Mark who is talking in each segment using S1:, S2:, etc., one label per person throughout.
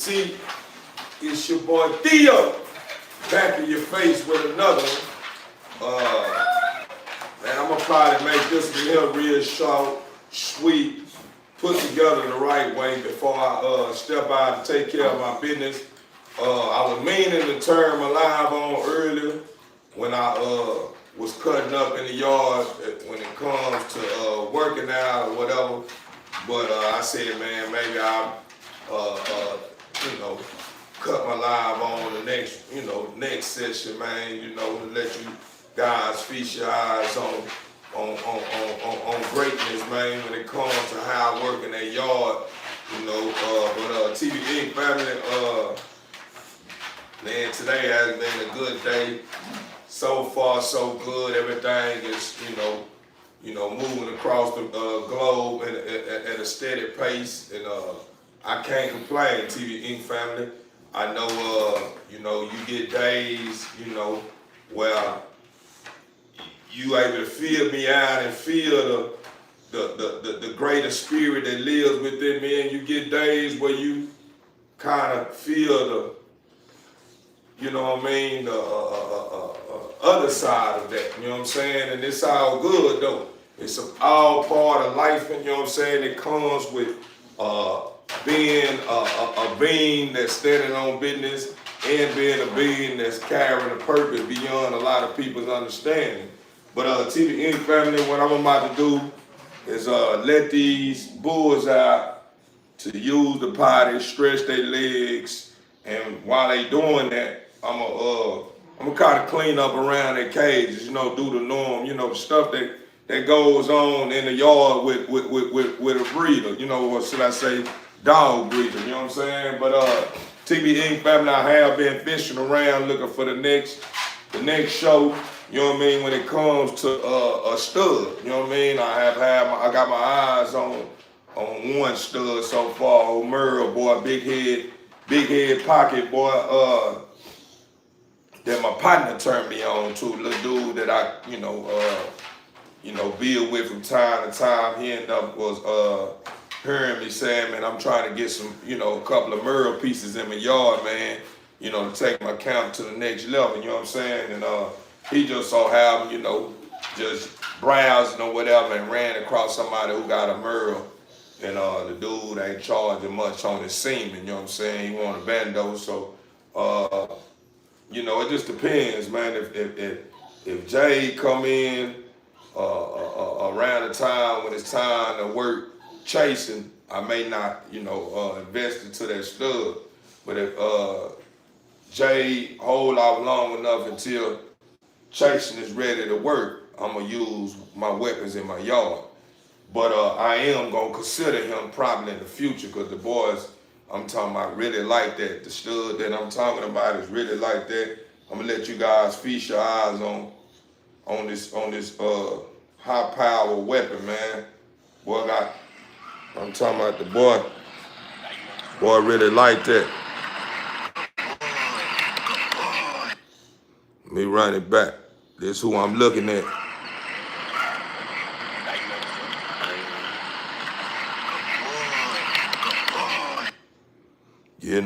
S1: See, it's your boy Theo back in your face with another one. Man, I'm gonna probably make this one here real short, sweet, put together the right way before I step out and take care of my business. I was meaning to turn my live on earlier when I was cutting up in the yard when it comes to working out or whatever. But I said, man, maybe I'll you know, cut my live on the next, next session, man, to let you guys feast your eyes on greatness, man, when it comes to how I work in that yard, but TV Inc. family, man, today has been a good day. So far, so good. Everything is, moving across the globe at a steady pace, and I can't complain, TV Inc. family. I know, you get days, where you able to feel me out and feel the greater spirit that lives within me, and you get days where you kind of feel the, the other side of that, you know what I'm saying? And it's all good though. It's all part of life, and it comes with being a being that's standing on business and being a being that's carrying a purpose beyond a lot of people's understanding. But TV Inc. family, what I'm about to do is let these bulls out to use the potty, stretch their legs, and while they doing that, I'm gonna kind of clean up around their cages, do the norm, the stuff that goes on in the yard with a breeder, or should I say dog breeder, you know what I'm saying? But TV Inc. family, I have been fishing around looking for the next show, when it comes to a stud, I got my eyes on one stud so far, old Merle, boy, big head pocket, boy, that my partner turned me on to, little dude that I, build with from time to time. He ended up was hearing me saying, man, I'm trying to get some, a couple of Merle pieces in my yard, man, to take my camp to the next level, you know what I'm saying? And he just so happened, just browsing or whatever and ran across somebody who got a Merle. And the dude ain't charging much on his semen, you know what I'm saying? He want a bando, so it just depends, man. If Jay come in around the time when it's time to work chasing, I may not, invest into that stud. But if Jay hold off long enough until chasing is ready to work, I'm gonna use my weapons in my yard. But I am gonna consider him probably in the future, because the boys I'm talking about really like that. The stud that I'm talking about is really like that. I'm gonna let you guys feast your eyes on this high power weapon, man. Boy, I'm talking about the boy really like that. Let me run it back. This is who I'm looking at. He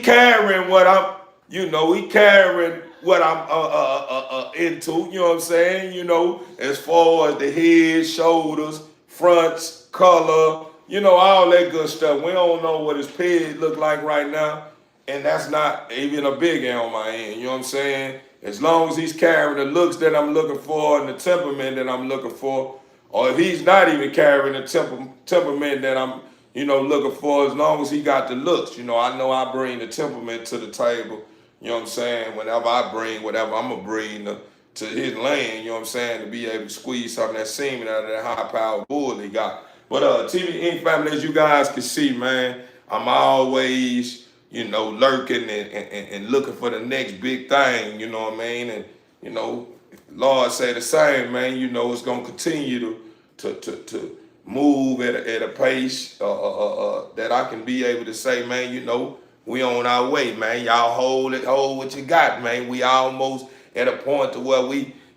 S1: carrying what I'm, he carrying what I'm into, you know what I'm saying? As far as the head, shoulders, fronts, color, all that good stuff. We don't know what his peg look like right now, and that's not even a big on my end, you know what I'm saying? As long as he's carrying the looks that I'm looking for and the temperament that I'm looking for, or if he's not even carrying the temperament that I'm, looking for, as long as he got the looks, I know I bring the temperament to the table, you know what I'm saying? Whenever I bring whatever I'm gonna bring to his lane, you know what I'm saying, to be able to squeeze some of that semen out of that high powered bull he got. But TV Inc. family, as you guys can see, man, I'm always, lurking and looking for the next big thing, you know what I mean? And Lord say the same, man, it's gonna continue to move at a pace that I can be able to say, man, we on our way, man. Y'all hold what you got, man. We almost at a point to where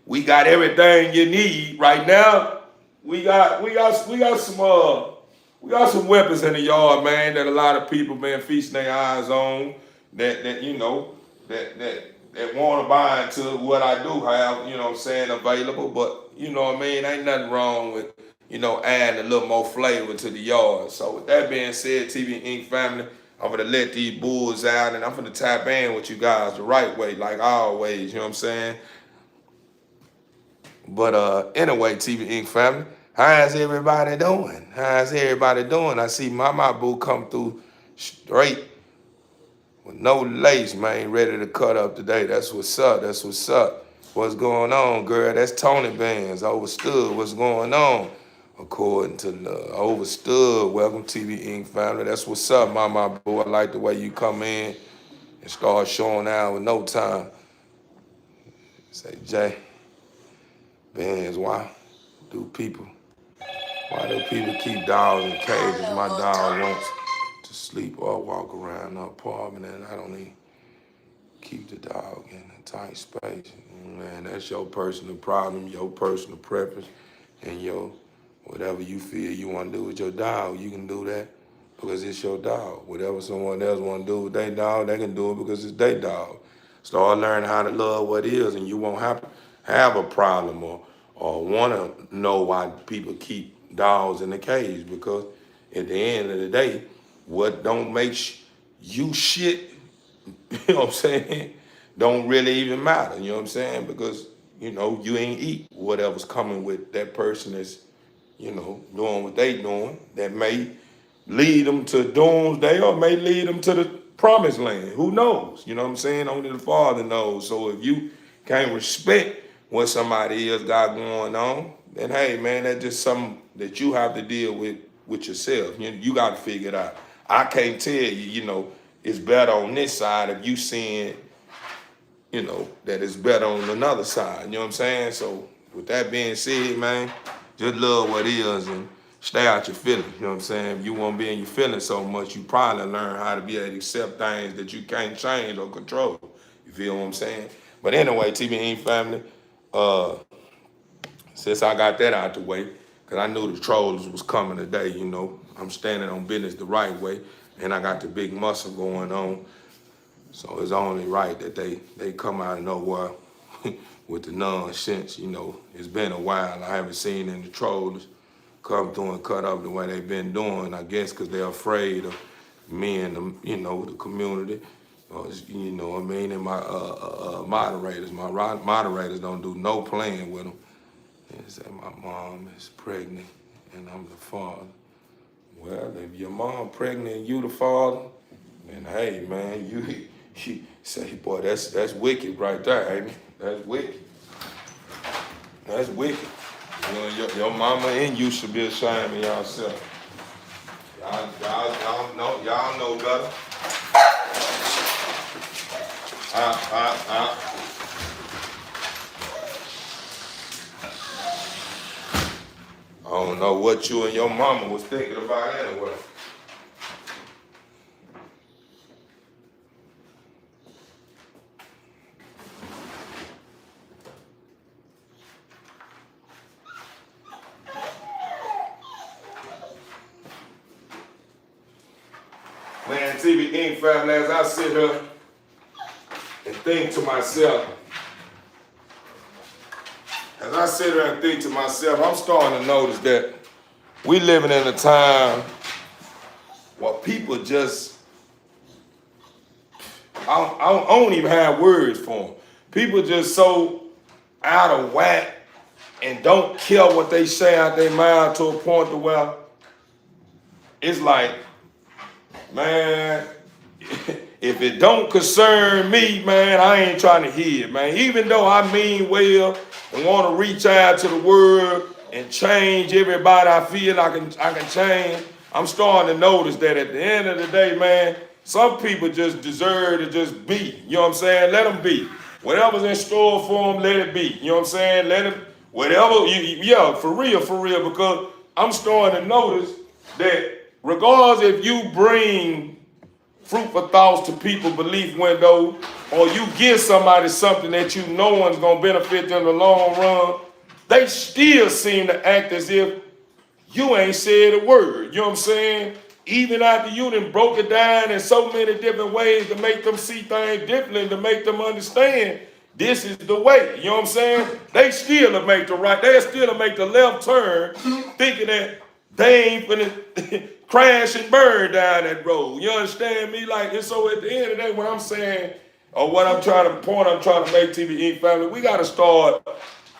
S1: we got everything you need right now. We got some We got some weapons in the yard, man, that a lot of people been feasting their eyes on. That you know that want to buy into what I do have, you know what I'm saying, available. But you know what I mean, ain't nothing wrong with adding a little more flavor to the yard. So with that being said, TV Inc. family, I'm gonna let these bulls out and I'm gonna tap in with you guys the right way, like always. You know what I'm saying? But anyway, TV Inc. family, how's everybody doing? How's everybody doing? I see Mama Boo come through straight with no lace, man, ready to cut up today. That's what's up. That's what's up. What's going on, girl? That's Tony Bands. Overstood. What's going on? According to the Overstood. Welcome TV Inc. family. That's what's up, Mama Boo. I like the way you come in and start showing out with no time. Say, Jay. Bands, why do people keep dogs in cages? My dog wants to sleep or walk around the apartment, and I don't even keep the dog in a tight space. Man, that's your personal problem, your personal preference, and your whatever you feel you want to do with your dog, you can do that because it's your dog. Whatever someone else want to do with their dog, they can do it because it's their dog. Start learning how to love what is, and you won't have a problem or want to know why people keep dogs in the cage, because at the end of the day, what don't make you shit, you know what I'm saying, don't really even matter, you know what I'm saying, because, you ain't eat whatever's coming with that person that's, doing what they doing, that may lead them to doomsday or may lead them to the promised land. Who knows? You know what I'm saying? Only the Father knows. So if you can't respect what somebody else got going on, then hey, man, that's just something that you have to deal with yourself. You got to figure it out. I can't tell you, it's better on this side if you seeing, that it's better on another side. You know what I'm saying? So with that being said, man, just love what is and stay out your feelings. You know what I'm saying? If you won't be in your feelings so much, you probably learn how to be able to accept things that you can't change or control. You feel what I'm saying? But anyway, TBE family, since I got that out the way, because I knew the trolls was coming today, I'm standing on business the right way, and I got the big muscle going on. So it's only right that they come out of nowhere with the nonsense. It's been a while. I haven't seen any trolls come through and cut up the way they've been doing, I guess because they're afraid of me and the community. I mean, and my moderators. My moderators don't do no playing with them. They say my mom is pregnant and I'm the father. Well, if your mom pregnant and you the father, then hey, man, you say, boy, that's wicked right there, ain't it? That's wicked. That's wicked. Your mama and you should be ashamed of yourself. Y'all know better. I don't know what you and your mama was thinking about anyway. Man, TV Inc. family, as I sit here and think to myself, I'm starting to notice that we living in a time where people just, I don't even have words for them. People just so out of whack and don't care what they say out their mouth to a point to where it's like, man, if it don't concern me, man, I ain't trying to hear it, man. Even though I mean well and want to reach out to the world and change everybody I feel I can change, I'm starting to notice that at the end of the day, man, some people just deserve to just be. You know what I'm saying? Let them be. Whatever's in store for them, let it be. You know what I'm saying? Let them, whatever, yeah, for real, because I'm starting to notice that regardless if you bring fruitful thoughts to people's belief window, or you give somebody something that you know one's gonna benefit them in the long run, they still seem to act as if you ain't said a word. You know what I'm saying? Even after you done broke it down in so many different ways to make them see things differently, to make them understand this is the way. You know what I'm saying? They still to make the right, they still to make the left turn, thinking that they ain't finna crash and burn down that road. You understand me? Like, and so at the end of the day, what I'm saying, or what I'm trying to make TBE family, we gotta start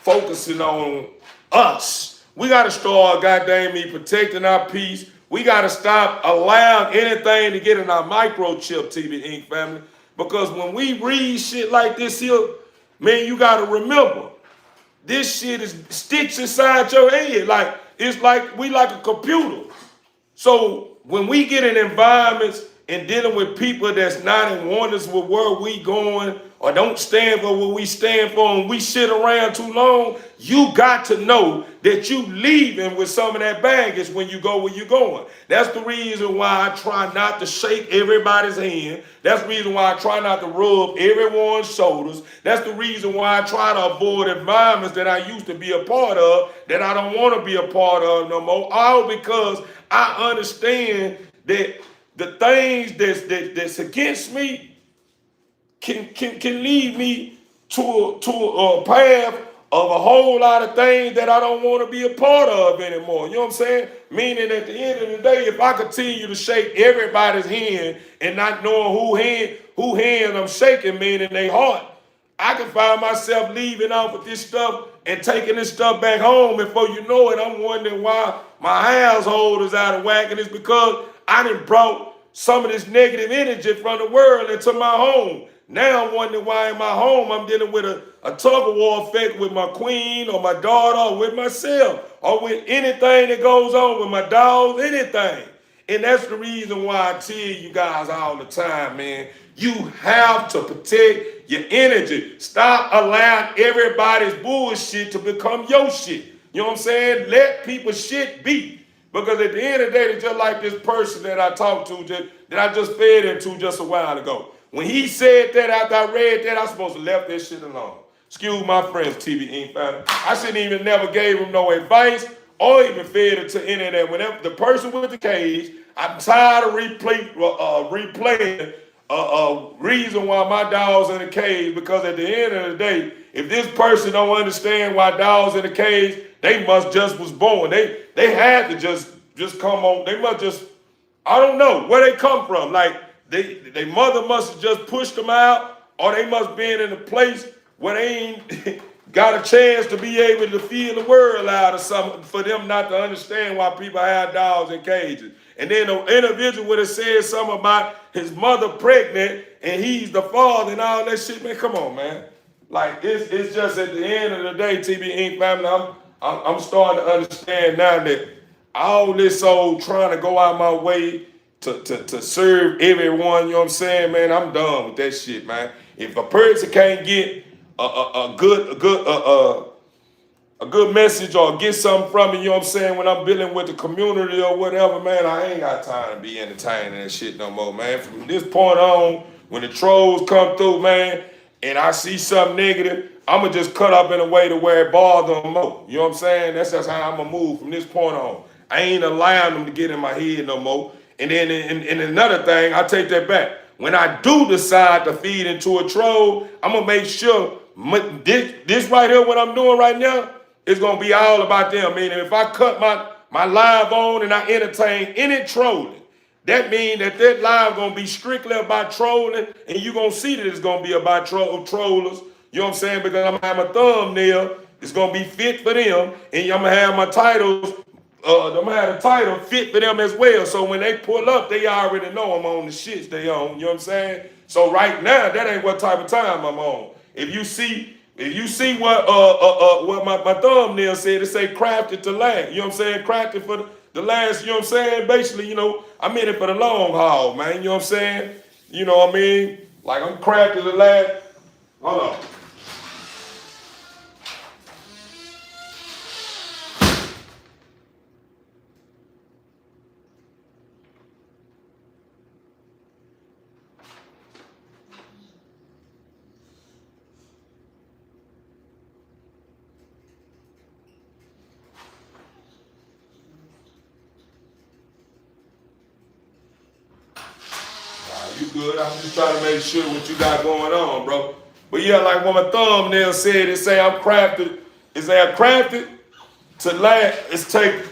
S1: focusing on us. We got to start, goddamn me, protecting our peace. We got to stop allowing anything to get in our microchip, TV Inc. family. Because when we read shit like this here, man, you got to remember, this shit is sticks inside your head. Like, it's like we like a computer. So when we get in environments and dealing with people that's not in oneness with where we going or don't stand for what we stand for and we sit around too long, you got to know that you leaving with some of that baggage when you go where you're going. That's the reason why I try not to shake everybody's hand. That's the reason why I try not to rub everyone's shoulders. That's the reason why I try to avoid environments that I used to be a part of that I don't want to be a part of no more. All because I understand that the things that's against me can lead me to a path of a whole lot of things that I don't want to be a part of anymore. You know what I'm saying? Meaning at the end of the day, if I continue to shake everybody's hand and not knowing who hand I'm shaking, meaning their heart, I can find myself leaving off with this stuff and taking this stuff back home. Before you know it, I'm wondering why my household is out of whack. And it's because I done brought some of this negative energy from the world into my home. Now I'm wondering why in my home I'm dealing with a tug of war effect with my queen or my daughter or with myself or with anything that goes on with my dogs, anything. And that's the reason why I tell you guys all the time, man, you have to protect your energy. Stop allowing everybody's bullshit to become your shit. You know what I'm saying? Let people's shit be. Because at the end of the day, it's just like this person that I talked to, that I just fed into just a while ago. When he said that after I read that, I was supposed to left that shit alone. Excuse my friends, TV Inc. family. I shouldn't even never gave him no advice or even fed it to any of that. Whenever the person with the cage, I'm tired of replaying reason why my dog's in the cage, because at the end of the day, if this person don't understand why dogs in the cage, they must just was born. They had to just come on. They must just, I don't know where they come from. Like they mother must have just pushed them out, or they must been in a place where they ain't got a chance to be able to feel the world out or something for them not to understand why people have dogs in cages. And then the individual would have said something about his mother pregnant and he's the father and all that shit. Man, come on, man. Like it's just at the end of the day, TB Inc. family, I'm starting to understand now that all this old trying to go out my way to serve everyone, you know what I'm saying, man, I'm done with that shit, man. If a person can't get a good message or get something from me, you know what I'm saying, when I'm dealing with the community or whatever, man, I ain't got time to be entertaining that shit no more, man. From this point on, when the trolls come through, man, and I see something negative, I'ma just cut up in a way to where it bothers them more. You know what I'm saying? That's just how I'ma move from this point on. I ain't allowing them to get in my head no more. And then and another thing, I take that back. When I do decide to feed into a troll, I'm gonna make sure this right here, what I'm doing right now, is gonna be all about them. Meaning, if I cut my live on and I entertain any trolling, that means that live gonna be strictly about trolling, and you gonna see that it's gonna be about trollers. You know what I'm saying? Because I'm gonna have my thumbnail, it's gonna be fit for them, and I'm gonna have my titles. I'm gonna have the title fit for them as well. So when they pull up, they already know I'm on the shits they on. You know what I'm saying? So right now, that ain't what type of time I'm on. If you see what my thumbnail said, it say crafted to last. You know what I'm saying? Crafted for the last, you know what I'm saying? Basically, you know, I'm in it for the long haul, man. You know what I'm saying? You know what I mean? Like I'm crafted to last. Hold on. you good. I'm just trying to make sure what you got going on, bro. But yeah, like what my thumbnail said, it say I'm crafted. It say I'm crafted to last. It's take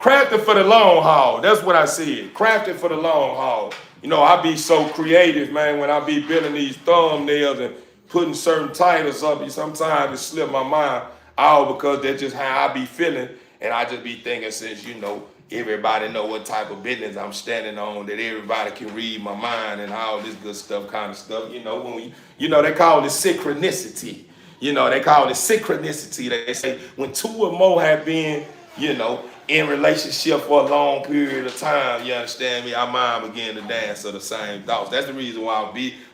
S1: crafted for the long haul. That's what I said. Crafted for the long haul. You know, I be so creative, man, when I be building these thumbnails and putting certain titles up. Sometimes it slip my mind out because that's just how I be feeling. And I just be thinking, since, you know, everybody know what type of business I'm standing on, that everybody can read my mind and all this good stuff, kind of stuff. You know, they call it synchronicity. You know, they call it synchronicity. They say when two or more have been, you know, in relationship for a long period of time, you understand me, our mind begin to dance to the same thoughts. That's the reason why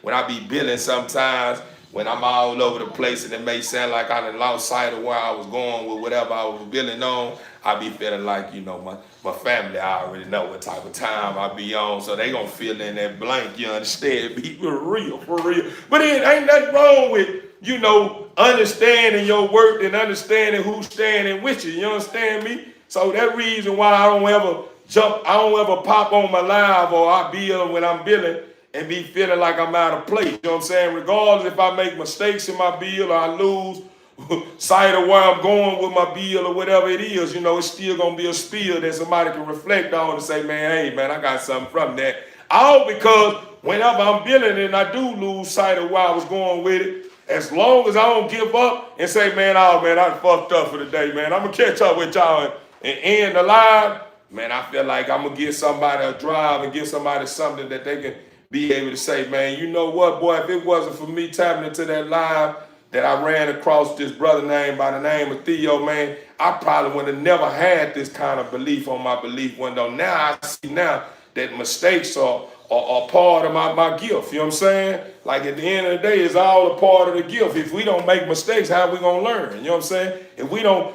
S1: when I be building sometimes, when I'm all over the place and it may sound like I done lost sight of where I was going with whatever I was building on, I be feeling like, you know, my family, I already know what type of time I be on, so they gonna fill in that blank, you understand? Be for real. But it ain't nothing wrong with, you know, understanding your work and understanding who's standing with you, you understand me? So that reason why I don't ever pop on my live or I build when I'm building and be feeling like I'm out of place. You know what I'm saying? Regardless if I make mistakes in my build or I lose sight of where I'm going with my build or whatever it is, you know, it's still gonna be a spiel that somebody can reflect on and say, man, hey man, I got something from that. All because whenever I'm building and I do lose sight of where I was going with it, as long as I don't give up and say, man, oh man, I fucked up for the day, man. I'm gonna catch up with y'all and end the live, man, I feel like I'm gonna give somebody a drive and give somebody something that they can be able to say, man, you know what, boy, if it wasn't for me tapping into that live that I ran across this brother named by the name of Theo, man, I probably would have never had this kind of belief on my belief window. Now I see now that mistakes are part of my gift. You know what I'm saying? Like at the end of the day, it's all a part of the gift. If we don't make mistakes, how are we gonna learn? You know what I'm saying? If we don't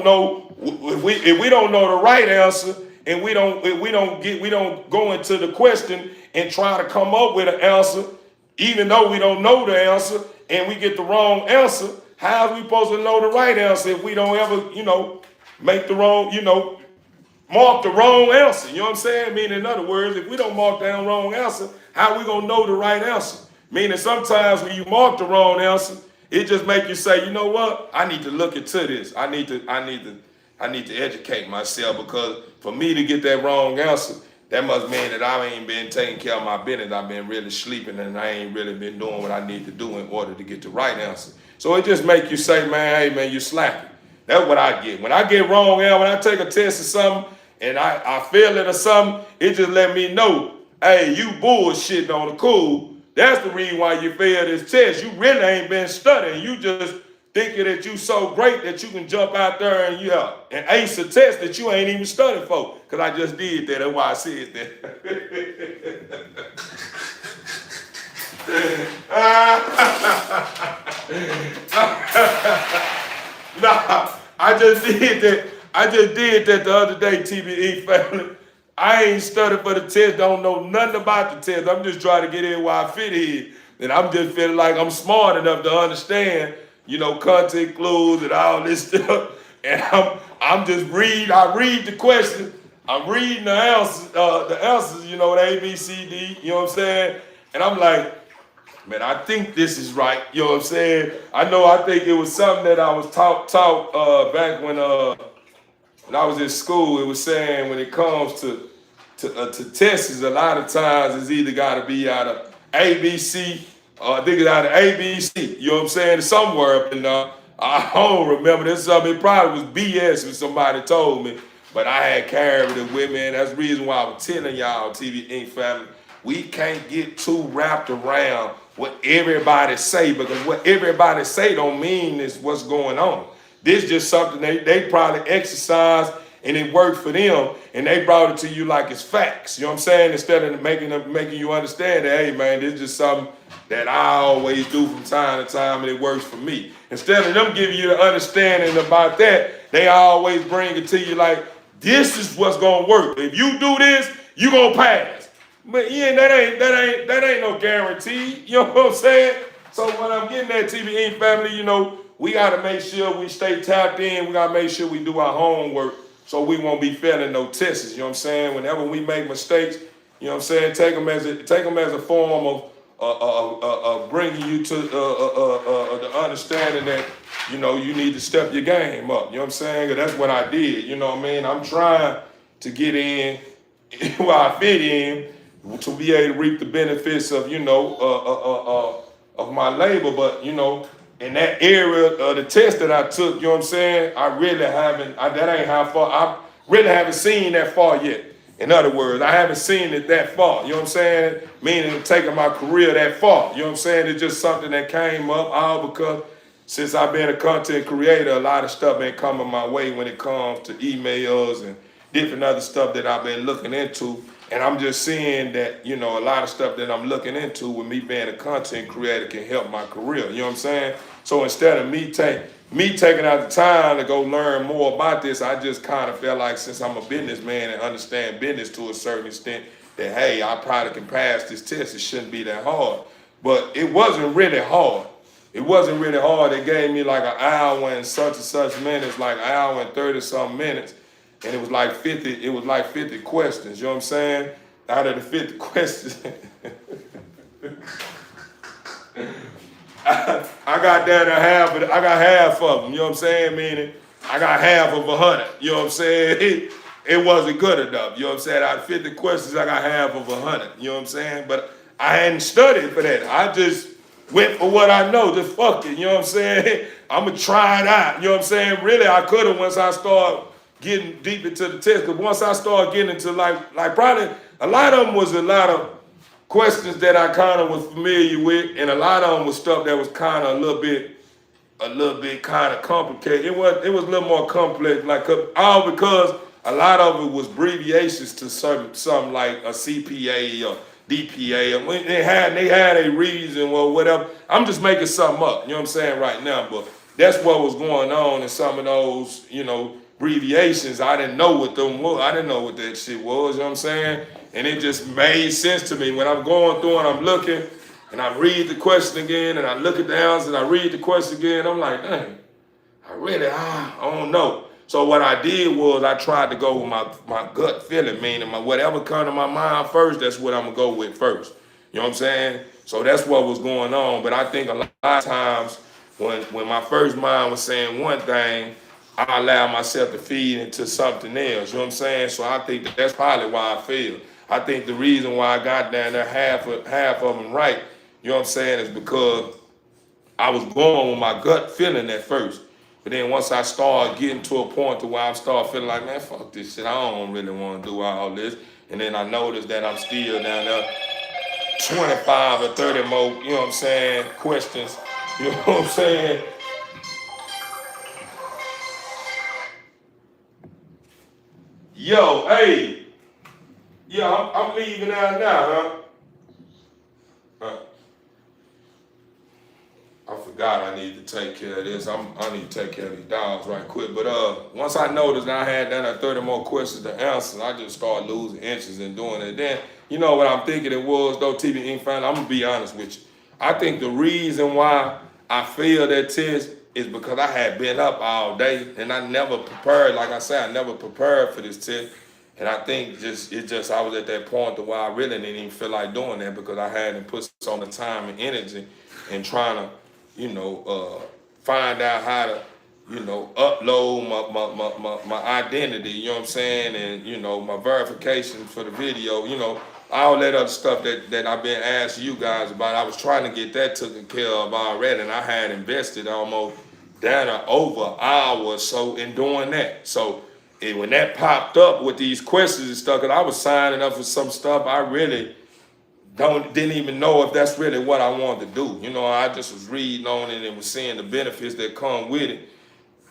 S1: know the right answer, and we don't go into the question and try to come up with an answer, even though we don't know the answer, and we get the wrong answer, how are we supposed to know the right answer if we don't ever, you know, make the wrong, you know, mark the wrong answer? You know what I'm saying? Meaning, in other words, if we don't mark down wrong answer, how are we gonna know the right answer? Meaning sometimes when you mark the wrong answer, it just make you say, you know what? I need to look into this. I need to educate myself, because for me to get that wrong answer, that must mean that I ain't been taking care of my business. I've been really sleeping and I ain't really been doing what I need to do in order to get the right answer. So it just make you say, man, hey man, you slacking. That's what I get. When I get wrong, when I take a test or something and I fail it or something, it just let me know, hey, you bullshitting on the cool. That's the reason why you failed this test. You really ain't been studying. You just thinking that you so great that you can jump out there and ace a test that you ain't even studied for. Because I just did that. That's why I said that. Nah, I just did that. I just did that the other day, TBE family. I ain't studied for the test, don't know nothing about the test. I'm just trying to get in where I fit in. And I'm just feeling like I'm smart enough to understand, you know, content clues and all this stuff. And I read the question, I'm reading the answers, you know, the A, B, C, D, you know what I'm saying? And I'm like, man, I think this is right, you know what I'm saying? I think it was something that I was taught back when I was in school. It was saying when it comes to tests, a lot of times it's either got to be out of A, B, C, or I think it's out of A, B, C. You know what I'm saying? Somewhere up in there. I don't remember this. It probably was BS when somebody told me, but I had carried it with me, and that's the reason why I was telling y'all, TV Inc. family, we can't get too wrapped around what everybody say, because what everybody say don't mean is what's going on. This is just something they probably exercise and it worked for them, and they brought it to you like it's facts. You know what I'm saying? Instead of making you understand that, hey man, this is just something that I always do from time to time and it works for me. Instead of them giving you the understanding about that, they always bring it to you like, this is what's gonna work. If you do this, you gonna pass. But yeah, that ain't no guarantee. You know what I'm saying? So when I'm getting that TBE family, you know, we gotta make sure we stay tapped in. We gotta make sure we do our homework so we won't be failing no tests. You know what I'm saying? Whenever we make mistakes, You know what I'm saying? Take them as a form of bringing you to the understanding that you need to step your game up. You know what I'm saying? 'Cause that's what I did. You know what I mean? I'm trying to get in where I fit in to be able to reap the benefits of of my labor. But in that area of the test that I took, you know what I'm saying? I really haven't. That ain't how far. I really haven't seen that far yet. In other words, I haven't seen it that far. You know what I'm saying? Meaning taking my career that far. You know what I'm saying? It's just something that came up all because since I've been a content creator, a lot of stuff been coming my way when it comes to emails and different other stuff that I've been looking into. And I'm just seeing that, a lot of stuff that I'm looking into with me being a content creator can help my career. You know what I'm saying? So instead of me taking out the time to go learn more about this, I just kind of felt like since I'm a businessman and understand business to a certain extent, that hey, I probably can pass this test. It shouldn't be that hard. But it wasn't really hard. It wasn't really hard. They gave me like an hour and such minutes, like an hour and 30 something minutes. And it was like 50 questions, you know what I'm saying? Out of the 50 questions, I got down to I got half of them, you know what I'm saying? Meaning, I got half of 100, you know what I'm saying? It wasn't good enough, you know what I'm saying? Out of 50 questions, I got half of 100, you know what I'm saying? But I hadn't studied for that. I just went for what I know, just fuck it, you know what I'm saying? I'm gonna try it out, you know what I'm saying? Really, I could have once I started getting deep into the test, because once I started getting into like probably a lot of them was a lot of questions that I kind of was familiar with, and a lot of them was stuff that was kind of a little bit kind of complicated. It was a little more complex, like all because a lot of it was abbreviations to something like a CPA or DPA, and they had a reason or whatever. I'm just making something up, you know what I'm saying, right now, but that's what was going on in some of those, abbreviations. I didn't know what them was. I didn't know what that shit was, you know what I'm saying? And it just made sense to me when I'm going through and I'm looking and I read the question again and I look at the answer and I read the question again. I'm like, dang, I don't know. So what I did was I tried to go with my gut feeling, meaning whatever come to my mind first, that's what I'm gonna go with first. You know what I'm saying? So that's what was going on. But I think a lot of times when my first mind was saying one thing, I allow myself to feed into something else. You know what I'm saying? So I think that's probably why I failed. I think the reason why I got down there half of them right, you know what I'm saying, is because I was going with my gut feeling at first. But then once I started getting to a point to where I started feeling like, man, fuck this shit, I don't really want to do all this. And then I noticed that I'm still down there 25 or 30 more, you know what I'm saying, questions, you know what I'm saying? Yo, hey, yeah, I'm leaving out now, huh? Uh, I forgot I need to take care of this. I need to take care of these dogs right quick. But once I noticed that I had done 30 more questions to answer, I just started losing interest in doing it. Then, you know what I'm thinking it was, though, TV Inc. fan, I'm going to be honest with you. I think the reason why I failed that test is because I had been up all day and I never prepared. Like I said, I never prepared for this test. And I think I was at that point to where I really didn't even feel like doing that because I hadn't put so much time and energy in trying to find out how to, upload my identity, you know what I'm saying? And, my verification for the video, all that other stuff that I've been asking you guys about. I was trying to get that taken care of already, and I had invested almost down to over an hour or so in doing that. So when that popped up with these questions and stuff, because I was signing up for some stuff I really didn't even know if that's really what I wanted to do. I just was reading on it and was seeing the benefits that come with it,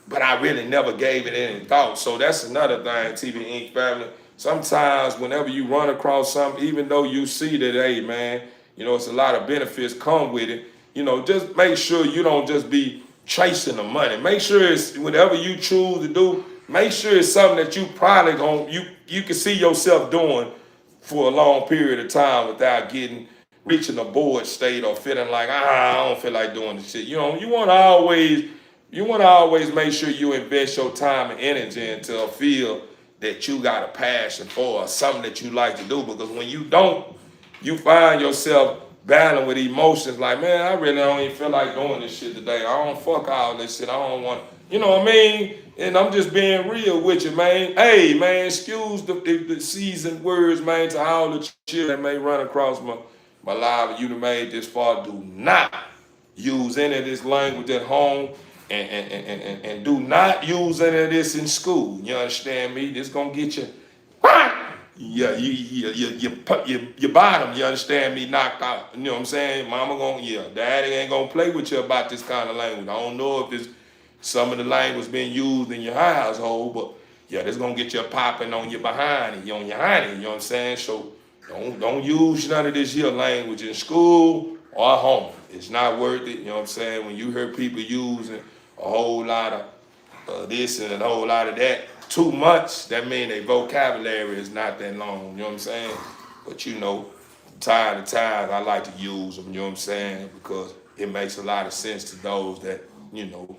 S1: but I really never gave it any thought. So that's another thing, TV Inc. family. Sometimes whenever you run across something, even though you see that, hey man, it's a lot of benefits come with it, just make sure you don't just be chasing the money. Make sure it's whatever you choose to do, make sure it's something that you probably you can see yourself doing for a long period of time without reaching a bored state or feeling like, I don't feel like doing this shit. You want to always make sure you invest your time and energy into a field that you got a passion for or something that you like to do. Because when you don't, you find yourself battling with emotions like, man, I really don't even feel like doing this shit today. I don't fuck all this shit. I don't want, you know what I mean? And I'm just being real with you, man. Hey, man, excuse the seasoned words, man, to all the children that may run across my live and you done made this far. Do not use any of this language at home and do not use any of this in school. You understand me? This gonna get you, yeah, your bottom, you understand me, knocked out. You know what I'm saying? Mama daddy ain't gonna play with you about this kind of language. I don't know if it's some of the language being used in your household, but yeah, this gonna get you popping on your behind, on your hiney, you know what I'm saying? So don't use none of this here language in school or at home. It's not worth it, you know what I'm saying? When you hear people using a whole lot of this and a whole lot of that too much, that means their vocabulary is not that long, you know what I'm saying? But you know, time to time, I like to use them, you know what I'm saying? Because it makes a lot of sense to those that, you know,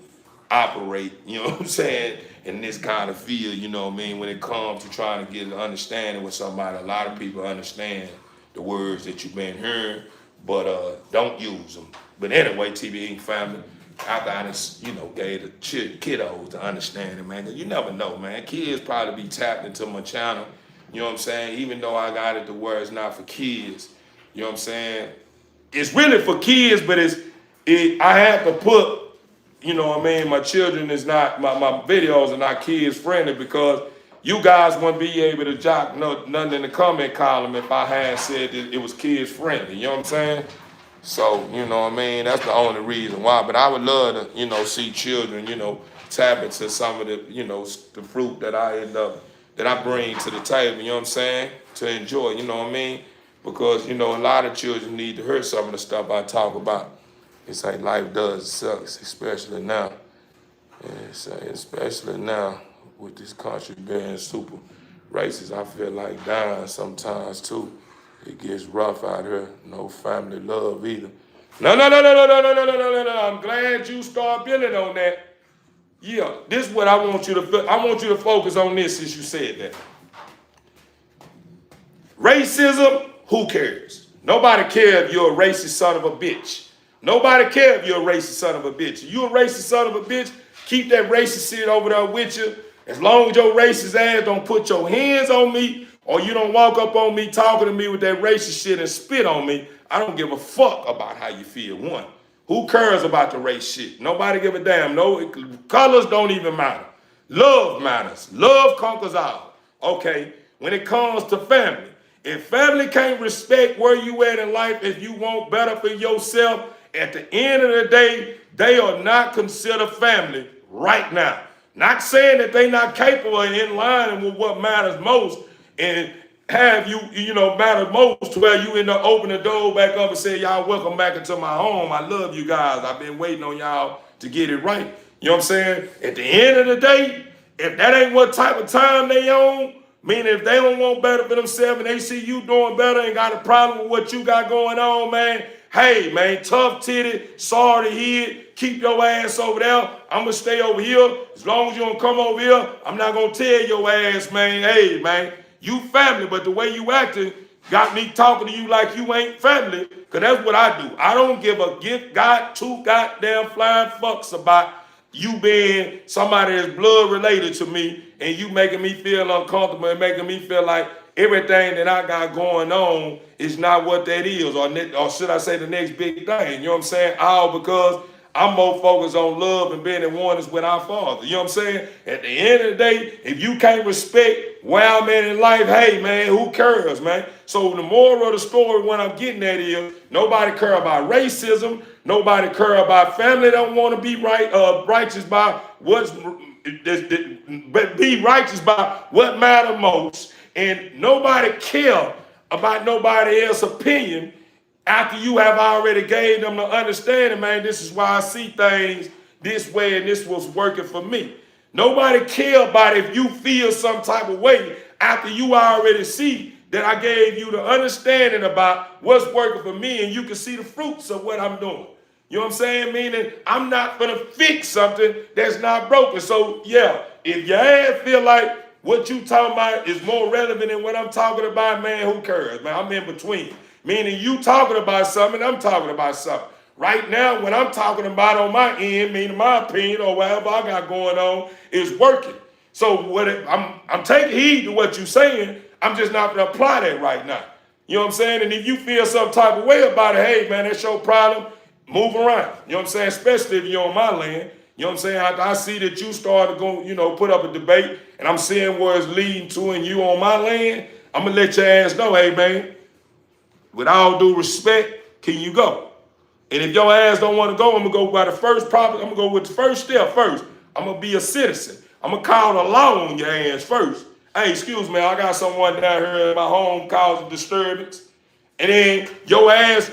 S1: operate, you know what I'm saying, in this kind of field, you know what I mean, when it comes to trying to get an understanding with somebody. A lot of people understand the words that you've been hearing, but don't use them. But anyway, TBE family, after I just, you know, gave the kiddos to understand it, man, 'cause you never know, man. Kids probably be tapped into my channel, you know what I'm saying, even though I got it to where it's not for kids, you know what I'm saying. It's really for kids, but I have to put, you know what I mean, my children is not, my videos are not kids friendly because you guys wouldn't be able to jock nothing in the comment column if I had said that it was kids friendly, you know what I'm saying? So, you know what I mean, that's the only reason why. But I would love to, you know, see children, you know, tap into some of the, you know, the fruit that I bring to the table, you know what I'm saying, to enjoy, you know what I mean? Because, you know, a lot of children need to hear some of the stuff I talk about. It's like life does suck, especially now. Especially now with this country being super racist. I feel like dying sometimes too. It gets rough out here. No family love either. No. I'm glad you start building on that. Yeah, this is what I want you to feel. I want you to focus on this since you said that. Racism, who cares? Nobody cares if you're a racist son of a bitch. Nobody cares if you're a racist son of a bitch. If you're a racist son of a bitch, keep that racist shit over there with you. As long as your racist ass don't put your hands on me or you don't walk up on me talking to me with that racist shit and spit on me, I don't give a fuck about how you feel. One, who cares about the race shit? Nobody give a damn. No, colors don't even matter. Love matters. Love conquers all. Okay, when it comes to family, if family can't respect where you at in life, if you want better for yourself, at the end of the day, they are not considered family right now. Not saying that they not capable and in line with what matters most and have you, you know, matter most to where you end up opening the door back up and say, y'all welcome back into my home. I love you guys. I've been waiting on y'all to get it right. You know what I'm saying? At the end of the day, if that ain't what type of time they on, meaning if they don't want better for themselves and they see you doing better and got a problem with what you got going on, man, hey, man, tough titty, sorry to hear it, keep your ass over there. I'm going to stay over here. As long as you don't come over here, I'm not going to tell your ass, man, hey, man, you family, but the way you acting got me talking to you like you ain't family, because that's what I do. I don't give a two goddamn flying fucks about you being somebody that's blood related to me and you making me feel uncomfortable and making me feel like everything that I got going on is not what that is, or should I say the next big thing, you know what I'm saying? All because I'm more focused on love and being in oneness with our Father, you know what I'm saying? At the end of the day, if you can't respect where I'm at in life, hey, man, who cares, man? So the moral of the story, what I'm getting at is, nobody care about racism, nobody care about family don't want to be righteous by but be righteous by what matter most, and nobody care about nobody else's opinion after you have already gave them the understanding, man, this is why I see things this way and this was working for me. Nobody care about if you feel some type of way after you already see that I gave you the understanding about what's working for me and you can see the fruits of what I'm doing. You know what I'm saying? Meaning I'm not gonna fix something that's not broken. So yeah, if your ass feel like what you talking about is more relevant than what I'm talking about, man, who cares, man? I'm in between. Meaning you talking about something, I'm talking about something. Right now, what I'm talking about on my end, meaning my opinion or whatever I got going on, is working. So I'm taking heed to what you're saying. I'm just not going to apply that right now. You know what I'm saying? And if you feel some type of way about it, hey, man, that's your problem. Move around. You know what I'm saying? Especially if you're on my land. You know what I'm saying? I see that you started going, put up a debate, and I'm seeing where it's leading to, and you on my land. I'm going to let your ass know, hey, man, with all due respect, can you go? And if your ass don't want to go, I'm going to go by the first problem. I'm going to go with the first step first. I'm going to be a citizen. I'm going to call the law on your ass first. Hey, excuse me, I got someone down here in my home causing disturbance. And then you ass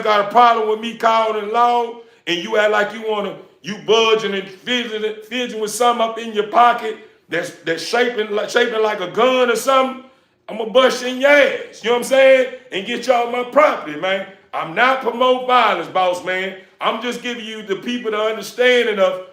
S1: got a problem with me calling the law, and you act like you budging and fidgeting with something up in your pocket that's shaping like a gun or something. I'm going to bust in your ass, you know what I'm saying? And get y'all my property, man. I'm not promoting violence, boss man. I'm just giving you the people the understanding of,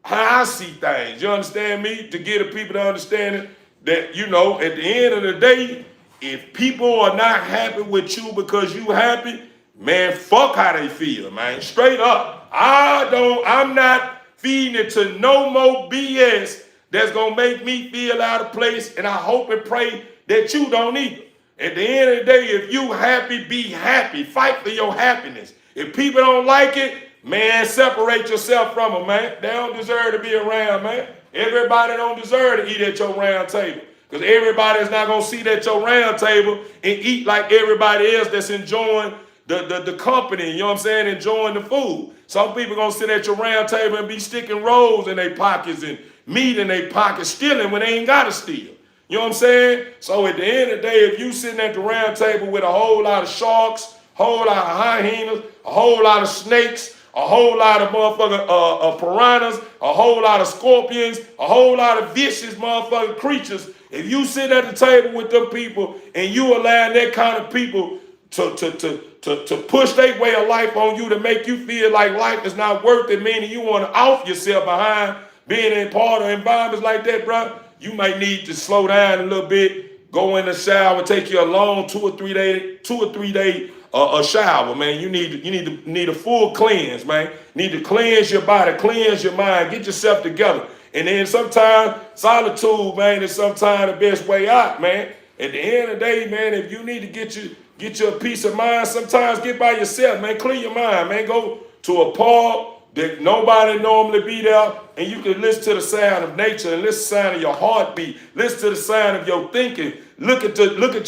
S1: how I see things. You understand me? To get the people the understanding that, at the end of the day, if people are not happy with you because you happy, man, fuck how they feel, man. Straight up. I'm not feeding it to no more BS that's gonna make me feel out of place, and I hope and pray that you don't either. At the end of the day, if you happy, be happy. Fight for your happiness. If people don't like it, man, separate yourself from them, man. They don't deserve to be around, man. Everybody don't deserve to eat at your round table. Because everybody's not going to sit at your round table and eat like everybody else that's enjoying the company, you know what I'm saying, enjoying the food. Some people going to sit at your round table and be sticking rolls in their pockets and meat in their pockets, stealing when they ain't got to steal. You know what I'm saying? So at the end of the day, if you sitting at the round table with a whole lot of sharks, a whole lot of hyenas, a whole lot of snakes, a whole lot of motherfucking piranhas, a whole lot of scorpions, a whole lot of vicious motherfucking creatures, if you sit at the table with them people and you allow that kind of people to push their way of life on you to make you feel like life is not worth it, meaning you want to off yourself behind being in part of environments like that, bro, you might need to slow down a little bit, go in the shower, take you a long 2 or 3 day a shower, man. You need a full cleanse, man. You need to cleanse your body, cleanse your mind, get yourself together. And then sometimes solitude, man, is sometimes the best way out, man. At the end of the day, man, if you need to get your peace of mind, sometimes get by yourself, man. Clear your mind, man. Go to a park that nobody normally be there, and you can listen to the sound of nature and listen to the sound of your heartbeat, listen to the sound of your thinking. Look at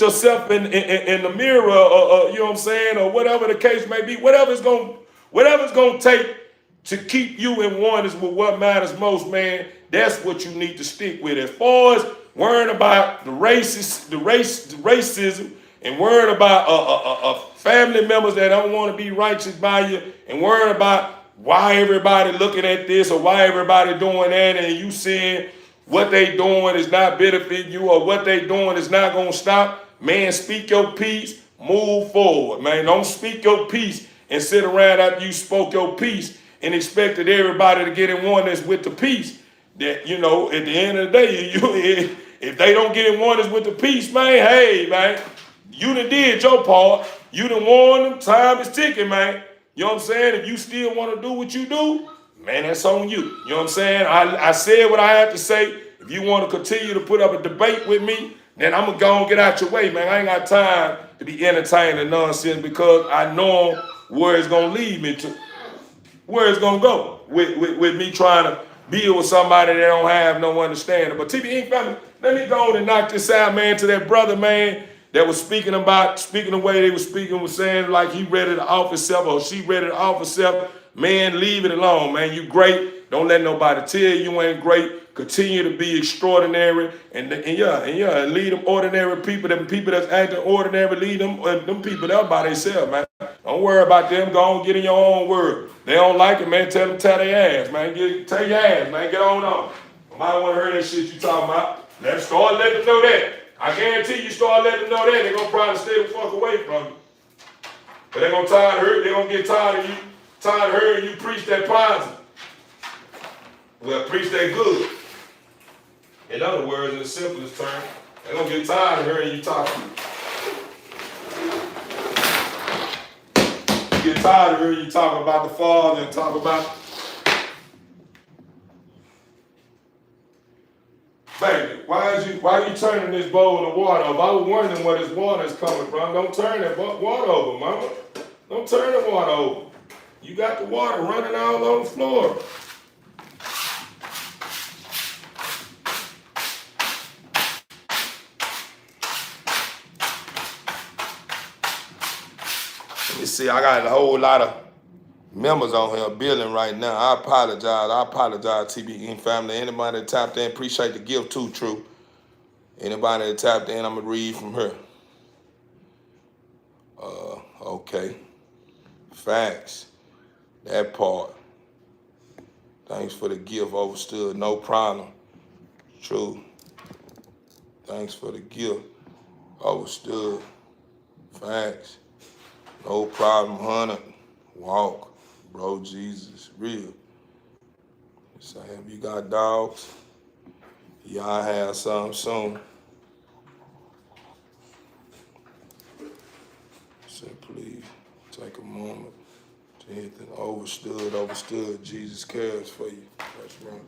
S1: yourself in the mirror, you know what I'm saying, or whatever the case may be. Whatever's gonna take to keep you in oneness with what matters most, man. That's what you need to stick with. As far as worrying about the racism, and worrying about family members that don't want to be righteous by you, and worrying about why everybody looking at this or why everybody doing that, and you seeing what they doing is not benefiting you or what they doing is not going to stop, man, speak your piece, move forward, man. Don't speak your piece and sit around after you spoke your piece and expected everybody to get in oneness with the peace. That, at the end of the day, if they don't get in oneness with the peace, man, hey, man, you done did your part. You done warned them. Time is ticking, man. You know what I'm saying? If you still want to do what you do, man, that's on you. You know what I'm saying? I said what I had to say. If you want to continue to put up a debate with me, then I'm going to go and get out your way, man. I ain't got time to be entertaining nonsense because I know where it's going to lead me to, where it's going to go with me trying to build with somebody that don't have no understanding. But TB Inc. family, let me go on and knock this out, man, to that brother, man, that was speaking the way they were speaking, was saying like he ready to off himself or she ready to off herself. Man, leave it alone, man. You great. Don't let nobody tell you ain't great. Continue to be extraordinary and lead them ordinary people, them people that's acting ordinary, lead them people out by themselves, man. Don't worry about them. Go on, get in your own word. They don't like it, man. Tell them, tell their ass, man. Tell your ass, man. Get on. Nobody want to hear that shit you talking about. Let's start letting them know that. I guarantee you start letting them know that, they're going to probably stay the fuck away from you. But they're going to get tired of you, tired of hearing you preach that positive. Well, preach that good. In other words, in the simplest term, they're going to get tired of hearing you talk. Get tired of hearing you talk about the Father and talk about, baby, why are you turning this bowl of water over? I was wondering where this water is coming from. Don't turn that water over, mama. Don't turn the water over. You got the water running all on the floor. You see, I got a whole lot of members on here billing right now. I apologize, TBN family. Anybody that tapped in, appreciate the gift too, True. Anybody that tapped in, I'm going to read from her. Okay. Facts. That part. Thanks for the gift, overstood. No problem. True. Thanks for the gift, overstood. Facts. No problem, 100. Walk, bro, Jesus, real. So have you got dogs? Y'all have some soon. So please take a moment to hit the overstood. Jesus cares for you. That's right.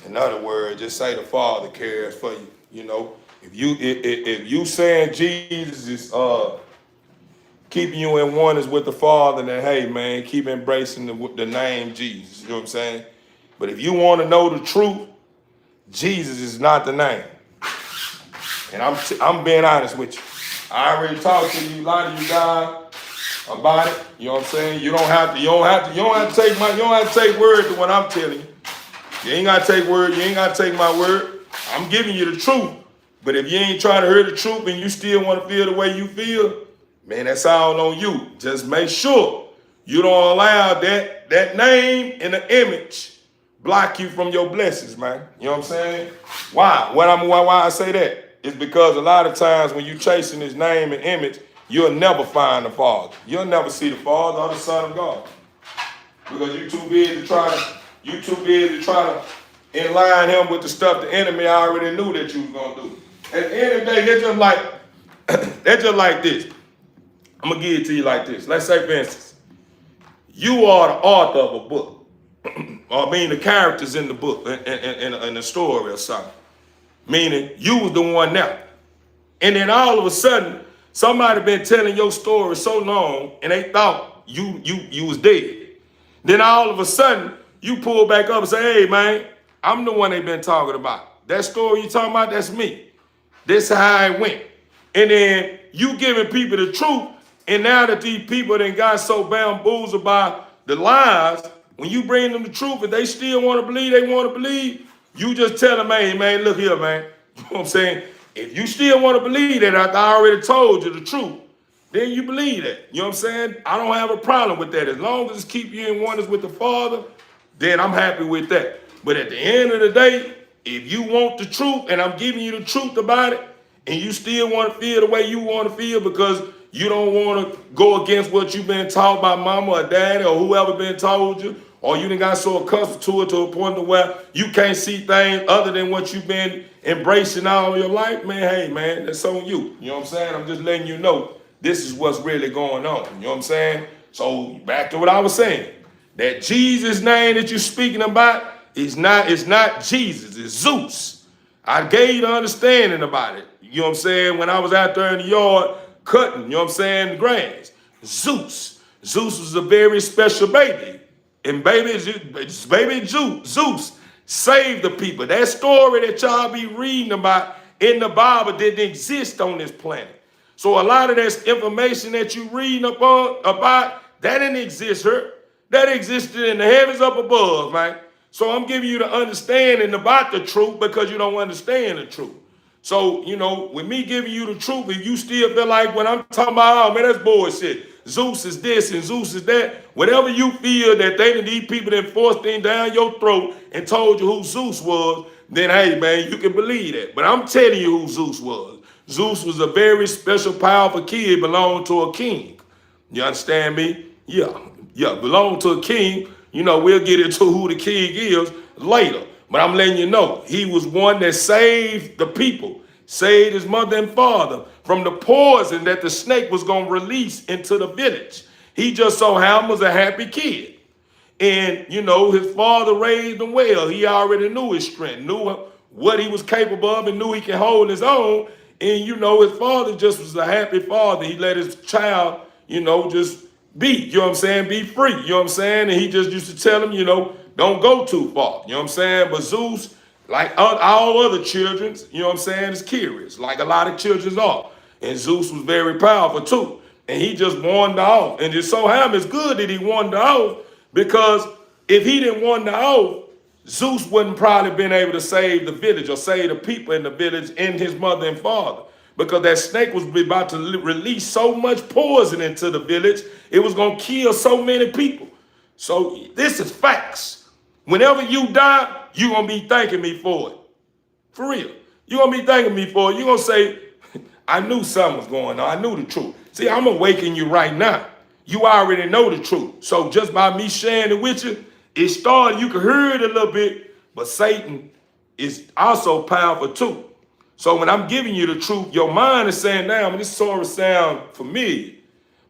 S1: In other words, just say the Father cares for you. You know, if you saying Jesus is keeping you in oneness with the Father, then hey man, keep embracing the name Jesus. You know what I'm saying? But if you want to know the truth, Jesus is not the name. And I'm being honest with you. I already talked to you, a lot of you guys about it. You know what I'm saying? You don't have to take word to what I'm telling you. You ain't gotta take word, you ain't gotta take my word. I'm giving you the truth. But if you ain't trying to hear the truth and you still want to feel the way you feel, man, that's all on you. Just make sure you don't allow that name and the image block you from your blessings, man. You know what I'm saying? Why? Why I say that? It's because a lot of times when you chasing his name and image, you'll never find the Father. You'll never see the Father or the Son of God. Because you're too busy to try to align him with the stuff the enemy already knew that you was gonna do. At the end of the day, they're just like this. I'm gonna give it to you like this. Let's say, for instance, you are the author of a book, or the characters in the book, in the story or something. Meaning you was the one now. And then all of a sudden, somebody been telling your story so long and they thought you was dead. Then all of a sudden, you pull back up and say, hey man, I'm the one they been talking about. That story you talking about, that's me. This is how it went. And then you giving people the truth, and now that these people done got so bamboozled by the lies, when you bring them the truth, if they still want to believe, they want to believe, you just tell them, hey, man, look here, man. You know what I'm saying? If you still want to believe that after I already told you the truth, then you believe that. You know what I'm saying? I don't have a problem with that. As long as it's keep you in oneness with the Father, then I'm happy with that. But at the end of the day, if you want the truth and I'm giving you the truth about it, and you still want to feel the way you want to feel because you don't want to go against what you've been taught by mama or daddy or whoever been told you, or you done got so accustomed to it to a point to where you can't see things other than what you've been embracing all your life, man, hey, man, that's on you. You know what I'm saying? I'm just letting you know this is what's really going on. You know what I'm saying? So back to what I was saying. That Jesus name that you're speaking about is not Jesus, it's Zeus. I gave you the understanding about it. You know what I'm saying? When I was out there in the yard cutting, you know what I'm saying, the grass. Zeus. Zeus was a very special baby. And baby Zeus saved the people. That story that y'all be reading about in the Bible didn't exist on this planet. So a lot of that information that you reading about, that didn't exist here. That existed in the heavens up above, man. So I'm giving you the understanding about the truth because you don't understand the truth. So, you know, with me giving you the truth, if you still feel like when I'm talking about, oh man, that's bullshit. Zeus is this and Zeus is that. Whatever you feel that these people that forced things down your throat and told you who Zeus was, then hey man, you can believe that. But I'm telling you who Zeus was. Zeus was a very special, powerful kid, belonged to a king. You understand me? Yeah, belonged to a king. You know, we'll get into who the king is later. But I'm letting you know, he was one that saved the people, saved his mother and father from the poison that the snake was going to release into the village. He just so happened was a happy kid. And, you know, his father raised him well. He already knew his strength, knew what he was capable of, and knew he could hold his own. And, you know, his father just was a happy father. He let his child, you know, just be, you know what I'm saying, be free, you know what I'm saying? And he just used to tell him, you know, don't go too far, you know what I'm saying? But Zeus, like all other children, you know what I'm saying, is curious, like a lot of children are. And Zeus was very powerful too. And he just wandered off. And it so happened it's good that he wandered off, because if he didn't wander off, Zeus wouldn't probably been able to save the village or save the people in the village and his mother and father. Because that snake was about to release so much poison into the village, it was going to kill so many people. So this is facts. Whenever you die, you're going to be thanking me for it. For real. You're going to be thanking me for it. You're going to say, I knew something was going on. I knew the truth. See, I'm awakening you right now. You already know the truth. So just by me sharing it with you, it started, you can hear it a little bit, but Satan is also powerful too. So when I'm giving you the truth, your mind is saying, damn, this sort of sound familiar.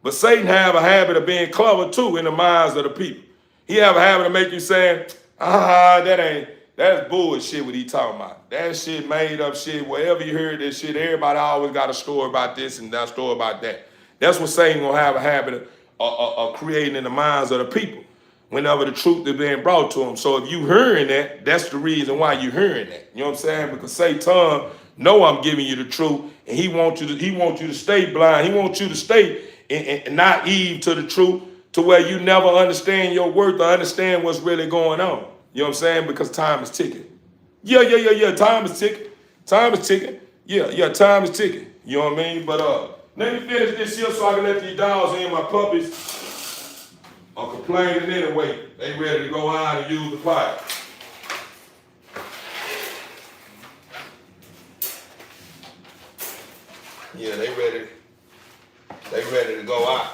S1: But Satan have a habit of being clever too in the minds of the people. He have a habit of making you saying, that's bullshit what he talking about. That shit made up shit. Wherever you heard this shit, everybody always got a story about this and that story about that. That's what Satan gonna have a habit of creating in the minds of the people whenever the truth is being brought to them. So if you hearing that, that's the reason why you hearing that. You know what I'm saying? Because Satan know I'm giving you the truth, and he wants you to stay blind. He wants you to stay and naive to the truth, to where you never understand your worth or understand what's really going on. You know what I'm saying? Because time is ticking. Yeah. Time is ticking. Time is ticking. Yeah, time is ticking. You know what I mean? But let me finish this here so I can let these dogs in. My puppies are complaining anyway. They ready to go out and use the pipe. Yeah, they ready to go out.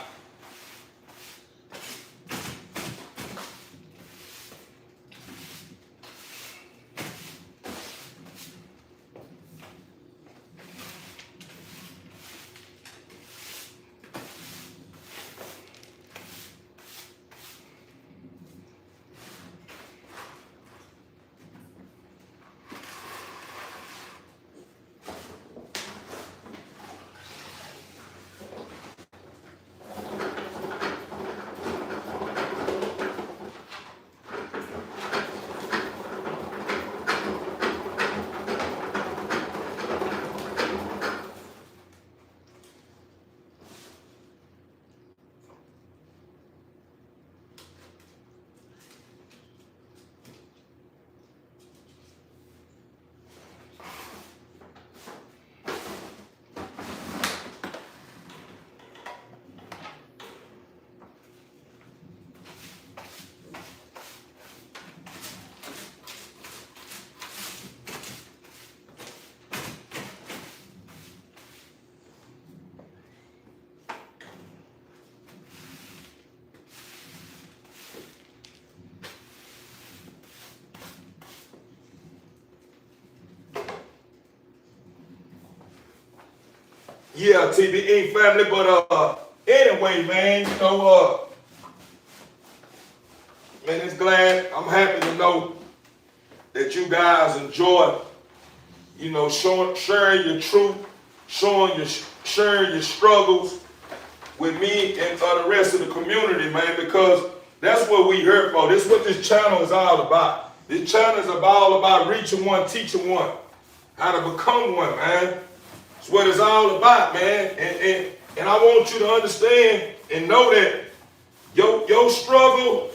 S1: Yeah, TBE family, but anyway, man, you know, man, it's glad. I'm happy to know that you guys enjoy, you know, sharing your truth, sharing your struggles with me and the rest of the community, man, because that's what we here for. This is what this channel is all about. This channel is all about reaching one, teaching one, how to become one, man. It's what it's all about, man. And I want you to understand and know that your struggle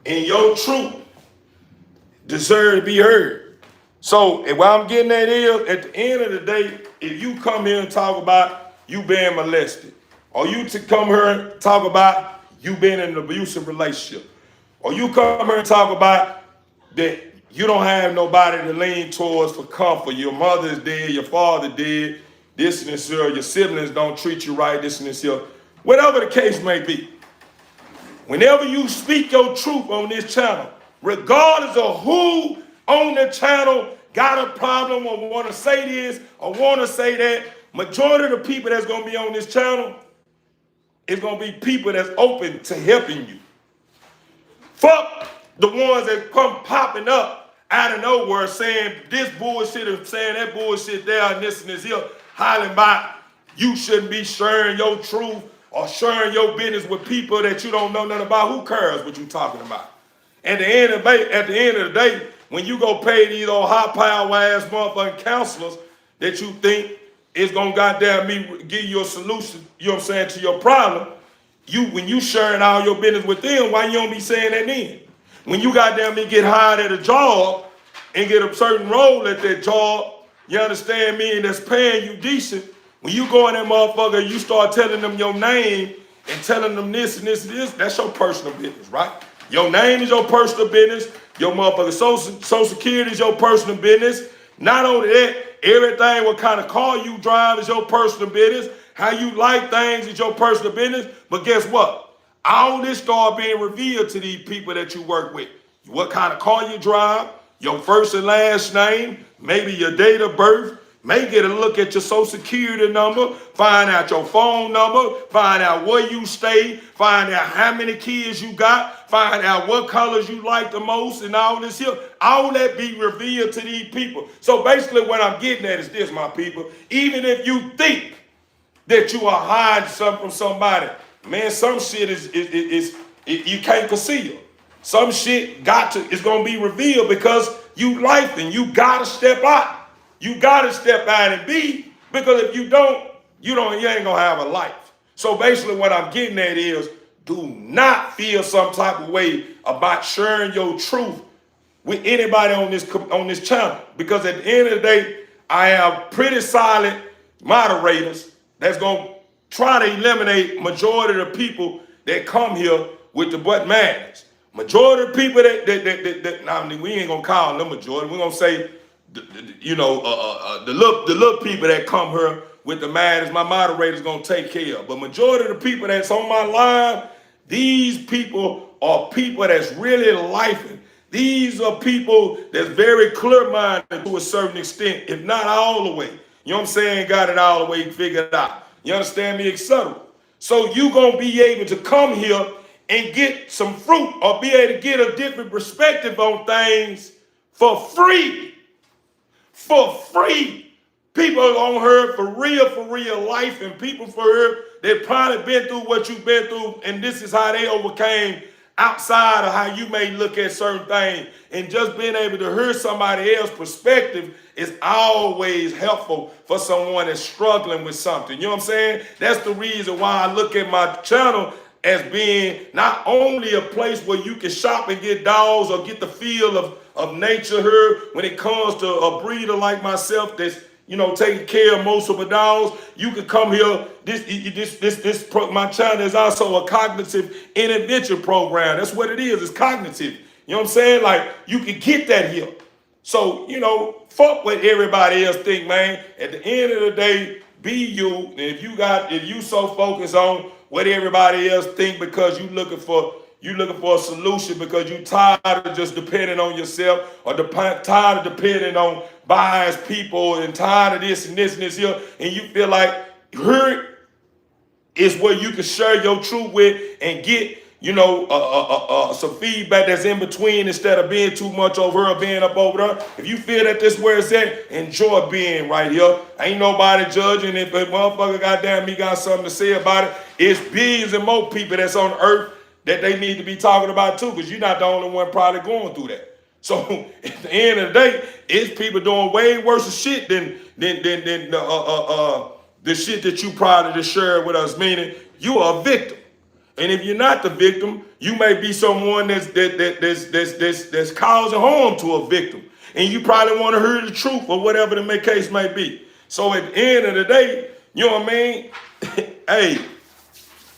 S1: and your truth deserve to be heard. So, and what I'm getting at is, at the end of the day, if you come here and talk about you being molested, or you to come here and talk about you being in an abusive relationship, or you come here and talk about that you don't have nobody to lean towards for comfort, your mother is dead, your father dead, this and this here, your siblings don't treat you right, this and this here, whatever the case may be. Whenever you speak your truth on this channel, regardless of who on the channel got a problem or want to say this or want to say that, majority of the people that's going to be on this channel is going to be people that's open to helping you. Fuck the ones that come popping up out of nowhere saying this bullshit and saying that bullshit there and this here, hollering about you shouldn't be sharing your truth or sharing your business with people that you don't know nothing about. Who cares what you talking about? At the end of the day, when you go pay these old high power ass motherfucking counselors that you think is gonna goddamn me give you a solution, you know what I'm saying, to your problem, when you sharing all your business with them, why you don't be saying that then? When you goddamn me get hired at a job and get a certain role at that job, you understand me, and that's paying you decent, when you go in that motherfucker, you start telling them your name and telling them this and this and this, that's your personal business, right? Your name is your personal business. Your motherfucking social security is your personal business. Not only that, everything what kind of car you drive is your personal business. How you like things is your personal business. But guess what? All this start being revealed to these people that you work with. What kind of car you drive, your first and last name, maybe your date of birth, may get a look at your social security number, find out your phone number, find out where you stay, find out how many kids you got, find out what colors you like the most and all this here. All that be revealed to these people. So basically what I'm getting at is this, my people. Even if you think that you are hiding something from somebody, man, some shit is you can't conceal. Some shit is gonna be revealed because you life and you gotta step out. You gotta step out and be, because if you don't, you ain't gonna have a life. So basically what I'm getting at is, do not feel some type of way about sharing your truth with anybody on this channel. Because at the end of the day, I have pretty solid moderators that's gonna try to eliminate majority of the people that come here with the butt madness. Majority of people that we ain't gonna call them majority. We're gonna say the little people that come here with the madness, my moderator's gonna take care of. But majority of the people that's on my line, these people are people that's really lifing. These are people that's very clear-minded to a certain extent, if not all the way. You know what I'm saying? Got it all the way figured out. You understand me, etc. So you gonna be able to come here and get some fruit or be able to get a different perspective on things for free. For free. People on her for real life, and people for her that probably been through what you've been through, and this is how they overcame outside of how you may look at certain things. And just being able to hear somebody else's perspective is always helpful for someone that's struggling with something. You know what I'm saying? That's the reason why I look at my channel as being not only a place where you can shop and get dogs or get the feel of nature here when it comes to a breeder like myself that's, taking care of most of the dogs. You can come here. My channel is also a cognitive intervention program. That's what it is. It's cognitive. You know what I'm saying? Like, you can get that here. So, fuck what everybody else think, man. At the end of the day, be you. And if you so focused on what everybody else think because you looking for a solution because you tired of just depending on yourself or tired of depending on biased people and tired of this and this and this here, and you feel like here is where you can share your truth with and get some feedback that's in between instead of being too much over here or being up over there. If you feel that this where it's at, enjoy being right here. Ain't nobody judging. If a motherfucker goddamn me got something to say about it, it's billions and more people that's on earth that they need to be talking about too, because you're not the only one probably going through that. So at the end of the day, it's people doing way worse shit than the shit that you probably just shared with us, meaning you are a victim. And if you're not the victim, you may be someone that's causing harm to a victim. And you probably want to hear the truth or whatever the case may be. So at the end of the day, you know what I mean? Hey,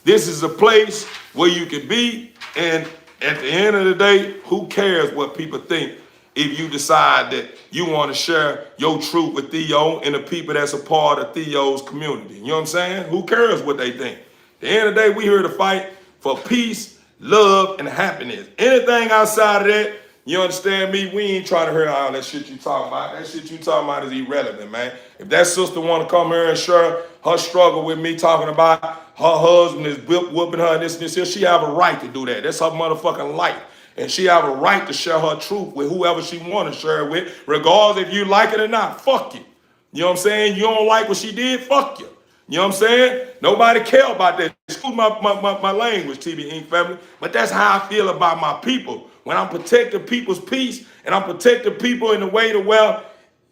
S1: this is a place where you can be. And at the end of the day, who cares what people think? if you decide that you want to share your truth with Theo and the people that's a part of Theo's community. You know what I'm saying? Who cares what they think? At the end of the day, we here to fight for peace, love, and happiness. Anything outside of that, you understand me? We ain't trying to hear all that shit you talking about. That shit you talking about is irrelevant, man. If that sister want to come here and share her struggle with me talking about her husband is whooping her and this, she have a right to do that. That's her motherfucking life. And she have a right to share her truth with whoever she want to share it with, regardless if you like it or not. Fuck you. You know what I'm saying? You don't like what she did? Fuck you. You know what I'm saying? Nobody care about that. Excuse my language, TB Inc. family, but that's how I feel about my people. When I'm protecting people's peace and I'm protecting people in the way to where,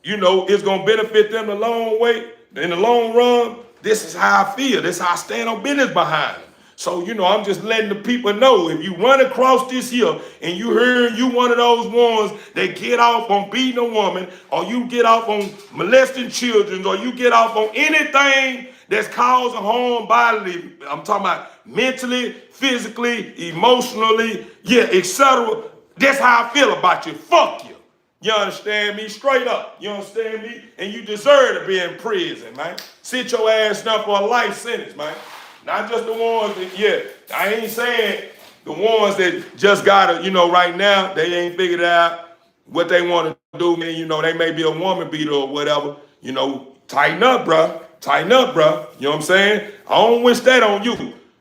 S1: you know, it's going to benefit them the long way, in the long run, this is how I feel. This is how I stand on business behind them. So, you know, I'm just letting the people know, if you run across this here and you hear you one of those ones that get off on beating a woman, or you get off on molesting children, or you get off on anything that's causing harm bodily, I'm talking about mentally, physically, emotionally, yeah, etc. That's how I feel about you. Fuck you. You understand me? Straight up. You understand me? And you deserve to be in prison, man. Sit your ass down for a life sentence, man. Not just the ones that, yeah, I ain't saying the ones that just got it, you know, right now, they ain't figured out what they want to do. Man, you know, they may be a woman beater or whatever. You know, tighten up, bruh. Tighten up, bruh. You know what I'm saying? I don't wish that on you.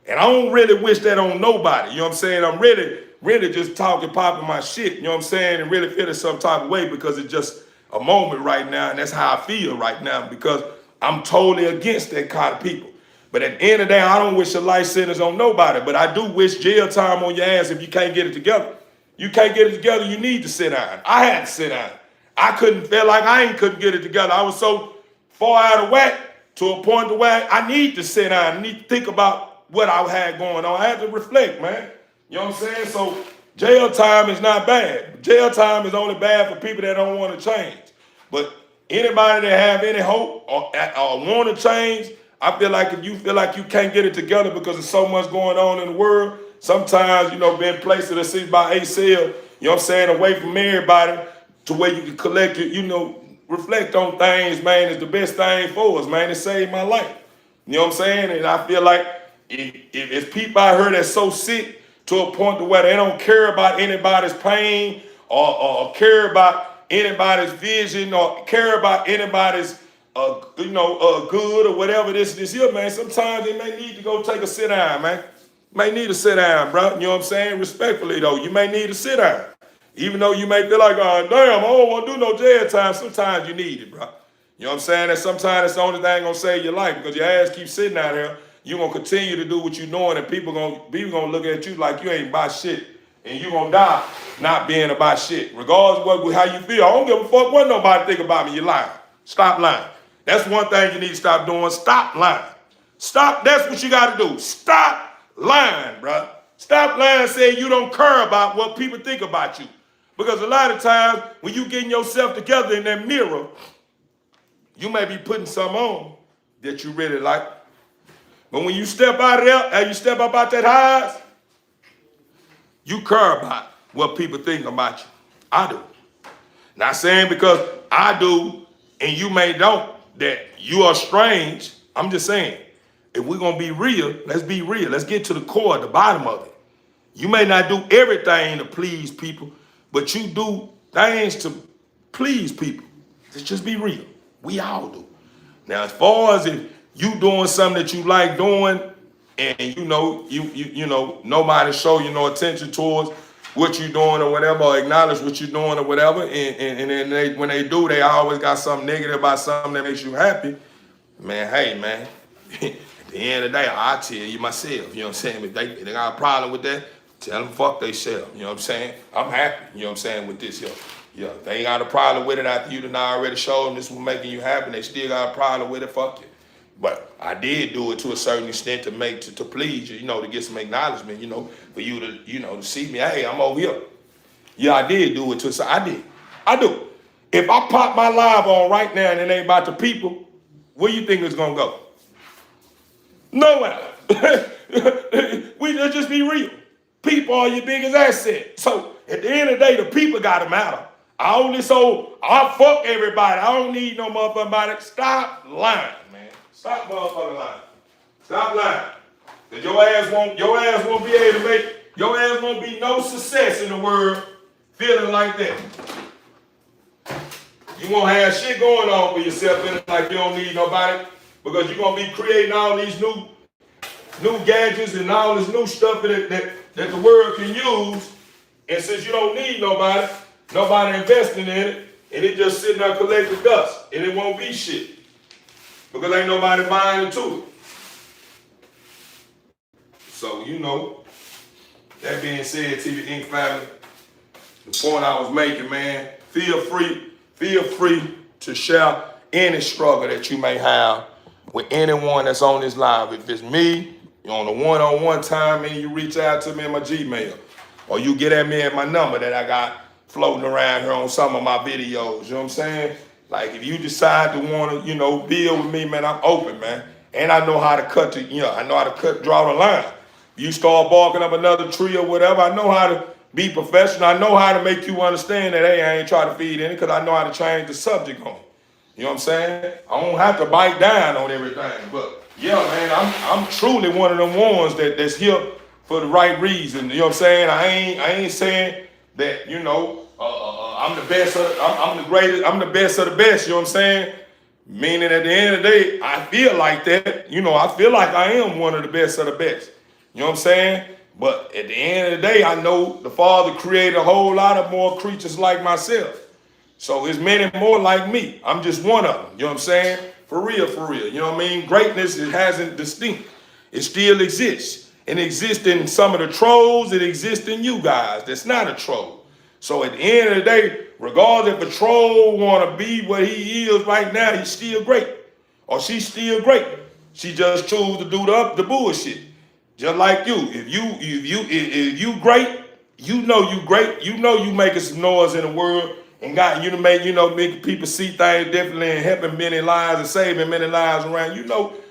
S1: And I don't really wish that on nobody. You know what I'm saying? I'm really just talking, popping my shit. You know what I'm saying? And really feeling some type of way because it's just a moment right now. And that's how I feel right now, because I'm totally against that kind of people. But at the end of the day, I don't wish a life sentence on nobody. But I do wish jail time on your ass if you can't get it together. You can't get it together, you need to sit down. I had to sit down. I couldn't feel like couldn't get it together. I was so far out of whack to a point to where I need to sit down. I need to think about what I had going on. I had to reflect, man. You know what I'm saying? So jail time is not bad. Jail time is only bad for people that don't want to change. But anybody that have any hope or want to change, I feel like if you feel like you can't get it together because there's so much going on in the world, sometimes, you know, being placed in a city by ACL, you know what I'm saying, away from everybody to where you can collect your, you know, reflect on things, man, is the best thing for us, man. It saved my life. You know what I'm saying? And I feel like if it's people out here that's so sick to a point to where they don't care about anybody's pain or care about anybody's vision or care about anybody's good or whatever this here, man. Sometimes they may need to go take a sit down, man. May need to sit down, bro. You know what I'm saying? Respectfully, though, you may need to sit down. Even though you may feel like, oh, damn, I don't want to do no jail time. Sometimes you need it, bro. You know what I'm saying? And sometimes it's the only thing gonna save your life, because your ass keeps sitting out here. You're gonna continue to do what you're doing, and people gonna look at you like you ain't about shit. And you're gonna die not being about shit. Regardless of how you feel. I don't give a fuck what nobody think about me. You're lying. Stop lying. That's one thing you need to stop doing. Stop lying. Stop. That's what you got to do. Stop lying, bro. Stop lying saying you don't care about what people think about you. Because a lot of times when you getting yourself together in that mirror, you may be putting something on that you really like. But when you step out of there and you step up out that house, you care about what people think about you. I do. Not saying because I do and you may don't, that you are strange. I'm just saying, if we're going to be real, let's be real. Let's get to the core, the bottom of it. You may not do everything to please people, but you do things to please people. Let's just be real. We all do. Now, as far as if you doing something that you like doing, and you know, nobody show you no attention towards what you're doing or whatever, or acknowledge what you're doing or whatever, and then when they do, they always got something negative about something that makes you happy. Man, hey, man, at the end of the day, I'll tell you myself, you know what I'm saying? If they got a problem with that, tell them fuck they self, you know what I'm saying? I'm happy, you know what I'm saying, with this here. Yeah, if they ain't got a problem with it after you done already showed them this was making you happy, they still got a problem with it, fuck you. But I did do it to a certain extent to please you, you know, to get some acknowledgement, you know, for you to, you know, to see me. Hey, I'm over here. Yeah, I did do it to. I did. I do. If I pop my live on right now and it ain't about the people, where you think it's gonna go? Nowhere. Let's just be real. People are your biggest asset. So at the end of the day, the people gotta matter. I fuck everybody. I don't need no motherfucking body. Stop lying, man. Stop motherfucking lying. Stop lying. Cause your ass won't be able to make, your ass won't be no success in the world feeling like that. You won't have shit going on for yourself feeling like you don't need nobody, because you're gonna be creating all these new gadgets and all this new stuff that the world can use. And since you don't need nobody investing in it, and it just sitting there collecting dust, and it won't be shit, because ain't nobody buying into it. So, that being said, TV Inc. family, the point I was making, man, feel free to share any struggle that you may have with anyone that's on this live. If it's me, on the one-on-one time, and you reach out to me in my Gmail, or you get at me at my number that I got floating around here on some of my videos, you know what I'm saying? Like, if you decide to want to, build with me, man, I'm open, man. And I know how to draw the line. You start barking up another tree or whatever, I know how to be professional. I know how to make you understand that, hey, I ain't trying to feed any, because I know how to change the subject on it. You know what I'm saying? I don't have to bite down on everything. But, yeah, man, I'm truly one of them ones that's here for the right reason. You know what I'm saying? I ain't saying that, I'm the best, I'm the greatest, I'm the best of the best, you know what I'm saying? Meaning at the end of the day, I feel like that. I feel like I am one of the best of the best. You know what I'm saying? But at the end of the day, I know the Father created a whole lot of more creatures like myself. So there's many more like me. I'm just one of them. You know what I'm saying? For real. You know what I mean? Greatness, it hasn't distinct. It still exists. It exists in some of the trolls. It exists in you guys. That's not a troll. So at the end of the day, regardless if a troll want to be what he is right now, he's still great. Or she's still great. She just chose to do the bullshit. Just like you, if you great, you great, you making some noise in the world and got you to make people see things differently and helping many lives and saving many lives around.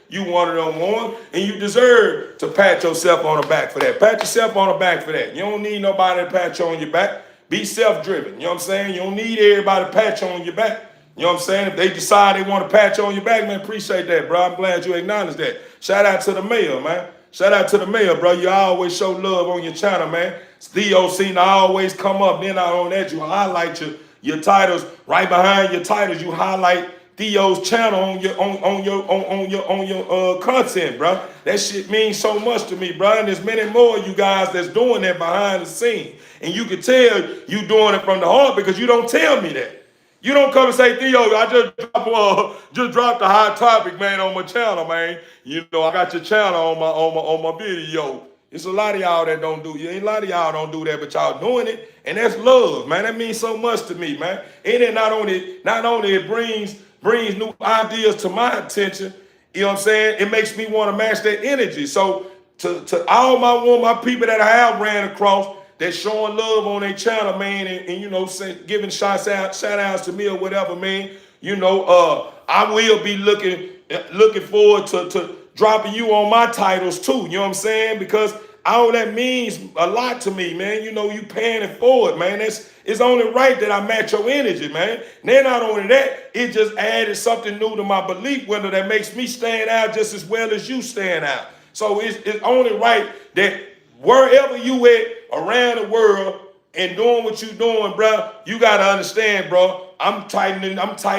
S1: You one of them ones, and you deserve to pat yourself on the back for that. Pat yourself on the back for that. You don't need nobody to pat you on your back. Be self-driven. You know what I'm saying? You don't need everybody to pat you on your back. You know what I'm saying? If they decide they want to pat you on your back, man, appreciate that, bro. I'm glad you acknowledge that. Shout out to the mayor, man. Shout out to the mayor, bro. You always show love on your channel, man. Theo seem to always come up. Then not on that, you highlight your titles. Right behind your titles, you highlight Theo's channel on your content, bro. That shit means so much to me, bro. And there's many more of you guys that's doing that behind the scene. And you can tell you doing it from the heart, because you don't tell me that. You don't come and say, Theo, I just dropped a hot topic, man, on my channel, man. I got your channel on my video. It's a lot of y'all that don't do it. A lot of y'all don't do that, but y'all doing it, and that's love, man. That means so much to me, man. And it not only it brings new ideas to my attention. You know what I'm saying? It makes me want to match that energy. So to all my people that I have ran across, that's showing love on their channel, man, and giving shout outs to me or whatever, man. I will be looking forward to dropping you on my titles too. You know what I'm saying? Because all that means a lot to me, man. You paying it forward, man. It's only right that I match your energy, man. And then not only that, it just added something new to my belief window that makes me stand out just as well as you stand out. So it's only right that wherever you at around the world and doing what you doing, bro, you got to understand, bro, I'm tightening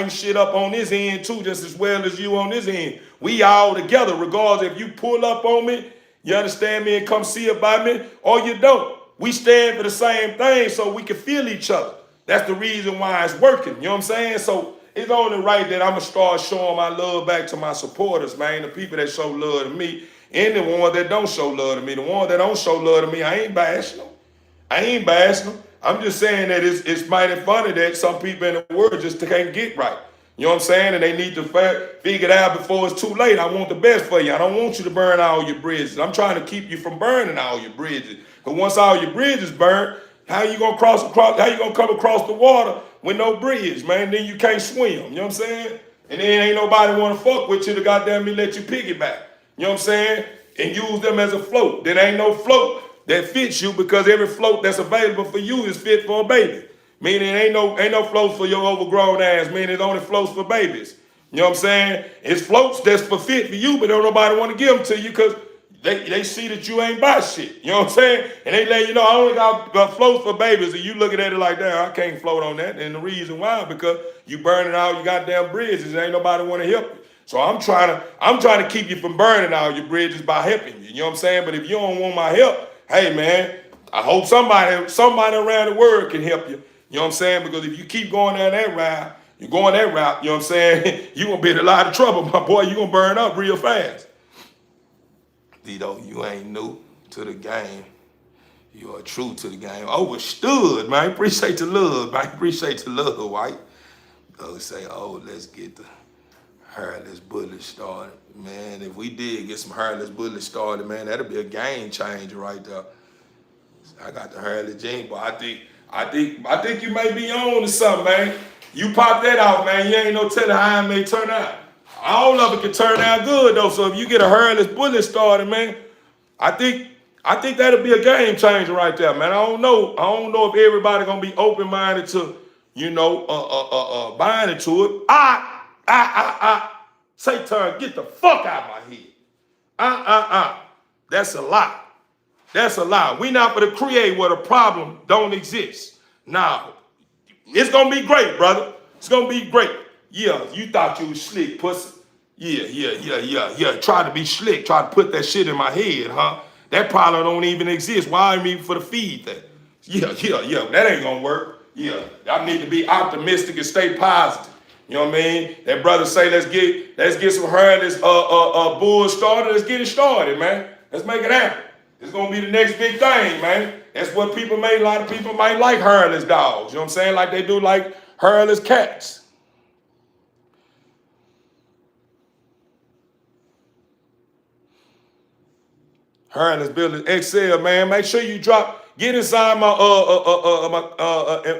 S1: shit up on this end too, just as well as you on this end. We all together, regardless if you pull up on me, you understand me, and come see about me, or you don't. We stand for the same thing so we can feel each other. That's the reason why it's working, you know what I'm saying? So it's only right that I'm going to start showing my love back to my supporters, man, the people that show love to me, and the ones that don't show love to me. The ones that don't show love to me, I ain't bashing them. I'm just saying that it's mighty funny that some people in the world just can't get right. You know what I'm saying? And they need to figure it out before it's too late. I want the best for you. I don't want you to burn all your bridges. I'm trying to keep you from burning all your bridges. Because once all your bridges burn, how you gonna come across the water with no bridge, man? Then you can't swim. You know what I'm saying? And then ain't nobody want to fuck with you to goddamn me let you piggyback. You know what I'm saying? And use them as a float. There ain't no float that fits you, because every float that's available for you is fit for a baby. Meaning ain't no floats for your overgrown ass. Meaning it only floats for babies. You know what I'm saying? It's floats that's for fit for you, but don't nobody want to give them to you because they see that you ain't buy shit. You know what I'm saying? And they let you know I only got floats for babies, and you looking at it like that, I can't float on that. And the reason why, because you burning all your goddamn bridges, and ain't nobody want to help you. So I'm trying to keep you from burning all your bridges by helping you. You know what I'm saying? But if you don't want my help, hey man, I hope somebody around the world can help you. You know what I'm saying? Because if you keep going down that route, you're going that route, you know what I'm saying? You're going to be in a lot of trouble, my boy. You're going to burn up real fast. Dito, you ain't new to the game. You are true to the game. Overstood, man. Appreciate the love, man. Appreciate the love, white. Say, let's get the hairless bullet started. Man, if we did get some hairless bullet started, man, that'd be a game changer right there. I got the hairless gene, but I think you may be on to something, man. You pop that out, man. You ain't no telling how it may turn out. All of it can turn out good though. So if you get a hairless bullet started, man, I think that'll be a game changer right there, man. I don't know if everybody gonna be open minded to, buying into it. Satan, get the fuck out of my head. That's a lie. That's a lie. We not gonna create where the problem don't exist. Now, it's gonna be great, brother. It's gonna be great. Yeah, you thought you was slick, pussy. Yeah. Try to be slick. Try to put that shit in my head, huh? That problem don't even exist. Why am I even for the feed thing? Yeah. That ain't gonna work. Yeah, I need to be optimistic and stay positive. You know what I mean? That brother say, let's get some hairless bull started. Let's get it started, man. Let's make it happen. It's gonna be the next big thing, man. That's what a lot of people might like hairless dogs. You know what I'm saying? Like they do like hairless cats. Hairless building Excel, man. Make sure you get inside my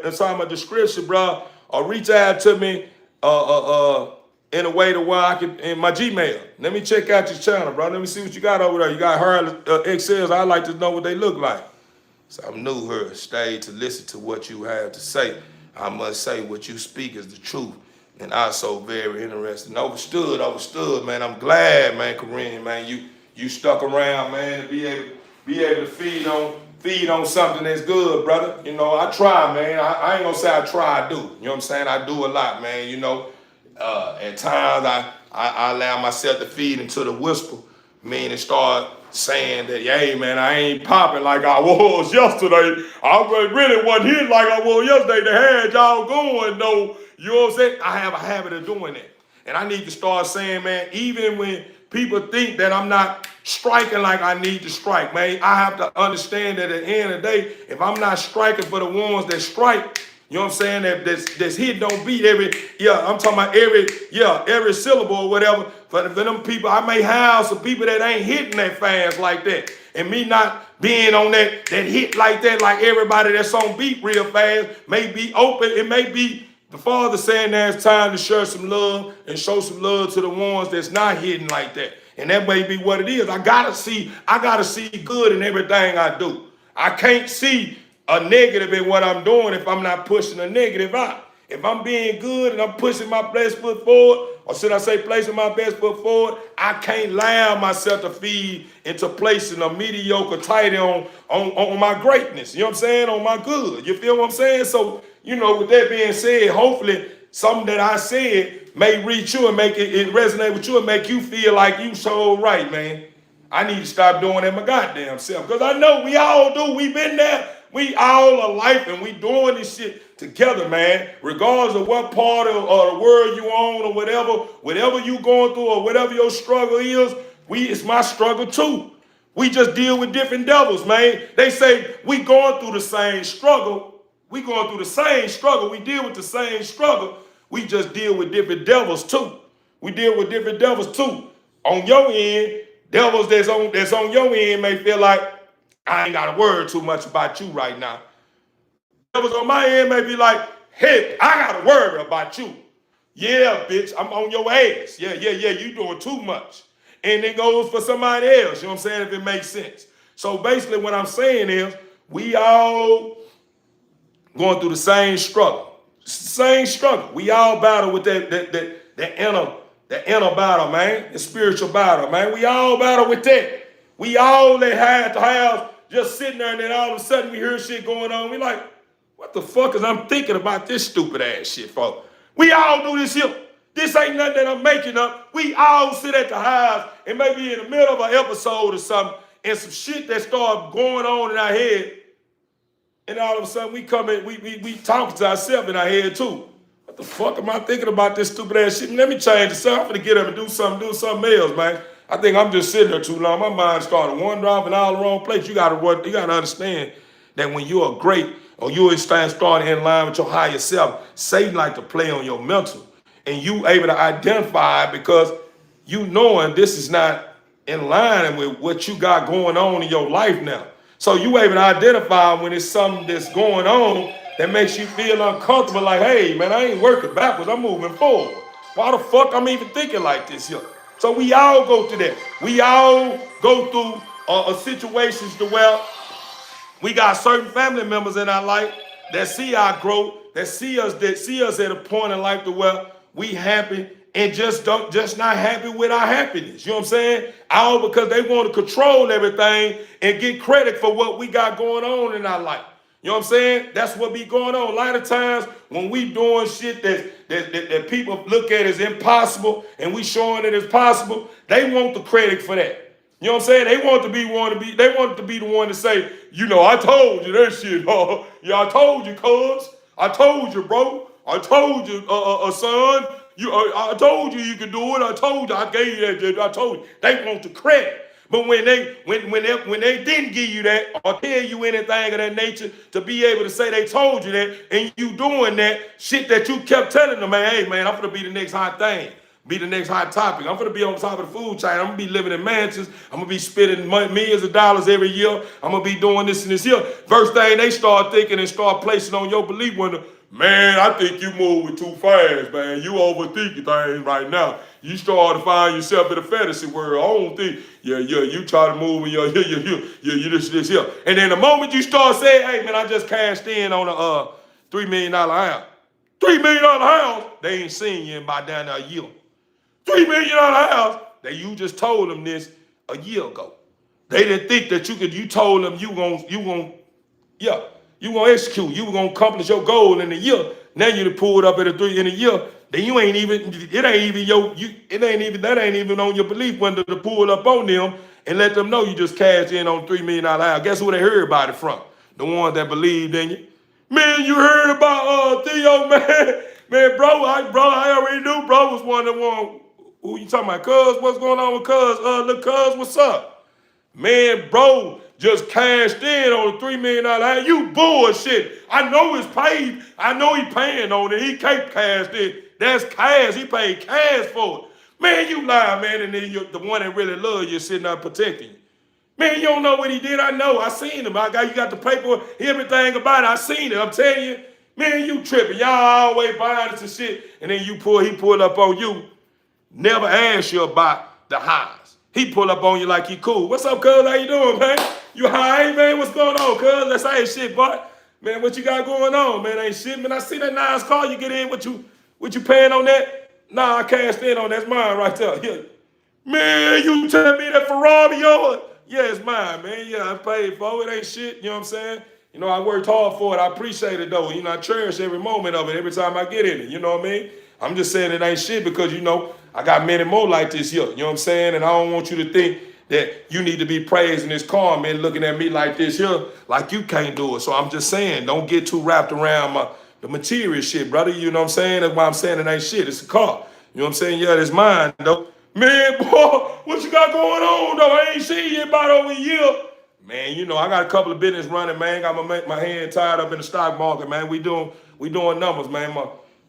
S1: inside my description, bro, or reach out to me in a way to where I can in my Gmail. Let me check out your channel, bro. Let me see what you got over there. You got hairless Excels. I like to know what they look like. So I'm new here. Stay to listen to what you have to say. I must say what you speak is the truth. And also very interesting. Overstood, man. I'm glad, man, Kareem, man. You stuck around, man, to be able to feed on something that's good, brother. You know, I try, man. I ain't gonna say I try, I do. You know what I'm saying? I do a lot, man. You know, at times I allow myself to feed into the whisper, meaning start saying that, hey, man, I ain't popping like I was yesterday. I really wasn't here like I was yesterday. The had y'all going, though. You know what I'm saying? I have a habit of doing that. And I need to start saying, man, even when people think that I'm not striking like I need to strike, man, I have to understand that at the end of the day, if I'm not striking for the ones that strike, you know what I'm saying, that's hit don't beat I'm talking about every syllable or whatever. For them people, I may have some people that ain't hitting that fast like that. And me not being on that hit like that, like everybody that's on beat real fast, may be open. It may be the Father saying that it's time to share some love and show some love to the ones that's not hitting like that. And that may be what it is. I gotta see good in everything I do. I can't see a negative in what I'm doing if I'm not pushing a negative out. If I'm being good and I'm pushing my best foot forward, or should I say placing my best foot forward, I can't allow myself to feed into placing a mediocre title on my greatness. You know what I'm saying? On my good. You feel what I'm saying? So, you know, with that being said, hopefully something that I said may reach you and make it resonate with you and make you feel like you so right, man. I need to stop doing it my goddamn self. Because I know we all do. We've been there. We all are life and we doing this shit together, man. Regardless of what part of the world you on or whatever you going through or whatever your struggle is, it's my struggle too. We just deal with different devils, man. They say we going through the same struggle. We going through the same struggle. We deal with the same struggle. We just deal with different devils too. We deal with different devils too. On your end, devils that's on your end may feel like, I ain't got to worry too much about you right now. Devils on my end may be like, hey, I got to worry about you. Yeah, bitch, I'm on your ass. Yeah, you doing too much. And it goes for somebody else, you know what I'm saying, if it makes sense. So basically what I'm saying is, we all going through the same struggle. Same struggle. We all battle with that inner battle, man. The spiritual battle, man. We all battle with that. We all that had to have just sitting there, and then all of a sudden we hear shit going on. We like, what the fuck is I'm thinking about this stupid ass shit for? We all do this here. This ain't nothing that I'm making up. We all sit at the house and maybe in the middle of an episode or something, and some shit that start going on in our head, and all of a sudden we come in, we talking to ourselves in our head too. What the fuck am I thinking about this stupid ass shit? Let me change this up. I'm gonna get up and do something else, man. I think I'm just sitting there too long. My mind started wandering off in all the wrong place. You gotta understand that when you are great or you starting in line with your higher self, Satan like to play on your mental. And you able to identify because you knowing this is not in line with what you got going on in your life now. So you able to identify when it's something that's going on that makes you feel uncomfortable, like, hey, man, I ain't working backwards, I'm moving forward. Why the fuck I'm even thinking like this here? So we all go through that. We all go through situations to where we got certain family members in our life that see our growth, that see us at a point in life to where we happy and just not happy with our happiness. You know what I'm saying? All because they want to control everything and get credit for what we got going on in our life. You know what I'm saying? That's what be going on. A lot of times when we doing shit that people look at as impossible and we showing it as possible, they want the credit for that. You know what I'm saying? They want to be the one to say, you know, I told you that shit. Yeah, I told you, cuz. I told you, bro. I told you, son. I told you could do it. I told you. I gave you that. I told you. They want the credit. But when they didn't give you that or tell you anything of that nature to be able to say they told you that and you doing that shit that you kept telling them, man, hey, man, I'm going to be the next hot thing. Be the next hot topic. I'm going to be on top of the food chain. I'm going to be living in mansions. I'm going to be spending millions of dollars every year. I'm going to be doing this and this here. First thing they start thinking and start placing on your belief window, man, I think you moving too fast, man. You overthinking things right now. You start to find yourself in a fantasy world. I don't think, you try to move and you this here. And then the moment you start saying, hey, man, I just cashed in on a $3 million house. $3 million house, they ain't seen you in about down there a year. $3 million house that you just told them this a year ago. They didn't think that you told them you gonna execute, you were gonna accomplish your goal in a year. Now you pulled up at in a year, then that ain't even on your belief window to pull up on them and let them know you just cashed in on $3 million house. Guess who they heard about it from? The ones that believed in you. Man, you heard about Theo, man. Man, bro, I already knew bro was one of the ones. Who you talking about? Cuz, what's going on with Cuz? Look, Cuz, what's up? Man, bro, just cashed in on a $3 million house. You bullshit. I know it's paid. I know he paying on it. He can't cash it. That's cash. He paid cash for it. Man, you lying, man, and then the one that really loves you sitting there protecting you. Man, you don't know what he did. I know. I seen him. You got the paper, everything about it. I seen it. I'm telling you. Man, you tripping. Y'all always buying some shit, and then he pulled up on you. Never asked you about the highs. He pull up on you like he cool. What's up, cuz? How you doing, man? You high, man? What's going on, cuz? Let's say shit, boy. Man, what you got going on, man? Ain't shit, man. I see that nice car you get in. What you paying on that? Nah, I cashed in on that's mine right there. Yeah. Man, you telling me that Ferrari yours? Yeah, it's mine, man. Yeah, I paid for it. Ain't shit. You know what I'm saying? You know, I worked hard for it. I appreciate it, though. You know, I cherish every moment of it every time I get in it. You know what I mean? I'm just saying it ain't shit because, you know, I got many more like this here. You know what I'm saying? And I don't want you to think that you need to be praising this car, man, looking at me like this here, like you can't do it. So I'm just saying, don't get too wrapped around the material shit, brother. You know what I'm saying? That's why I'm saying it ain't shit. It's a car. You know what I'm saying? Yeah, it's mine, though. Man, boy, what you got going on, though? I ain't seen you about over a year. Man, you know, I got a couple of business running, man. Got my hand tied up in the stock market, man. We doing numbers, man.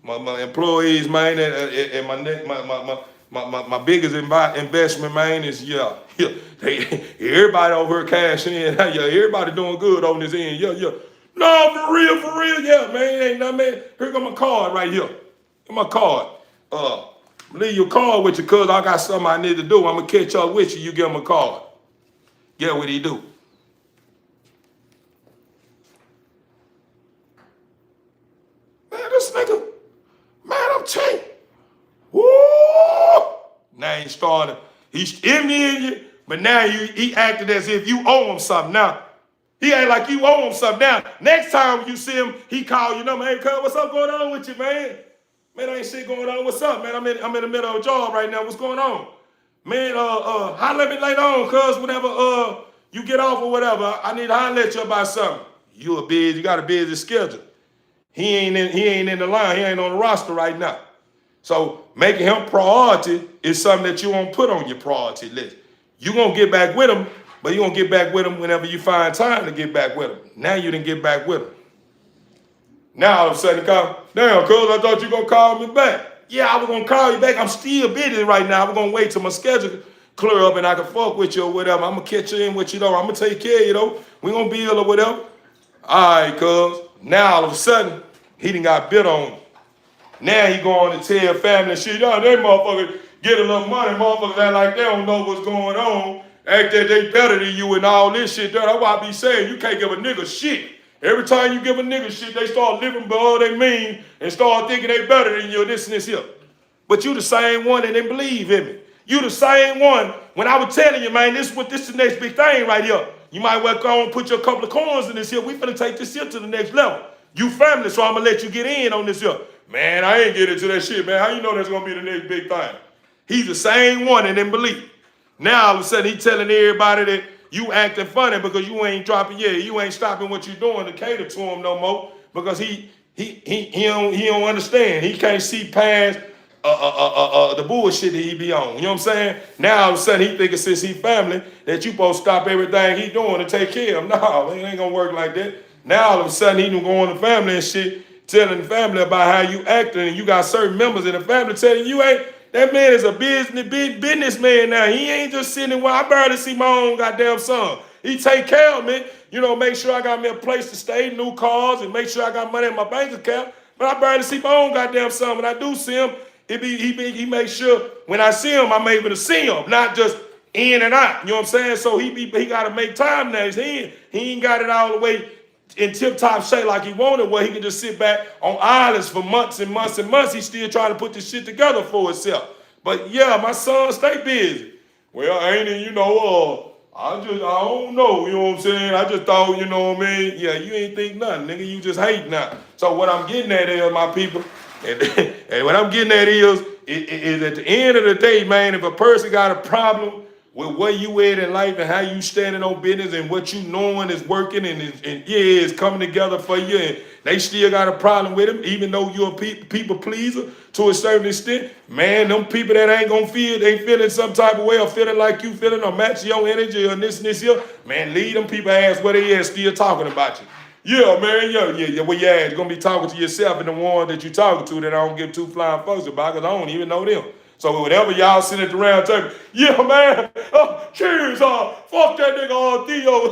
S1: My employees, man, and my biggest investment, man, is everybody over here cashing in. Yeah, everybody doing good on this end. Yeah. No, for real, yeah, man. Ain't nothing, man. Here go my card right here. Get my card. Leave your card with you, cuz I got something I need to do. I'm gonna catch up with you. You give him a card. Yeah, what he do? he started, he's envying you, but now he acted as if you owe him something. Now, he ain't like you owe him something. Now, next time you see him, he call you number, hey, cuz, what's up going on with you, man? Man, ain't shit going on. What's up, man? I'm in the middle of a job right now. What's going on? Man, holler at me later on, cuz, whenever you get off or whatever, I need to holler at you about something. You got a busy schedule. He ain't in the line. He ain't on the roster right now. So making him priority is something that you won't put on your priority list. You're going to get back with him, but you're going to get back with him whenever you find time to get back with him. Now you didn't get back with him. Now all of a sudden, damn, cuz, I thought you were going to call me back. Yeah, I was going to call you back. I'm still busy right now. I'm going to wait till my schedule clear up and I can fuck with you or whatever. I'm going to catch you in with you, though. I'm going to take care of you, though. We going to build or whatever. All right, cuz. Now all of a sudden, he done got bit on. Now he going to tell family and shit, y'all, they motherfuckers get a little money, motherfuckers act like they don't know what's going on, act that they better than you and all this shit. That's why I be saying you can't give a nigga shit. Every time you give a nigga shit, they start living below they mean and start thinking they better than you, this and this here. But you the same one that didn't believe in me. You the same one when I was telling you, man, this is the next big thing right here. You might well go and put your couple of coins in this here. We finna take this here to the next level. You family, so I'm gonna let you get in on this here. Man, I ain't get into that shit, man. How you know that's gonna be the next big thing? He's the same one and didn't believe. Now all of a sudden he telling everybody that you acting funny because you ain't dropping, you ain't stopping what you doing to cater to him no more because he don't understand. He can't see past the bullshit that he be on. You know what I'm saying? Now all of a sudden he thinking since he family that you supposed to stop everything he doing to take care of him. No, it ain't gonna work like that. Now all of a sudden he done go on the family and shit, telling the family about how you acting and you got certain members in the family telling you ain't. That man is a businessman now. He ain't just sitting where I barely see my own goddamn son. He take care of me, make sure I got me a place to stay, new cars, and make sure I got money in my bank account. But I barely see my own goddamn son. When I do see him, he makes sure when I see him, I'm able to see him, not just in and out. You know what I'm saying? So he got to make time now. He ain't got it all the way in tip-top shape like he wanted, where he can just sit back on islands for months and months and months. He's still trying to put this shit together for himself. But yeah, my son stay busy. Well, ain't it, I don't know, you know what I'm saying? I just thought, you know what I mean? Yeah, you ain't think nothing, nigga. You just hate now. So what I'm getting at is, my people, and what I'm getting at is at the end of the day, man, if a person got a problem with where you at in life and how you standing on business and what you knowing is working and it's coming together for you, and they still got a problem with them, even though you're a people pleaser to a certain extent, man, them people that ain't gonna feel, they feeling some type of way or feeling like you feeling or match your energy or this and this here, man, leave them people ass where they at still talking about you. Yeah, man, yeah, well, yeah, you're gonna be talking to yourself and the one that you talking to that I don't give two flying fucks about because I don't even know them. So whenever y'all sit at the round table, yeah, man, cheers, fuck that nigga, Theo,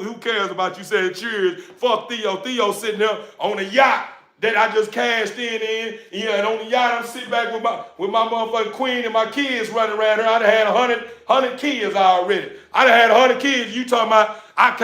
S1: who cares about you saying cheers, fuck Theo. Theo sitting there on a yacht that I just cashed in, and on the yacht I'm sitting back with my motherfucking queen and my kids running around her. I'd have had 100 kids already. I'd have had 100 kids. You talking about you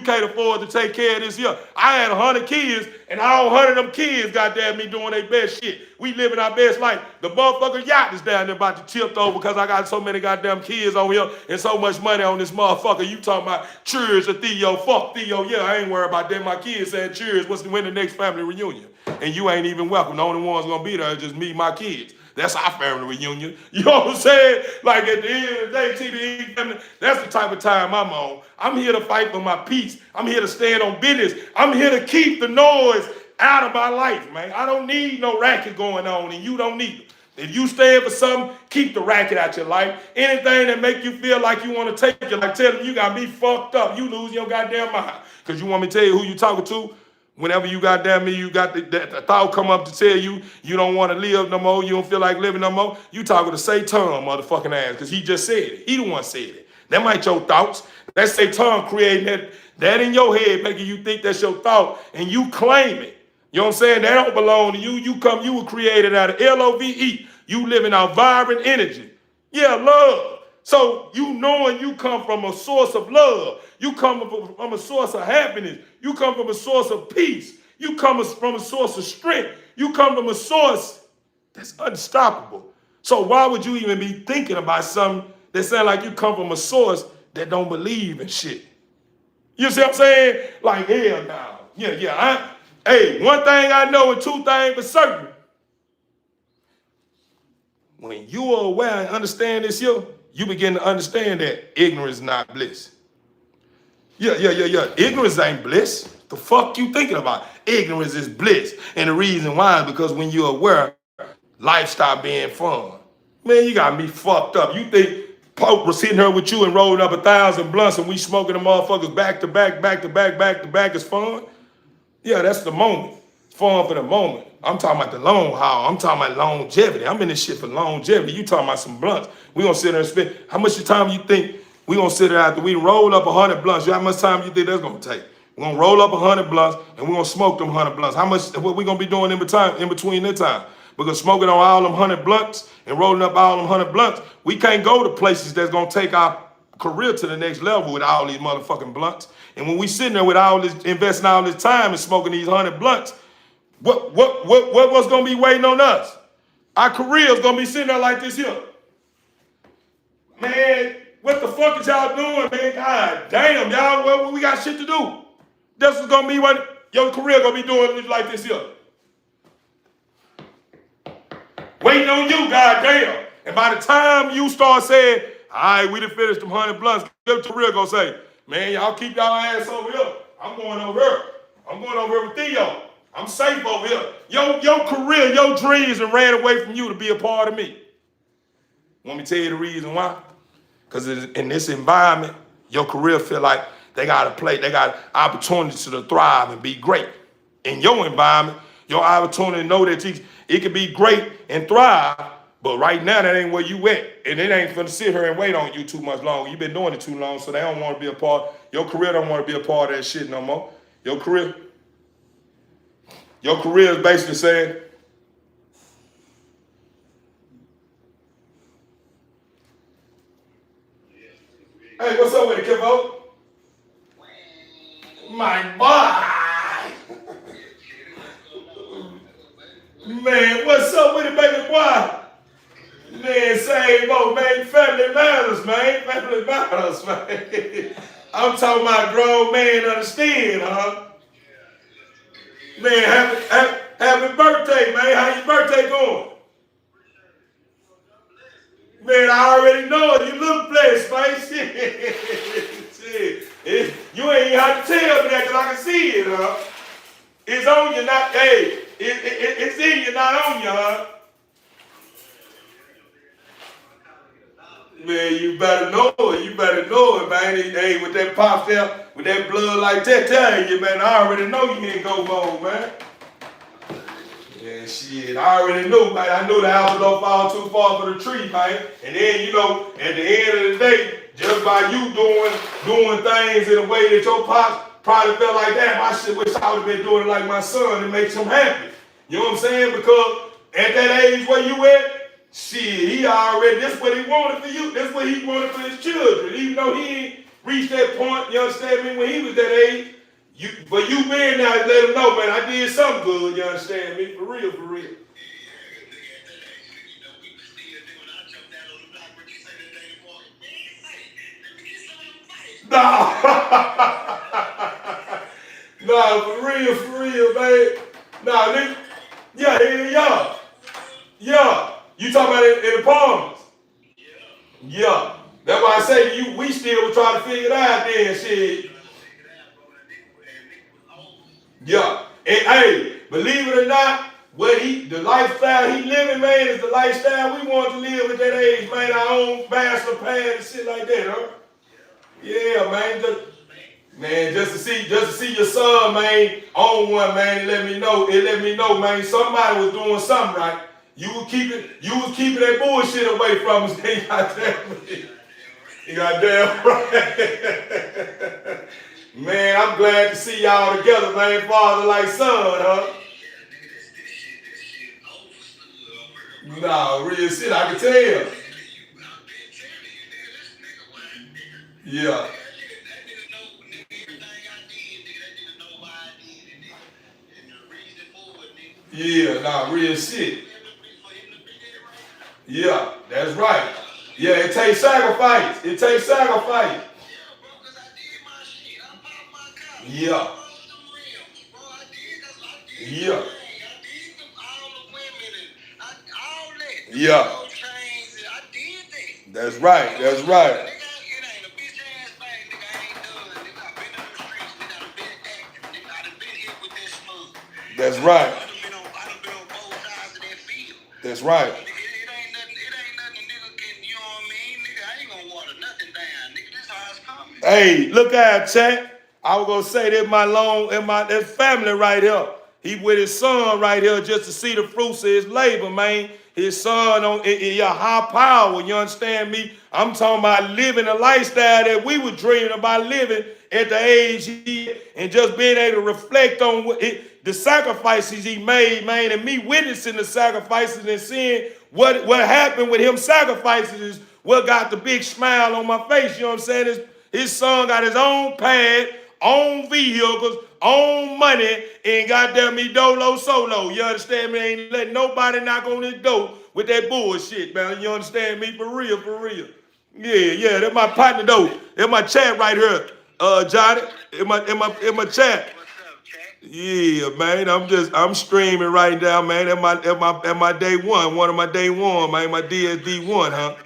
S1: can't afford to take care of this here. I had 100 kids, and all 100 of them kids goddamn me doing their best shit. We living our best life. The motherfucking yacht is down there about to tip over because I got so many goddamn kids on here and so much money on this motherfucker. You talking about cheers to Theo, fuck Theo. Yeah, I ain't worried about that. My kids saying cheers. When the next family reunion? And you ain't even welcome. The only ones gonna be there is just me, my kids. That's our family reunion. You know what I'm saying? Like at the end of the day, TDE family, that's the type of time I'm on. I'm here to fight for my peace. I'm here to stand on business. I'm here to keep the noise out of my life, man. I don't need no racket going on, and you don't need it. If you stand for something, keep the racket out your life. Anything that make you feel like you want to take your life, tell them you got me fucked up. You lose your goddamn mind. Because you want me to tell you who you talking to? Whenever you got the thought come up to tell you you don't want to live no more, you don't feel like living no more, you talking to Satan, motherfucking ass, because he just said it. He the one said it. That might your thoughts. That's Satan creating that in your head, making you think that's your thought, and you claim it. You know what I'm saying? That don't belong to you. You were created out of LOVE. You living out vibrant energy. Yeah, love. So you knowing you come from a source of love. You come from a source of happiness. You come from a source of peace. You come from a source of strength. You come from a source that's unstoppable. So why would you even be thinking about something that sound like you come from a source that don't believe in shit? You see what I'm saying? Like, hell no. Yeah. Hey, one thing I know and two things for certain. When you are aware and understand this here, you begin to understand that ignorance is not bliss. Yeah. Ignorance ain't bliss. The fuck you thinking about? Ignorance is bliss. And the reason why is because when you're aware, life stop being fun. Man, you got me fucked up. You think Pope was sitting here with you and rolling up 1,000 blunts and we smoking them motherfuckers back to back is fun? Yeah, that's the moment. It's fun for the moment. I'm talking about the long haul. I'm talking about longevity. I'm in this shit for longevity. You talking about some blunts. We gonna sit there and spend, how much time you think we gonna sit there after we roll up 100 blunts? How much time you think that's gonna take? We're gonna roll up 100 blunts and we're gonna smoke them 100 blunts. How much, what we gonna be doing in between that time? Because smoking on all them 100 blunts and rolling up all them 100 blunts, we can't go to places that's gonna take our career to the next level with all these motherfucking blunts. And when we sitting there with all this, investing all this time and smoking these 100 blunts, what's gonna be waiting on us? Our career is gonna be sitting there like this here. Man, what the fuck is y'all doing, man? God damn, y'all, we got shit to do. This is gonna be what your career gonna be doing like this here. Waiting on you, goddamn. And by the time you start saying, all right, we done finished them 100 blunts, your career gonna say, man, y'all keep y'all ass over here. I'm going over here. I'm going over here with Theo. I'm safe over here. Your career, your dreams and ran away from you to be a part of me. Want me to tell you the reason why? Because in this environment, your career feel like they got opportunities to thrive and be great. In your environment, your opportunity to know that it can be great and thrive, but right now that ain't where you at. And it ain't finna sit here and wait on you too much longer. You've been doing it too long, so they don't want to be a part. Your career don't want to be a part of that shit no more. Your career is basically saying, hey, what's up with it, Kivo? My boy. Man, what's up with it, baby boy? Man, same old, man. Family matters, man. Family matters, man. I'm talking about grown man understand, huh? Man, happy birthday, man. How your birthday going? Man, I already know it. You look blessed, man. Shit. You ain't have to tell me that because I can see it, huh? It's on you, not, hey, it's in you, not on you, huh? Man, you better know it. You better know it, man. Hey, with that pop there, with that blood like that, telling you, man, I already know you ain't go home, man. Yeah, shit, I already know, man. I know the apple don't fall too far for the tree, man. And then, you know, at the end of the day, just by you doing things in a way that your pops probably felt like that, my shit wish I would have been doing it like my son. It makes him happy. You know what I'm saying? Because at that age where you at, shit, he already, this what he wanted for you. This what he wanted for his children. Even though he ain't reached that point, you understand me, when he was that age. But you being there, let him know, man, I did something good, you understand me? For real, for real. Nah. Nah, for real, man. Nah, nigga. Yeah. Yeah. You talking about in the Palms? Yeah. That's why I say to you, we still were trying to figure it out then, shit. Yeah. And hey, believe it or not, the lifestyle he living, man, is the lifestyle we want to live at that age, man. Our own bachelor pad and shit like that, huh? Yeah, man. Just to see your son, man, on one, man, it let me know, man, somebody was doing something right. You was keeping that bullshit away from us. You got damn right. Man, I'm glad to see y'all together, man. Father like son, huh? Nah, real shit, I can tell. Yeah. Yeah, nah, real shit. Yeah, that's right. Yeah, it takes sacrifice. It takes sacrifice. Yeah. Yeah. Yeah. That's right. That's right. That's right. That's right. Hey, look at chat. I was gonna say that that family right here. He with his son right here just to see the fruits of his labor, man. His son in your high power, you understand me? I'm talking about living a lifestyle that we were dreaming about living at the age and just being able to reflect on the sacrifices he made, man, and me witnessing the sacrifices and seeing what happened with him sacrificing is what got the big smile on my face. You know what I'm saying? His son got his own pad, own vehicles, own money, and goddamn me dolo solo. You understand me? Ain't letting nobody knock on his door with that bullshit, man. You understand me? For real, for real. Yeah, that's my partner though. That's my chat right here, Johnny. In my chat. Yeah, man. I'm streaming right now, man. At my day one of my day one, man. My DSD one, huh?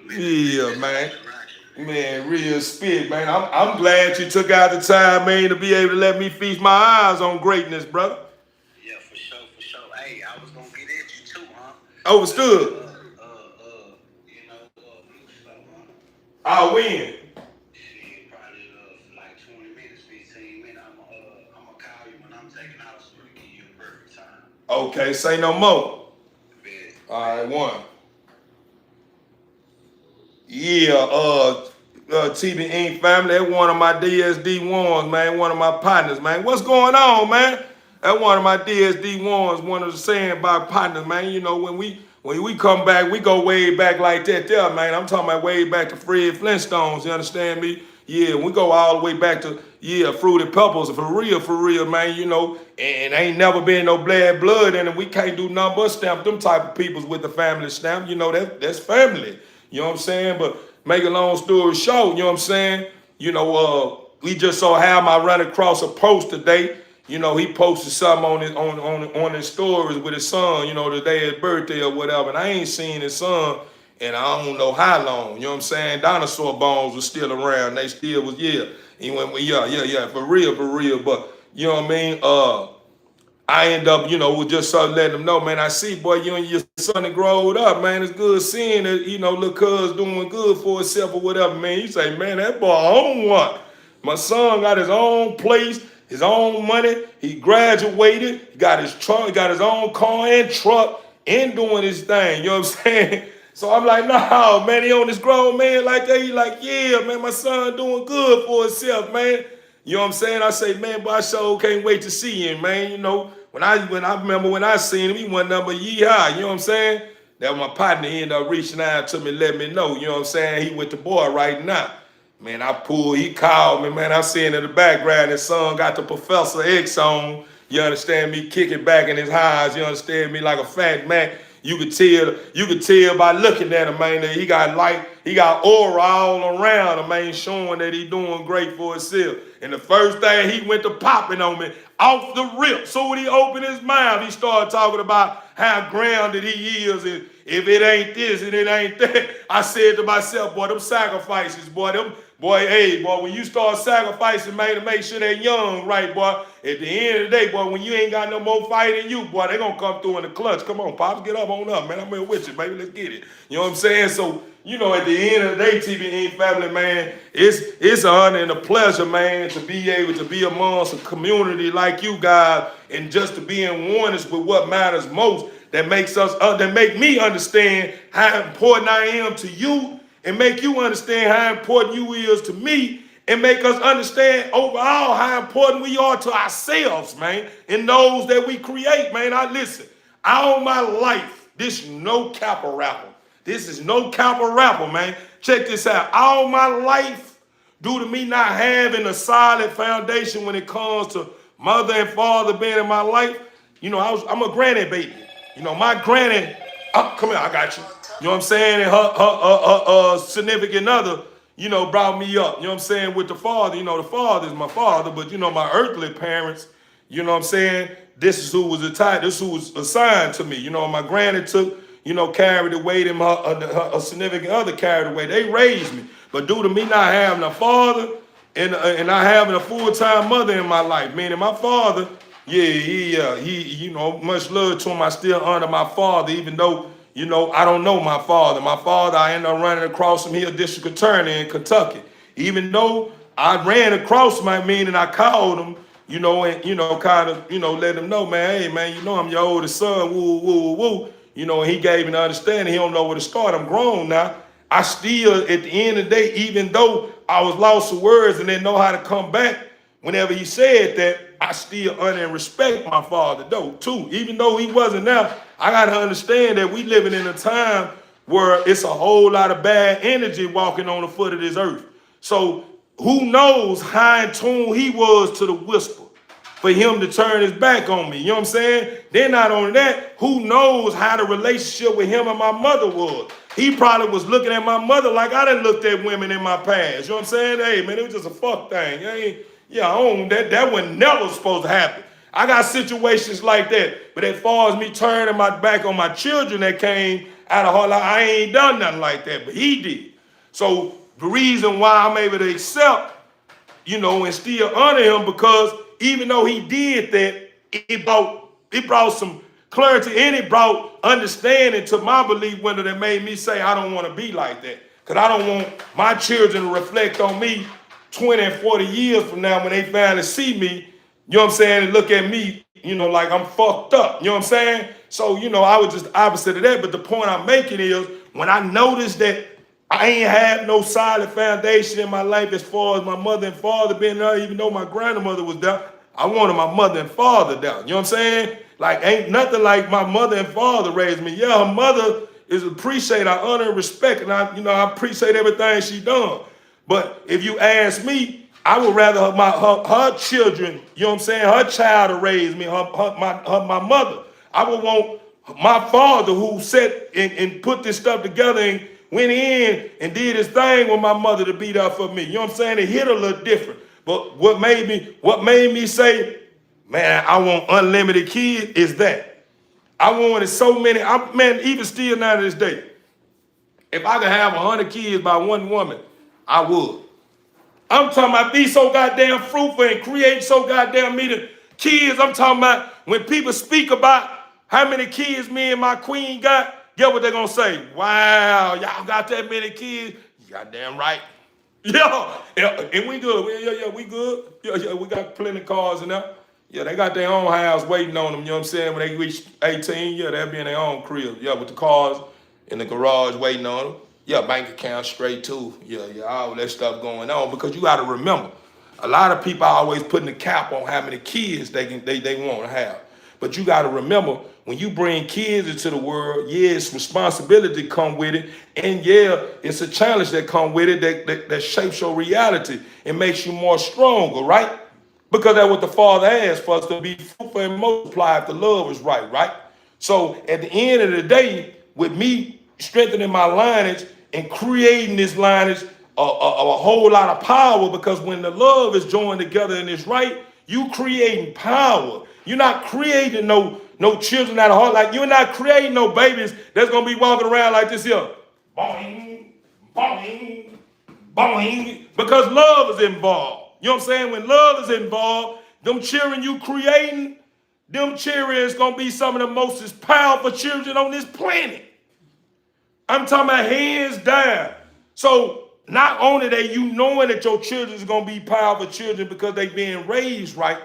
S1: Yeah, man. Man, real spit, man. I'm glad you took out the time, man, to be able to let me feast my eyes on greatness, brother.
S2: Yeah, for sure, for sure. Hey, I was gonna get at you too, huh?
S1: Overstood.
S2: Blue stuff, huh?
S1: I'll win.
S2: Shit, probably like 20 minutes, 15 minutes. I'm gonna call you when I'm taking out so we can give you a perfect time.
S1: Okay, say no more.
S2: Bet.
S1: All right, one. Yeah, TV Inc. family, that's one of my DSD ones, man. One of my partners, man. What's going on, man? That's one of my DSD ones, one of the sandbox partners, man. You know, when we come back, we go way back like that there, man. I'm talking about way back to Fred Flintstones, you understand me? Yeah, we go all the way back to, Fruity Pebbles, for real, man, you know. And ain't never been no blood in it. We can't do nothing but stamp them type of peoples with the family stamp. You know, that's family. You know what I'm saying? But make a long story short, you know what I'm saying? We just saw Hal I run across a post today. You know, he posted something on his stories with his son, the day of his birthday or whatever. And I ain't seen his son in I don't know how long. You know what I'm saying? Dinosaur bones was still around. They still was, yeah. He went, yeah, for real. But you know what I mean? I end up, with just sort of letting them know, man, I see, boy, you and your son have grown up, man. It's good seeing that, little cuz doing good for himself or whatever, man. You say, man, that boy own one. My son got his own place, his own money. He graduated, he got his truck, he got his own car and truck and doing his thing. You know what I'm saying? So I'm like, no, man, he on this grown man like that. He like, yeah, man, my son doing good for himself, man. You know what I'm saying? I say, man, but I sure can't wait to see him, man. When I remember when I seen him, he wasn't number yeehaw. You know what I'm saying? That my partner ended up reaching out to me, let me know. You know what I'm saying? He with the boy right now. Man, he called me, man. I'm seeing in the background his son got the Professor X on. You understand me? Kicking back in his highs, you understand me, like a fat man. You could tell by looking at him, man, that he got aura all around him, man, showing that he doing great for himself. And the first thing he went to popping on me off the rip. So when he opened his mouth, he started talking about how grounded he is, and if it ain't this and it ain't that. I said to myself, boy, them sacrifices, when you start sacrificing, man, to make sure they're young, right, boy, at the end of the day, boy, when you ain't got no more fight in you, boy, they gonna come through in the clutch. Come on, Pops, get up on up, man. I'm here with you, baby. Let's get it. You know what I'm saying? So, at the end of the day, TVN family, man, it's an honor and a pleasure, man, to be able to be amongst a community like you guys and just to be in oneness with what matters most that make me understand how important I am to you and make you understand how important you is to me and make us understand overall how important we are to ourselves, man, and those that we create, man. All my life, this is no cap or rapper. This is no cap or rapper, man. Check this out. All my life, due to me not having a solid foundation when it comes to mother and father being in my life, I'm a granny baby. My granny Come here, I got you. You know what I'm saying? And her significant other, brought me up. You know what I'm saying? With the father, the father is my father, but my earthly parents, you know what I'm saying? This is who was this is who was assigned to me. My granny took, carried the weight, and her significant other carried the weight. They raised me. But due to me not having a father and not having a full-time mother in my life, meaning my father, yeah, he, much love to him. I still honor my father, even though, I don't know my father. My father, I ended up running across him. He a district attorney in Kentucky. Even though I ran across him, meaning I called him, and, kind of, let him know, man, hey, man, I'm your oldest son, woo, woo, woo. And he gave me the understanding. He don't know where to start. I'm grown now. I still, at the end of the day, even though I was lost for words and didn't know how to come back, whenever he said that, I still honor and respect my father, though, too. Even though he wasn't there, I got to understand that we living in a time where it's a whole lot of bad energy walking on the foot of this earth. So who knows how in tune he was to the whisper for him to turn his back on me. You know what I'm saying? Then not only that, who knows how the relationship with him and my mother was. He probably was looking at my mother like I done looked at women in my past. You know what I'm saying? Hey, man, it was just a fuck thing. Hey, yeah, I own that. That was never supposed to happen. I got situations like that. But as far as me turning my back on my children that came out of her life, I ain't done nothing like that. But he did. So the reason why I'm able to accept, and still honor him, because even though he did that, it brought some clarity and it brought understanding to my belief window that made me say I don't want to be like that. Because I don't want my children to reflect on me 20 and 40 years from now when they finally see me, you know what I'm saying, and look at me, like I'm fucked up. You know what I'm saying? So, I was just opposite of that. But the point I'm making is when I noticed that I ain't had no solid foundation in my life as far as my mother and father being there, even though my grandmother was there. I wanted my mother and father down. You know what I'm saying? Like, ain't nothing like my mother and father raised me. Yeah, her mother is appreciated. I honor and respect, and I appreciate everything she done. But if you ask me, I would rather her children, you know what I'm saying, her child to raise me, my mother. I would want my father who sat and put this stuff together and went in and did his thing with my mother to be there for me. You know what I'm saying? It hit a little different. But what made me say, man, I want unlimited kids is that. I wanted so many, man, even still now to this day, if I could have 100 kids by one woman, I would. I'm talking about be so goddamn fruitful and create so goddamn many kids. I'm talking about when people speak about how many kids me and my queen got, get what they're gonna say? Wow, y'all got that many kids? You goddamn right. Yeah, and we good. We good. Yeah, we got plenty of cars in there. Yeah, they got their own house waiting on them, you know what I'm saying? When they reach 18, yeah, they'll be in their own crib. Yeah, with the cars in the garage waiting on them. Yeah, bank account straight too. Yeah, all that stuff going on. Because you gotta remember, a lot of people are always putting a cap on how many kids they want to have. But you gotta remember, when you bring kids into the world, yeah, it's responsibility come with it, and yeah, it's a challenge that come with it that shapes your reality and makes you more stronger, right? Because that's what the Father asked for us, to be fruitful and multiply if the love is right? So at the end of the day, with me strengthening my lineage and creating this lineage, a whole lot of power, because when the love is joined together and it's right, you creating power. You're not creating no children out of heart. Like, you're not creating no babies that's gonna be walking around like this here. Boing, boing, boing. Because love is involved. You know what I'm saying? When love is involved, them children you creating, them children is gonna be some of the most powerful children on this planet. I'm talking about hands down. So not only that you knowing that your children is going to be powerful children because they being raised right,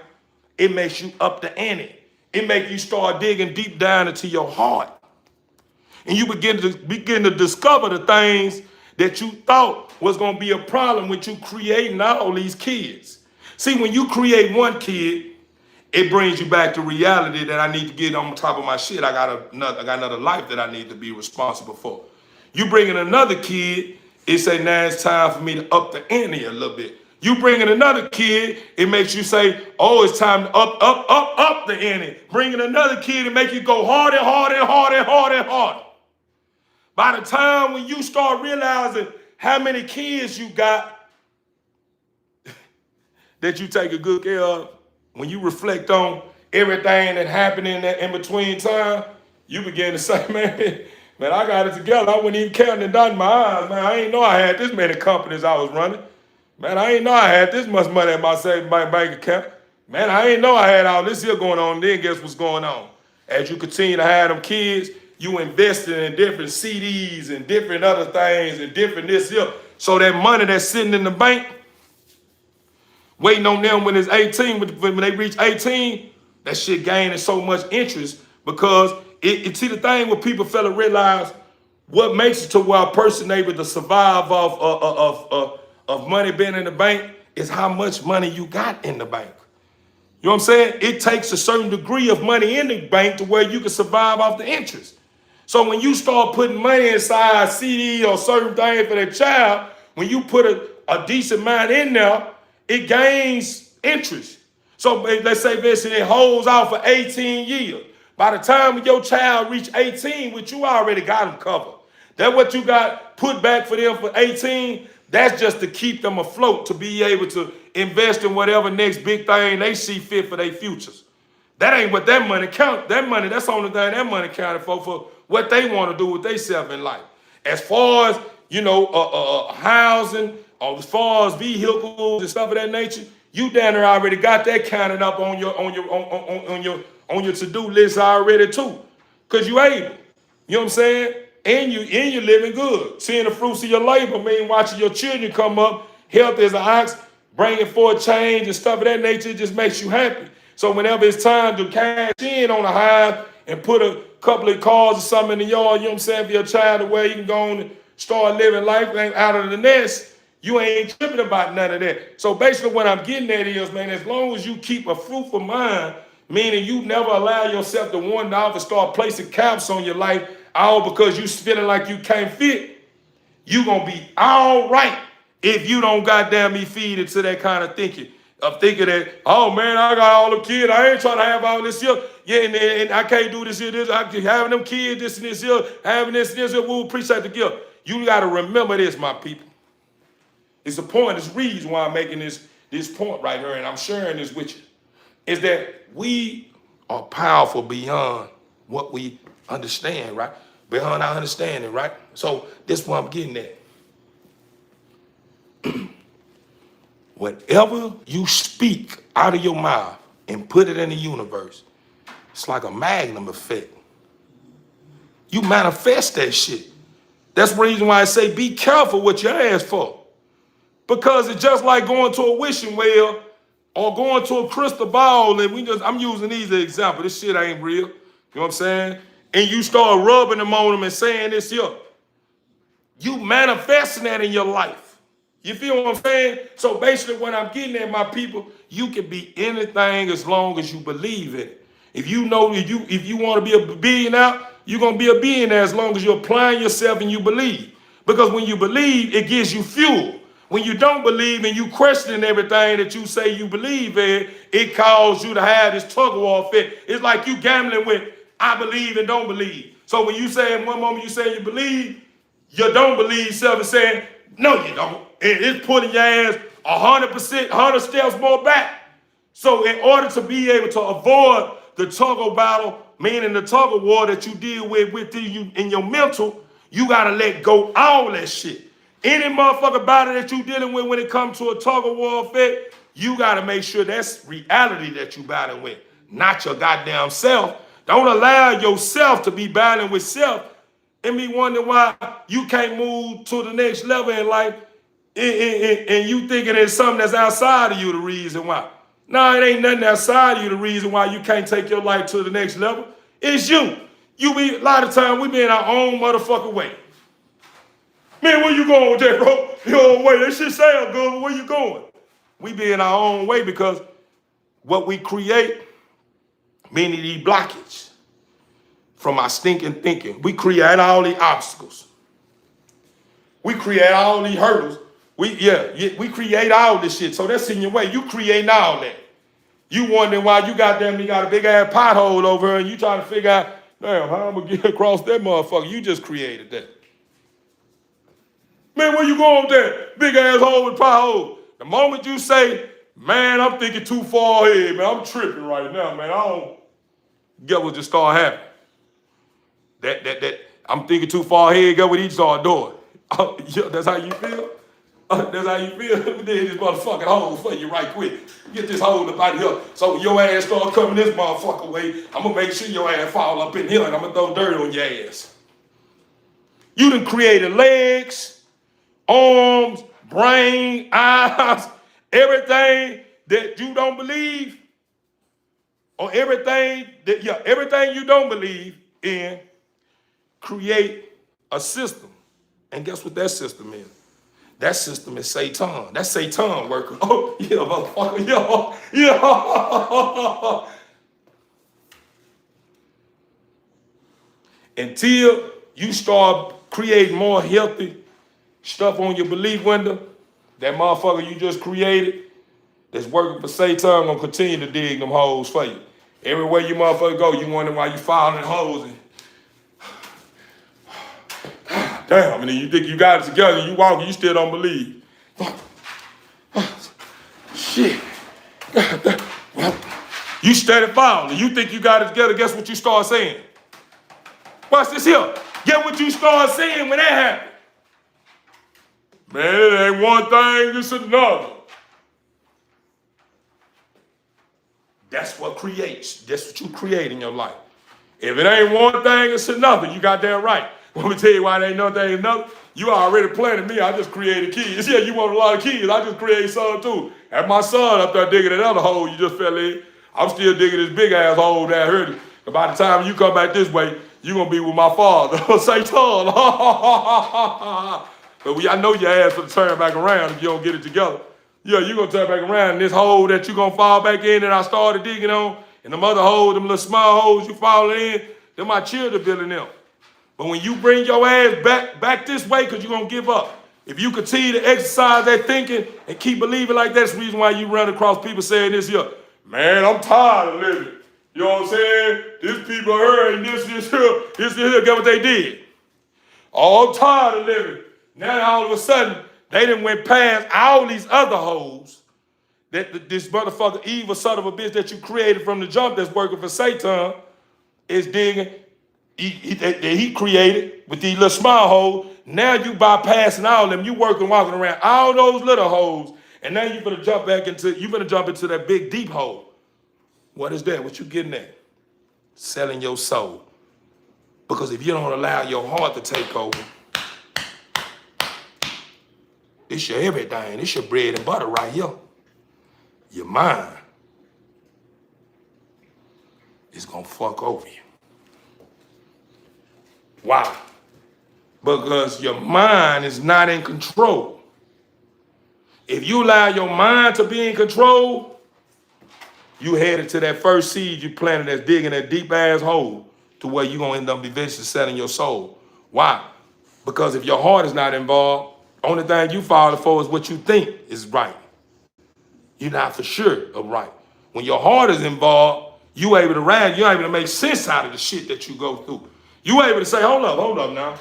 S1: it makes you up the ante. It makes you start digging deep down into your heart. And you begin to discover the things that you thought was going to be a problem with you creating all these kids. See, when you create one kid, it brings you back to reality that I need to get on top of my shit. I got another life that I need to be responsible for. You bring in another kid, it say now it's time for me to up the ante a little bit. You bring in another kid, it makes you say, oh, it's time to up the ante. Bring in another kid, it make you go harder, harder, harder, harder, harder. By the time when you start realizing how many kids you got that you take a good care of, when you reflect on everything that happened in that in between time, you begin to say, man, I got it together. I wasn't even counting it down in my eyes, man. I ain't know I had this many companies I was running. Man, I ain't know I had this much money in my savings bank account. Man, I ain't know I had all this here going on. Then guess what's going on? As you continue to have them kids, you investing in different CDs and different other things and different this here. So that money that's sitting in the bank, waiting on them when it's 18, when they reach 18, that shit gaining so much interest because see the thing where people fail to realize what makes it to where a person able to survive of money being in the bank is how much money you got in the bank. You know what I'm saying? It takes a certain degree of money in the bank to where you can survive off the interest. So when you start putting money inside CD or certain things for that child, when you put a decent amount in there, it gains interest. So let's say this, and it holds out for 18 years. By the time when your child reach 18, which you already got them covered. That what you got put back for them for 18, that's just to keep them afloat, to be able to invest in whatever next big thing they see fit for their futures. That ain't what that money count. That money, that's the only thing that money counted for what they want to do with themselves in life. As far as, housing, or as far as vehicles and stuff of that nature, you down there already got that counted up on your to-do list already too. Cause you able. You know what I'm saying? And you're living good. Seeing the fruits of your labor, watching your children come up, healthy as an ox, bringing forth change and stuff of that nature, it just makes you happy. So whenever it's time to cash in on a hive and put a couple of cars or something in the yard, you know what I'm saying, for your child to where you can go on and start living life out of the nest, you ain't tripping about none of that. So basically what I'm getting at is, man, as long as you keep a fruitful mind, meaning you never allow yourself to wander off and start placing caps on your life, all because you feeling like you can't fit, you gonna be all right if you don't goddamn me feed into that kind of thinking. Of thinking that, oh man, I got all the kids, I ain't trying to have all this here. Yeah, and I can't do this here, this, I having them kids, this and this here, having this and this here, we'll appreciate the gift. You gotta remember this, my people. It's the point, it's the reason why I'm making this point right here, and I'm sharing this with you, is that we are powerful beyond what we understand, right? Beyond our understanding, right? So this is what I'm getting at. Whatever you speak out of your mouth and put it in the universe, it's like a magnum effect. You manifest that shit. That's the reason why I say be careful what you ask for. Because it's just like going to a wishing well or going to a crystal ball, and I'm using these as an example. This shit ain't real. You know what I'm saying? And you start rubbing them on them and saying this here. You manifesting that in your life. You feel what I'm saying? So basically what I'm getting at, my people, you can be anything as long as you believe in it. If you know if you want to be a billionaire, you're gonna be a billionaire as long as you're applying yourself and you believe. Because when you believe, it gives you fuel. When you don't believe and you question everything that you say you believe in, it causes you to have this tug of war effect. It's like you gambling with I believe and don't believe. So when you say in one moment you say you believe, you don't believe self is saying, no, you don't. It's pulling your ass 100%, 100 steps more back. So in order to be able to avoid the tug of battle, meaning the tug of war that you deal with you in your mental, you gotta let go all that shit. Any motherfucker battle that you dealing with when it comes to a tug of war effect, you gotta make sure that's reality that you battling with, not your goddamn self. Don't allow yourself to be battling with self and me wondering why you can't move to the next level in life and you thinking it's something that's outside of you the reason why. No, it ain't nothing outside of you the reason why you can't take your life to the next level. It's you. A lot of times we be in our own motherfucking way. Man, where you going with that, bro? Your own way. That shit sound good, but where you going? We be in our own way because what we create, meaning these blockages from our stinking thinking. We create all these obstacles. We create all these hurdles. We create all this shit. So that's in your way. You creating all that. You wondering why you got a big ass pothole over here and you trying to figure out, damn, how I'm gonna get across that motherfucker. You just created that. Man, where you going with that big ass hole with pie hole? The moment you say, man, I'm thinking too far ahead, man, I'm tripping right now, man, I don't get what just start happening. That I'm thinking too far ahead, get what he start doing. Yeah, that's how you feel? That's how you feel? Let me dig this motherfucking hole for you right quick. Get this hole up out of here. So when your ass start coming this motherfucker way, I'm gonna make sure your ass fall up in here and I'm gonna throw dirt on your ass. You done created legs, arms, brain, eyes, everything that you don't believe, or everything you don't believe in, create a system. And guess what that system is? That system is Satan. That's Satan working. Oh, yeah, motherfucker. Yeah. Until you start creating more healthy stuff on your belief window, that motherfucker you just created that's working for Satan gonna continue to dig them holes for you. Everywhere you motherfucker go, you wonder why you falling in holes and damn, and then you think you got it together, you walk, you still don't believe. Shit. You steady falling. You think you got it together, guess what you start saying? Watch this here. Get what you start saying when that happens. Man, it ain't one thing, it's another. That's what creates. That's what you create in your life. If it ain't one thing, it's another. You got that right. Let me tell you why it ain't no thing another. You already planted me. I just created kids. Yeah, you want a lot of kids. I just created some too. And my son up there digging another hole you just fell in. I'm still digging this big ass hole down here. And by the time you come back this way, you're going to be with my father. Say, son. But I know your ass will turn back around if you don't get it together. Yeah, you're going to turn back around. And this hole that you're going to fall back in that I started digging on, and them other holes, them little small holes you fall in, they're my children building them. But when you bring your ass back this way, because you're going to give up. If you continue to exercise that thinking and keep believing like that, that's the reason why you run across people saying this here. Man, I'm tired of living. You know what I'm saying? These people are and this here, get what they did. Oh, I'm tired of living. Now all of a sudden, they done went past all these other hoes that this motherfucker evil son of a bitch that you created from the jump that's working for Satan is digging. He created with these little small holes. Now you bypassing all of them. You walking around all those little holes, and now you gonna jump into that big deep hole. What is that? What you getting at? Selling your soul. Because if you don't allow your heart to take over, it's your everything. It's your bread and butter right here. Your mind is gonna fuck over you. Why? Because your mind is not in control. If you allow your mind to be in control, you headed to that first seed you planted that's digging that deep ass hole to where you're gonna end up eventually selling your soul. Why? Because if your heart is not involved, only thing you falling for is what you think is right. You're not for sure of right. When your heart is involved, you're able to make sense out of the shit that you go through. You able to say, hold up now.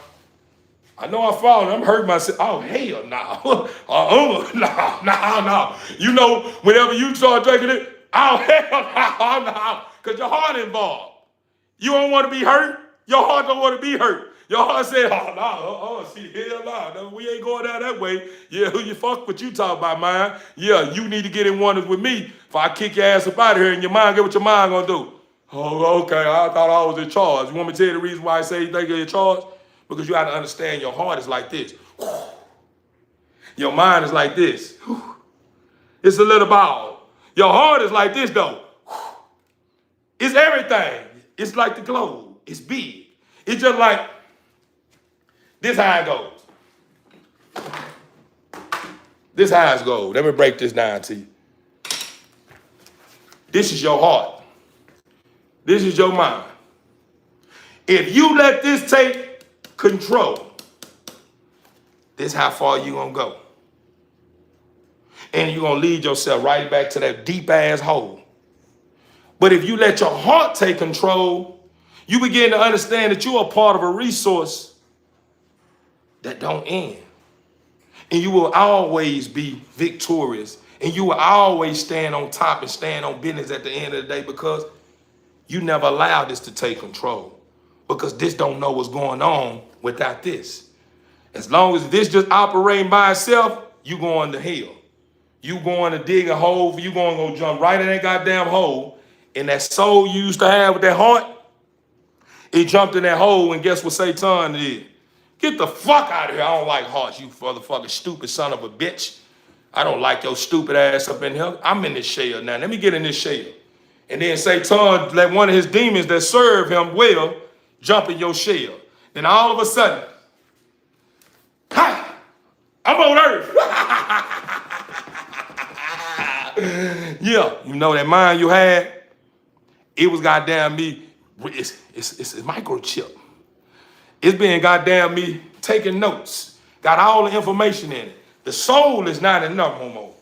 S1: I know I'm falling, I'm hurting myself. Oh, hell no. No. You know, whenever you start drinking it, oh, hell no. Because your heart involved. You don't want to be hurt. Your heart don't want to be hurt. Your heart said, hell no, we ain't going down that way. Yeah, who you fuck what you talk about, man? Yeah, you need to get in one with me before I kick your ass up out of here and your mind, get what your mind gonna do. Oh, okay, I thought I was in charge. You want me to tell you the reason why I say you think you're in charge? Because you have to understand your heart is like this. Your mind is like this. It's a little ball. Your heart is like this, though. It's everything. It's like the globe. It's big. It's just like, this how it goes. This how it goes. Let me break this down to you. This is your heart. This is your mind. If you let this take control, this how far you gonna go. And you're gonna lead yourself right back to that deep ass hole. But if you let your heart take control, you begin to understand that you are part of a resource that don't end. And you will always be victorious. And you will always stand on top and stand on business at the end of the day because you never allowed this to take control. Because this don't know what's going on without this. As long as this just operating by itself, you going to hell. You going to dig a hole, you going to go jump right in that goddamn hole. And that soul you used to have with that heart, it jumped in that hole, and guess what Satan did? Get the fuck out of here. I don't like hearts, you motherfucking stupid son of a bitch. I don't like your stupid ass up in here. I'm in this shell now. Let me get in this shell. And then Satan let one of his demons that serve him well jump in your shell. Then all of a sudden, ha! I'm on earth. Yeah, you know that mind you had, it was goddamn me, it's a microchip. It's been goddamn me taking notes, got all the information in it. The soul is not enough no more.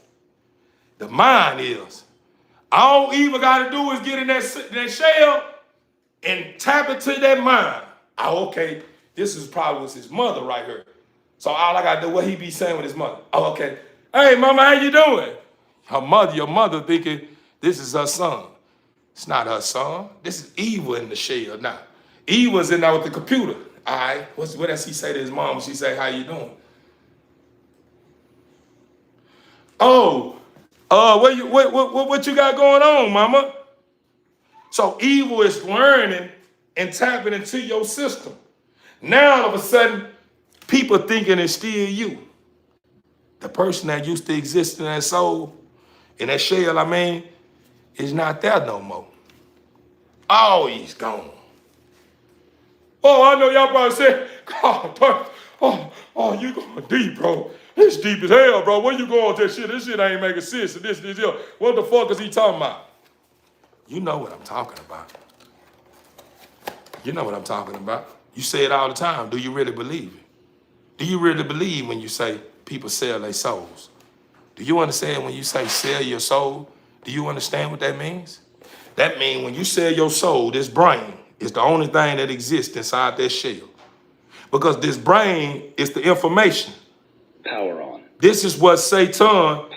S1: The mind is. All Eva got to do is get in that shell and tap into that mind. Oh, okay, this is probably was his mother right here. So all I got to do, what he be saying with his mother. Oh, okay. Hey, mama, how you doing? Her mother, your mother thinking this is her son. It's not her son. This is Eva in the shell now. Eva's in there with the computer. All right, what does he say to his mom when she say, how you doing? Oh, what you got going on, mama? So evil is learning and tapping into your system. Now all of a sudden, people thinking it's still you. The person that used to exist in that soul, in that shell, is not there no more. Oh, he's gone. Oh, I know y'all probably say, God, you going deep, bro. It's deep as hell, bro. Where you going with that shit? This shit ain't making sense. This. What the fuck is he talking about? You know what I'm talking about. You know what I'm talking about. You say it all the time. Do you really believe it? Do you really believe when you say people sell their souls? Do you understand when you say sell your soul? Do you understand what that means? That means when you sell your soul, this brain is the only thing that exists inside that shell. Because this brain is the information.
S2: Power on.
S1: This is what Satan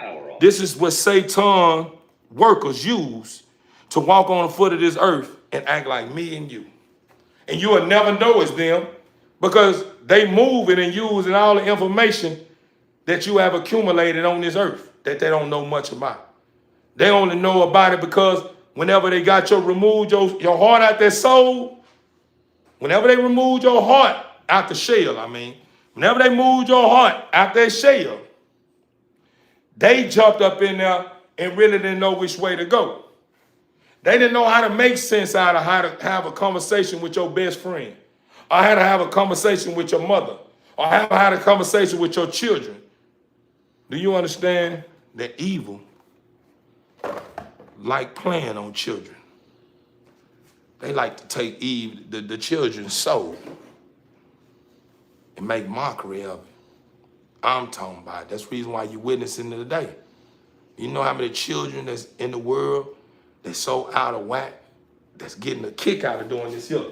S1: workers use to walk on the foot of this earth and act like me and you. And you will never know it's them because they moving and using all the information that you have accumulated on this earth that they don't know much about. They only know about it because whenever they got removed your heart out that soul, whenever they removed your heart out the shell, whenever they moved your heart out that shell, they jumped up in there and really didn't know which way to go. They didn't know how to make sense out of how to have a conversation with your best friend, or how to have a conversation with your mother, or how to have a conversation with your children. Do you understand that evil like playing on children? They like to take the children's soul and make mockery of it. I'm talking about it. That's the reason why you're witnessing it today. You know how many children that's in the world that's so out of whack that's getting a kick out of doing this here.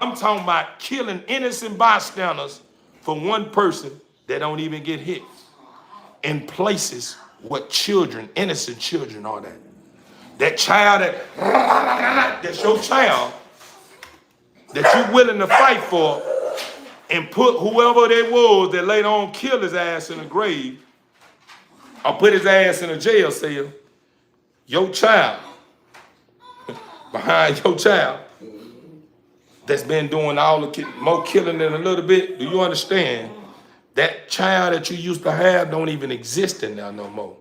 S1: I'm talking about killing innocent bystanders for one person that don't even get hit. In places where children, innocent children are that. That child that's your child that you're willing to fight for and put whoever that was that later on killed his ass in a grave or put his ass in a jail cell, your child, behind your child, that's been doing all the more killing than a little bit, do you understand? That child that you used to have don't even exist in there no more.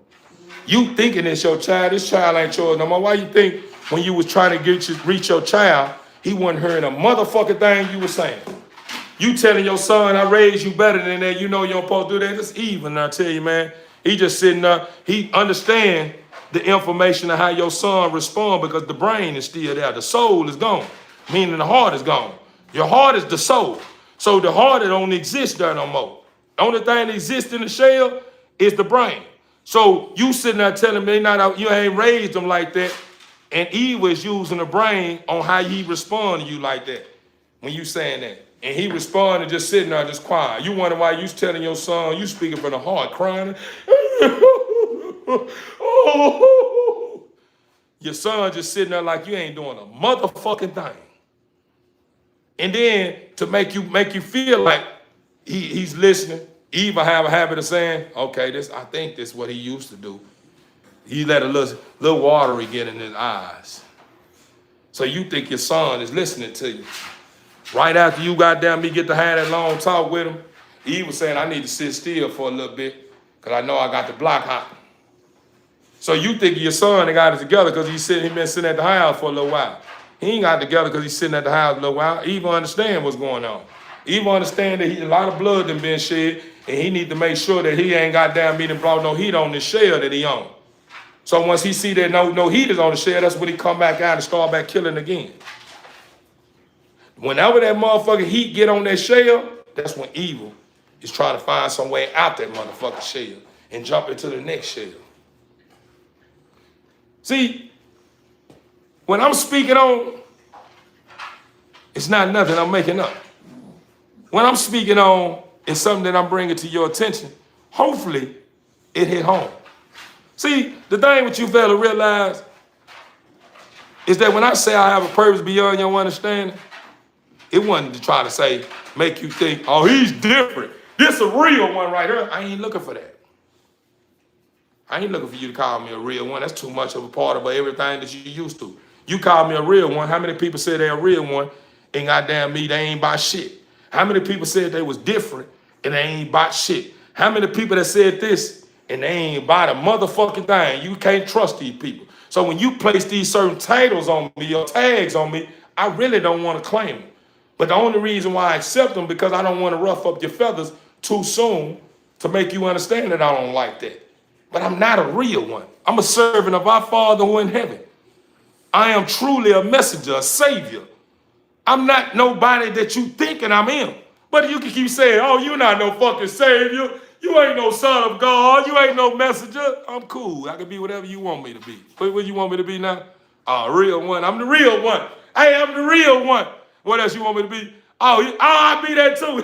S1: You thinking it's your child, this child ain't yours no more. Why you think when you was trying to reach your child, he wasn't hearing a motherfucking thing you were saying? You telling your son, I raised you better than that, you know you don't supposed to do that. It's evil, and I tell you, man. He just sitting there, he understand the information of how your son respond because the brain is still there. The soul is gone, meaning the heart is gone. Your heart is the soul. So the heart, it don't exist there no more. The only thing that exists in the shell is the brain. So you sitting there telling me you ain't raised them like that, and Eve was using the brain on how he respond to you like that. when you saying that. And he responded just sitting there, just quiet. You wonder why you telling your son, you speaking from the heart, crying. Oh. Your son just sitting there like you ain't doing a motherfucking thing. And then to make you feel like he's listening, he even have a habit of saying, okay, I think this is what he used to do. He let a little watery get in his eyes. So you think your son is listening to you. Right after you goddamn me get to have that long talk with him, he was saying, I need to sit still for a little bit because I know I got the block hot. So you think your son ain't got it together because he been sitting at the house for a little while. He ain't got it together because he's sitting at the house a little while. He even understand what's going on. He even understand that a lot of blood done been shed, and he need to make sure that he ain't got down me and brought no heat on the shell that he on. So once he see that no heat is on the shell, that's when he come back out and start back killing again. Whenever that motherfucking heat get on that shell, that's when evil is trying to find some way out that motherfucking shell and jump into the next shell. See, when I'm speaking on, it's not nothing I'm making up. When I'm speaking on, it's something that I'm bringing to your attention. Hopefully, it hit home. See, the thing that you fail to realize is that when I say I have a purpose beyond your understanding, it wasn't to try to say, make you think, oh, he's different. This a real one right here. I ain't looking for that. I ain't looking for you to call me a real one. That's too much of a part of everything that you used to. You call me a real one. How many people say they're a real one and goddamn me, they ain't about shit? How many people said they was different and they ain't about shit? How many people that said this and they ain't about a motherfucking thing? You can't trust these people. So when you place these certain titles on me or tags on me, I really don't want to claim them. But the only reason why I accept them because I don't want to rough up your feathers too soon to make you understand that I don't like that. But I'm not a real one. I'm a servant of our Father who in heaven. I am truly a messenger, a savior. I'm not nobody that you thinking I'm him. But you can keep saying, oh, you're not no fucking savior. You ain't no son of God. You ain't no messenger. I'm cool. I can be whatever you want me to be. What you want me to be now? A real one. I'm the real one. Hey, I'm the real one. What else you want me to be? Oh, I'll be that too.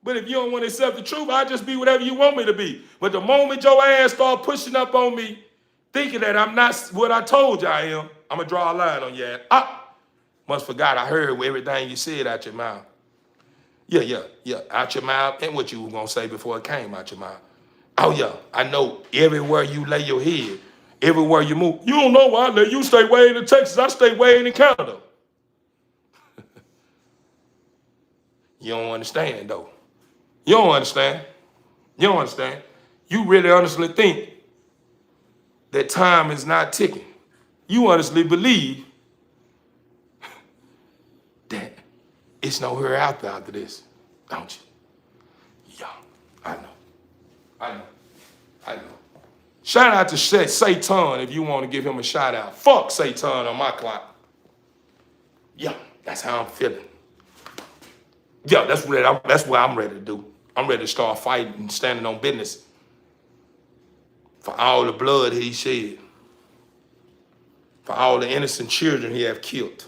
S1: But if you don't want to accept the truth, I'll just be whatever you want me to be. But the moment your ass start pushing up on me, thinking that I'm not what I told you I am, I'm going to draw a line on your ass. Must forgot I heard everything you said out your mouth. Yeah, out your mouth and what you were going to say before it came out your mouth. Oh, yeah, I know everywhere you lay your head, everywhere you move. You don't know why I lay. You stay way in Texas. I stay way in Canada. You don't understand, though. You don't understand. You don't understand. You really honestly think that time is not ticking. You honestly believe that it's no here after this, don't you? Yeah, I know. Shout out to Satan if you want to give him a shout out. Fuck Satan on my clock. Yeah, that's how I'm feeling. Yeah, that's what I'm ready to do. I'm ready to start fighting and standing on business for all the blood he shed, for all the innocent children he have killed,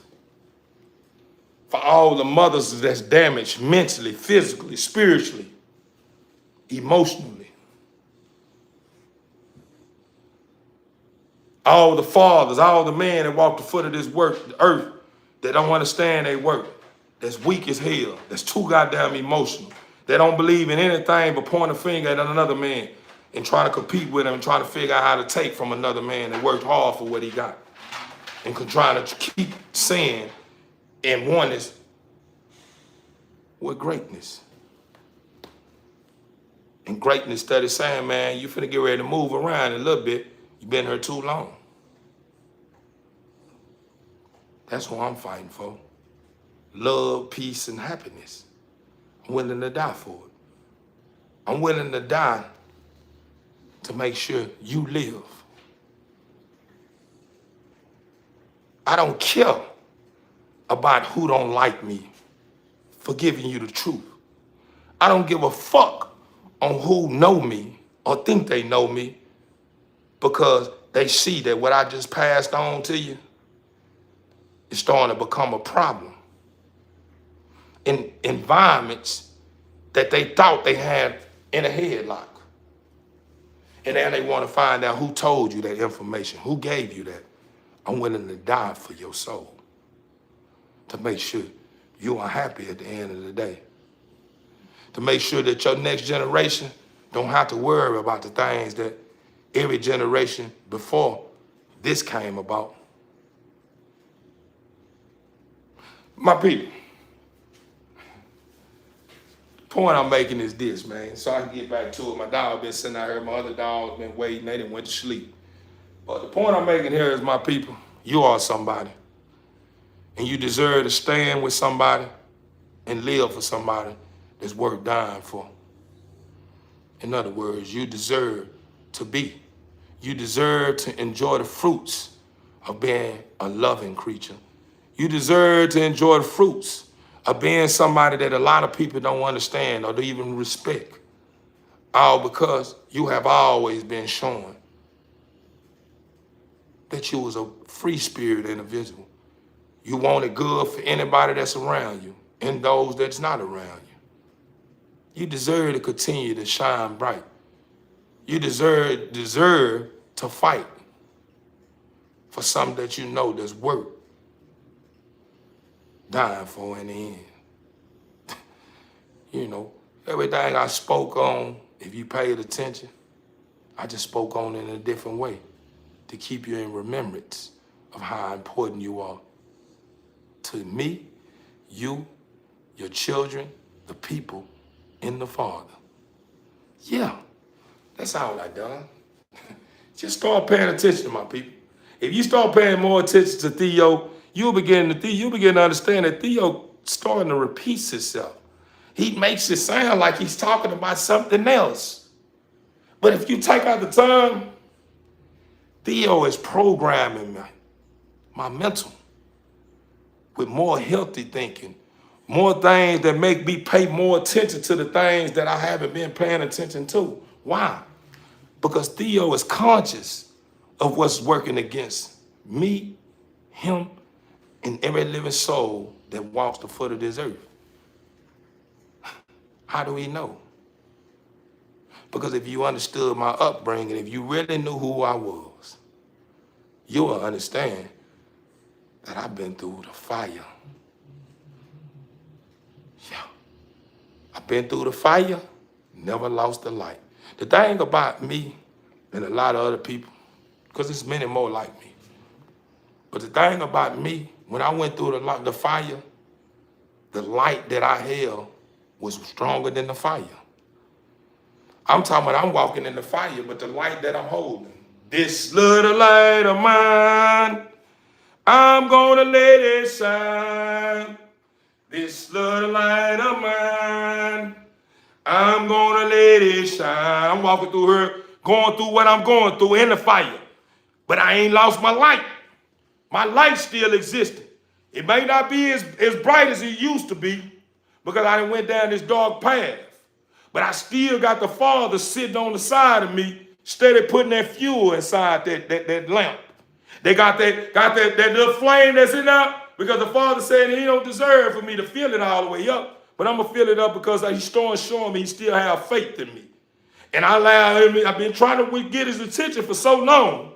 S1: for all the mothers that's damaged mentally, physically, spiritually, emotionally. All the fathers, all the men that walk the foot of this earth that don't understand their work, that's weak as hell, that's too goddamn emotional. They don't believe in anything but point a finger at another man and trying to compete with him and trying to figure out how to take from another man that worked hard for what he got. And trying to keep saying and oneness with greatness. And greatness study saying, man, you finna get ready to move around a little bit. You've been here too long. That's who I'm fighting for. Love, peace, and happiness. I'm willing to die for it. I'm willing to die to make sure you live. I don't care about who don't like me for giving you the truth. I don't give a fuck on who know me or think they know me because they see that what I just passed on to you is starting to become a problem.
S3: in environments that they thought they had in a headlock. And now they want to find out who told you that information, who gave you that. I'm willing to die for your soul to make sure you are happy at the end of the day. To make sure that your next generation don't have to worry about the things that every generation before this came about. My people, the point I'm making is this, man, so I can get back to it. My dog been sitting out here, my other dog's been waiting, they done went to sleep. But the point I'm making here is, my people, you are somebody. And you deserve to stand with somebody and live for somebody that's worth dying for. In other words, you deserve to be. You deserve to enjoy the fruits of being a loving creature. You deserve to enjoy the fruits of being somebody that a lot of people don't understand or don't even respect. All because you have always been shown that you was a free spirit individual. You wanted good for anybody that's around you and those that's not around you. You deserve to continue to shine bright. You deserve to fight for something that you know that's worth dying for in the end. You know, everything I spoke on, if you paid attention, I just spoke on it in a different way to keep you in remembrance of how important you are to me, you, your children, the people, and the Father. Yeah, that's all I done. Just start paying attention, my people. If you start paying more attention to Theo, you'll begin to understand that Theo starting to repeat himself. He makes it sound like he's talking about something else. But if you take out the time, Theo is programming my mental with more healthy thinking, more things that make me pay more attention to the things that I haven't been paying attention to. Why? Because Theo is conscious of what's working against me, him, and every living soul that walks the foot of this earth. How do we know? Because if you understood my upbringing, if you really knew who I was, you will understand that I've been through the fire. Yeah. I've been through the fire, never lost the light. The thing about me and a lot of other people, because there's many more like me, but the thing about me, when I went through the fire, the light that I held was stronger than the fire. I'm talking about I'm walking in the fire, but the light that I'm holding, this little light of mine, I'm gonna let it shine. This little light of mine, I'm gonna let it shine. I'm walking through here, going through what I'm going through in the fire. But I ain't lost my light. My light still existing. It may not be as bright as it used to be because I done went down this dark path. But I still got the Father sitting on the side of me, steady putting that fuel inside that lamp. They got that little flame that's in there because the Father said he don't deserve for me to fill it all the way up. But I'm going to fill it up because he's showing me he still have faith in me. And I allow him, I've been trying to get his attention for so long.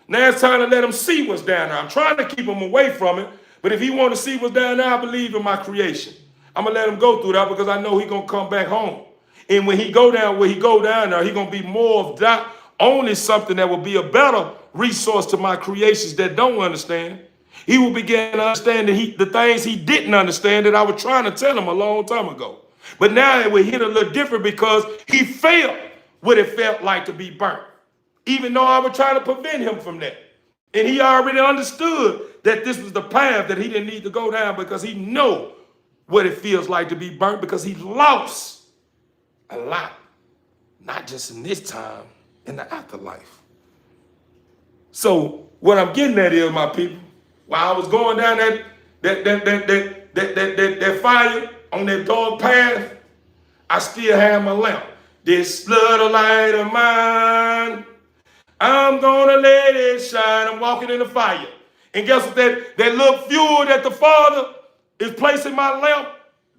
S3: Now it's time to let him see what's down there. I'm trying to keep him away from it. But if he want to see what's down there, I believe in my creation. I'm going to let him go through that because I know he's going to come back home. And when he go down, there, he's going to be more of that, only something that will be a better resource to my creations that don't understand. He will begin to understand the things he didn't understand that I was trying to tell him a long time ago. But now it will hit a little different because he felt what it felt like to be burnt, even though I was trying to prevent him from that. And he already understood that this was the path that he didn't need to go down because he know what it feels like to be burnt because he lost a lot, not just in this time, in the afterlife. So what I'm getting at is, my people, while I was going down that fire on that dark path, I still have my lamp. This little light of mine, I'm gonna let it shine. I'm walking in the fire. And guess what? That little fuel that the Father is placing my lamp,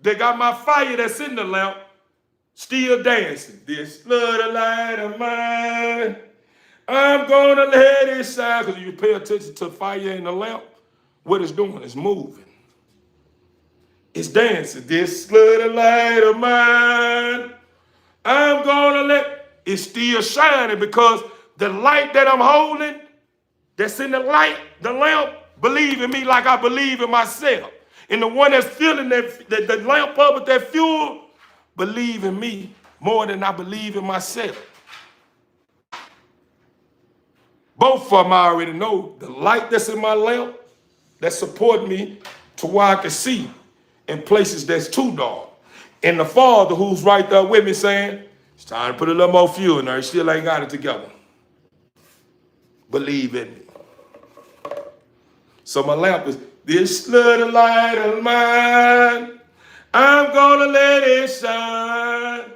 S3: They got my fire that's in the lamp still dancing. This little light of mine, I'm gonna let it shine. Because you pay attention to fire in the lamp, what it's doing is moving. It's dancing. This little light of mine, I'm gonna let it's still shining because the light that I'm holding, that's in the light, the lamp, believe in me like I believe in myself. And the one that's filling the lamp up with that fuel, believe in me more than I believe in myself. Both of them I already know. The light that's in my lamp, that support me to where I can see in places that's too dark. And the Father who's right there with me saying, it's time to put a little more fuel in there. He still ain't got it together. Believe in me. So my lamp is this little light of mine. I'm gonna let it shine.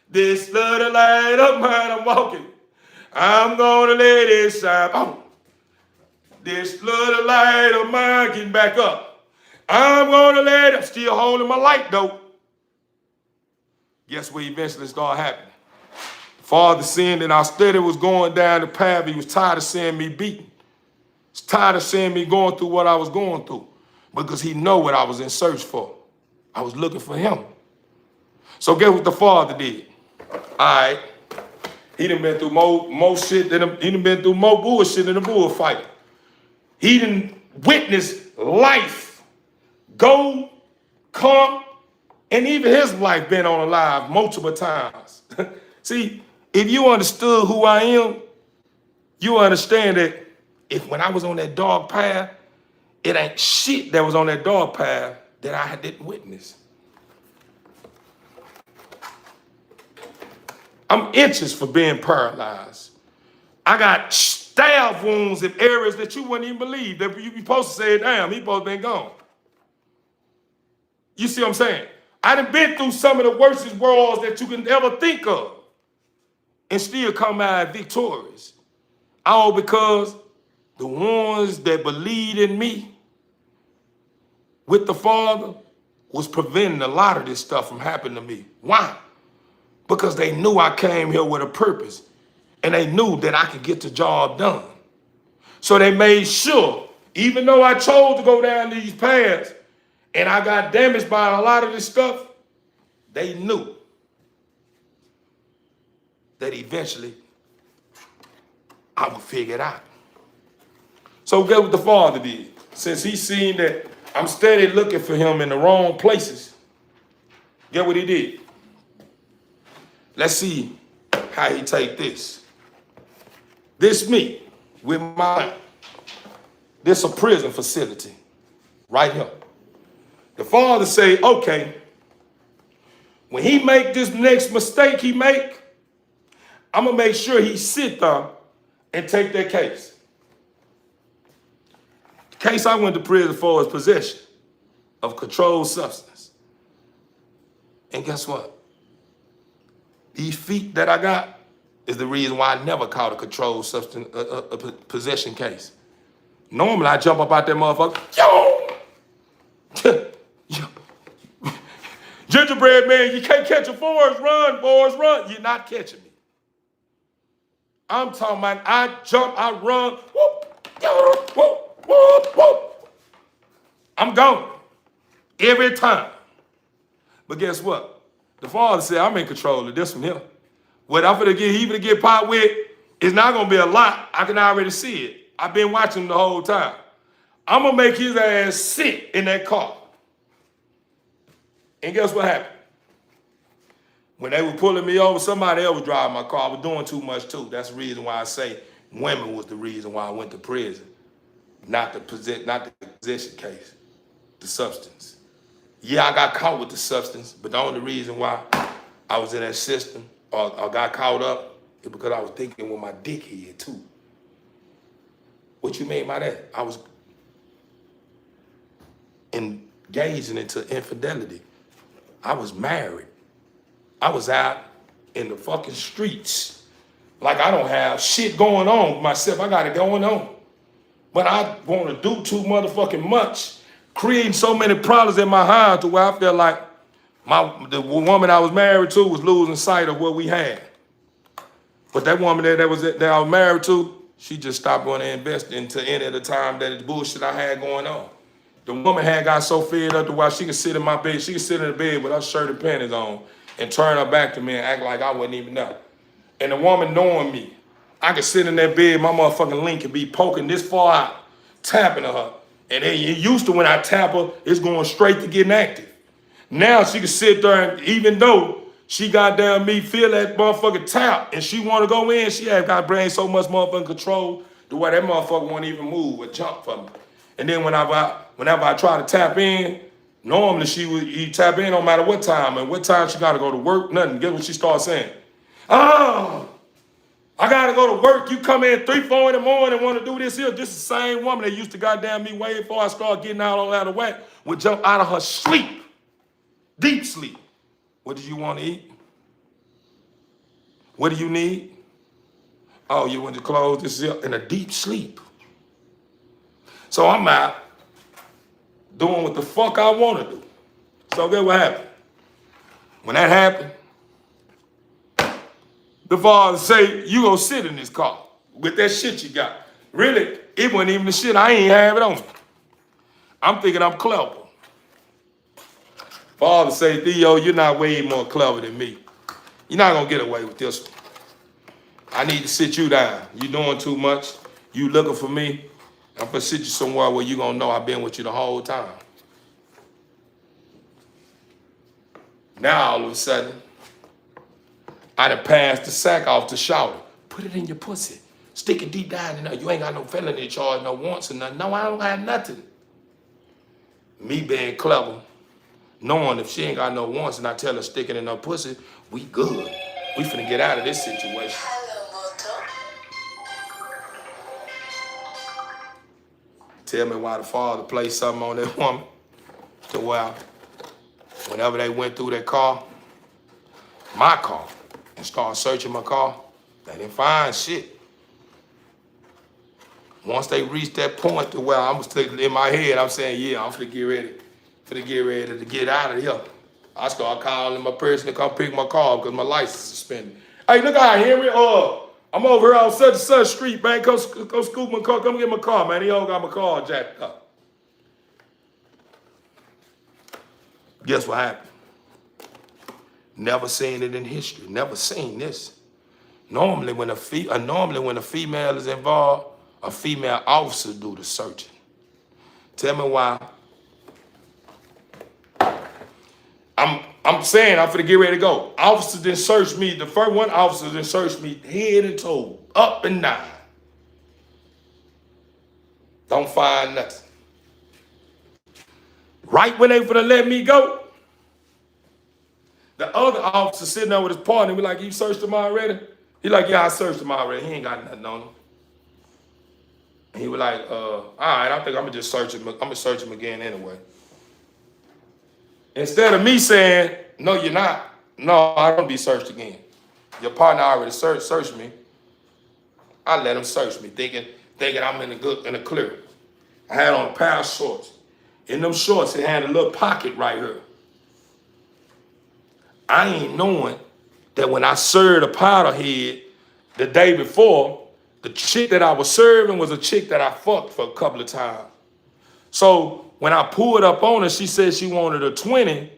S3: This little light of mine, I'm walking. I'm gonna let it shine. Oh. This little light of mine, getting back up. I'm gonna let it, I'm still holding my light though. Guess what eventually started happening? Father seeing that our study was going down the path, he was tired of seeing me beaten. He's tired of seeing me going through what I was going through because he know what I was in search for. I was looking for him. So guess what the Father did? All right. He done been through more shit than he done been through more bullshit than a bullfight. He done witnessed life go, come, and even his life been on alive multiple times. See, if you understood who I am, you understand that if when I was on that dark path, it ain't shit that was on that dark path that I didn't witness. I'm inches for being paralyzed. I got stab wounds in areas that you wouldn't even believe. That you be supposed to say, damn, he supposed to been gone. You see what I'm saying? I done been through some of the worst wars that you can ever think of and still come out victorious. All because the ones that believed in me with the Father was preventing a lot of this stuff from happening to me. Why? Because they knew I came here with a purpose and they knew that I could get the job done. So they made sure, even though I chose to go down these paths and I got damaged by a lot of this stuff, they knew that eventually I would figure it out. So guess what the Father did? Since he seen that I'm steady looking for him in the wrong places, get what he did? Let's see how he take this. This me with my, this a prison facility right here. The Father say, okay, when he make this next mistake he make, I'm gonna make sure he sit there and take that case. The case I went to prison for is possession of controlled substance. And guess what? These feet that I got is the reason why I never caught a controlled substance, a possession case. Normally I jump up out that motherfucker, yo! Gingerbread man, you can't catch a forest, run, boys, run. You're not catching me. I'm talking about I jump, I run, whoop, whoop, whoop, whoop, whoop. I'm gone every time. But guess what? The Father said, I'm in control of this one here. What I'm gonna get, he gonna get pot with, it's not gonna be a lot. I can already see it. I've been watching him the whole time. I'm gonna make his ass sit in that car. And guess what happened? When they were pulling me over, somebody else was driving my car. I was doing too much too. That's the reason why I say women was the reason why I went to prison. Not the possession case, the substance. Yeah, I got caught with the substance, but the only reason why I was in that system or got caught up is because I was thinking with my dickhead too. What you mean by that? I was engaging into infidelity. I was married. I was out in the fucking streets. Like I don't have shit going on with myself. I got it going on. But I want to do too motherfucking much, creating so many problems in my heart to where I feel like The woman I was married to was losing sight of what we had. But that woman that I was married to, she just stopped going to invest into any of the time that the bullshit I had going on. The woman had got so fed up to why she could sit in my bed. She could sit in the bed with her shirt and panties on and turn her back to me and act like I wasn't even there. And the woman knowing me, I could sit in that bed, my motherfucking link could be poking this far out, tapping to her. And then it used to when I tap her, it's going straight to getting active. Now she can sit there and even though she goddamn me feel that motherfucking tap and she want to go in, she had got brain so much motherfucking control the way that motherfucker won't even move or jump for me. And then whenever I try to tap in, normally he tap in no matter what time and what time she got to go to work, nothing. Guess what she starts saying? Oh, I got to go to work. You come in 3, 4 in the morning and want to do this here. This is the same woman that used to goddamn me way before I started getting all out of whack would jump out of her sleep, deep sleep. What do you want to eat? What do you need? Oh, you want to close this here in a deep sleep. So I'm out doing what the fuck I want to do. So guess what happened? When that happened, the father say, you go sit in this car with that shit you got. Really, it wasn't even the shit. I ain't have it on me. I'm thinking I'm clever. Father say, Theo, you're not way more clever than me. You're not gonna get away with this one. I need to sit you down. You doing too much. You looking for me. I'm gonna sit you somewhere where you gonna know I've been with you the whole time. Now all of a sudden, I done passed the sack off to shout. Put it in your pussy. Stick it deep down in there. You ain't got no felony charge, no wants or nothing. No, I don't have nothing. Me being clever, knowing if she ain't got no wants and I tell her stick it in her pussy, we good. We finna get out of this situation. Tell me why the father placed something on that woman to where whenever they went through that car, my car, and started searching my car, they didn't find shit. Once they reached that point to where I'm thinking in my head, I'm saying, yeah, I'm finna get ready to get out of here. I start calling my person to come pick my car up because my license is suspended. Hey, look out, Henry. I'm over here on such and such street, man. Come scoop my car. Come get my car, man. He all got my car jacked up. Guess what happened? Never seen it in history. Never seen this. Normally, when a female is involved, a female officer do the searching. Tell me why. I'm saying I'm finna get ready to go. Officer didn't search me. The first one officer didn't search me head and toe, up and down. Don't find nothing. Right when they finna let me go, the other officer sitting there with his partner, be like, you searched him already? He like, yeah, I searched him already. He ain't got nothing on him. And he was like, all right, I think I'm gonna just search him. I'm gonna search him again anyway. Instead of me saying, no, you're not. No, I don't be searched again. Your partner already searched me. I let him search me, thinking I'm in the clear. I had on a pair of shorts. In them shorts, it had a little pocket right here. I ain't knowing that when I served a powder head the day before, the chick that I was serving was a chick that I fucked for a couple of times. So when I pulled up on her, she said she wanted a 20,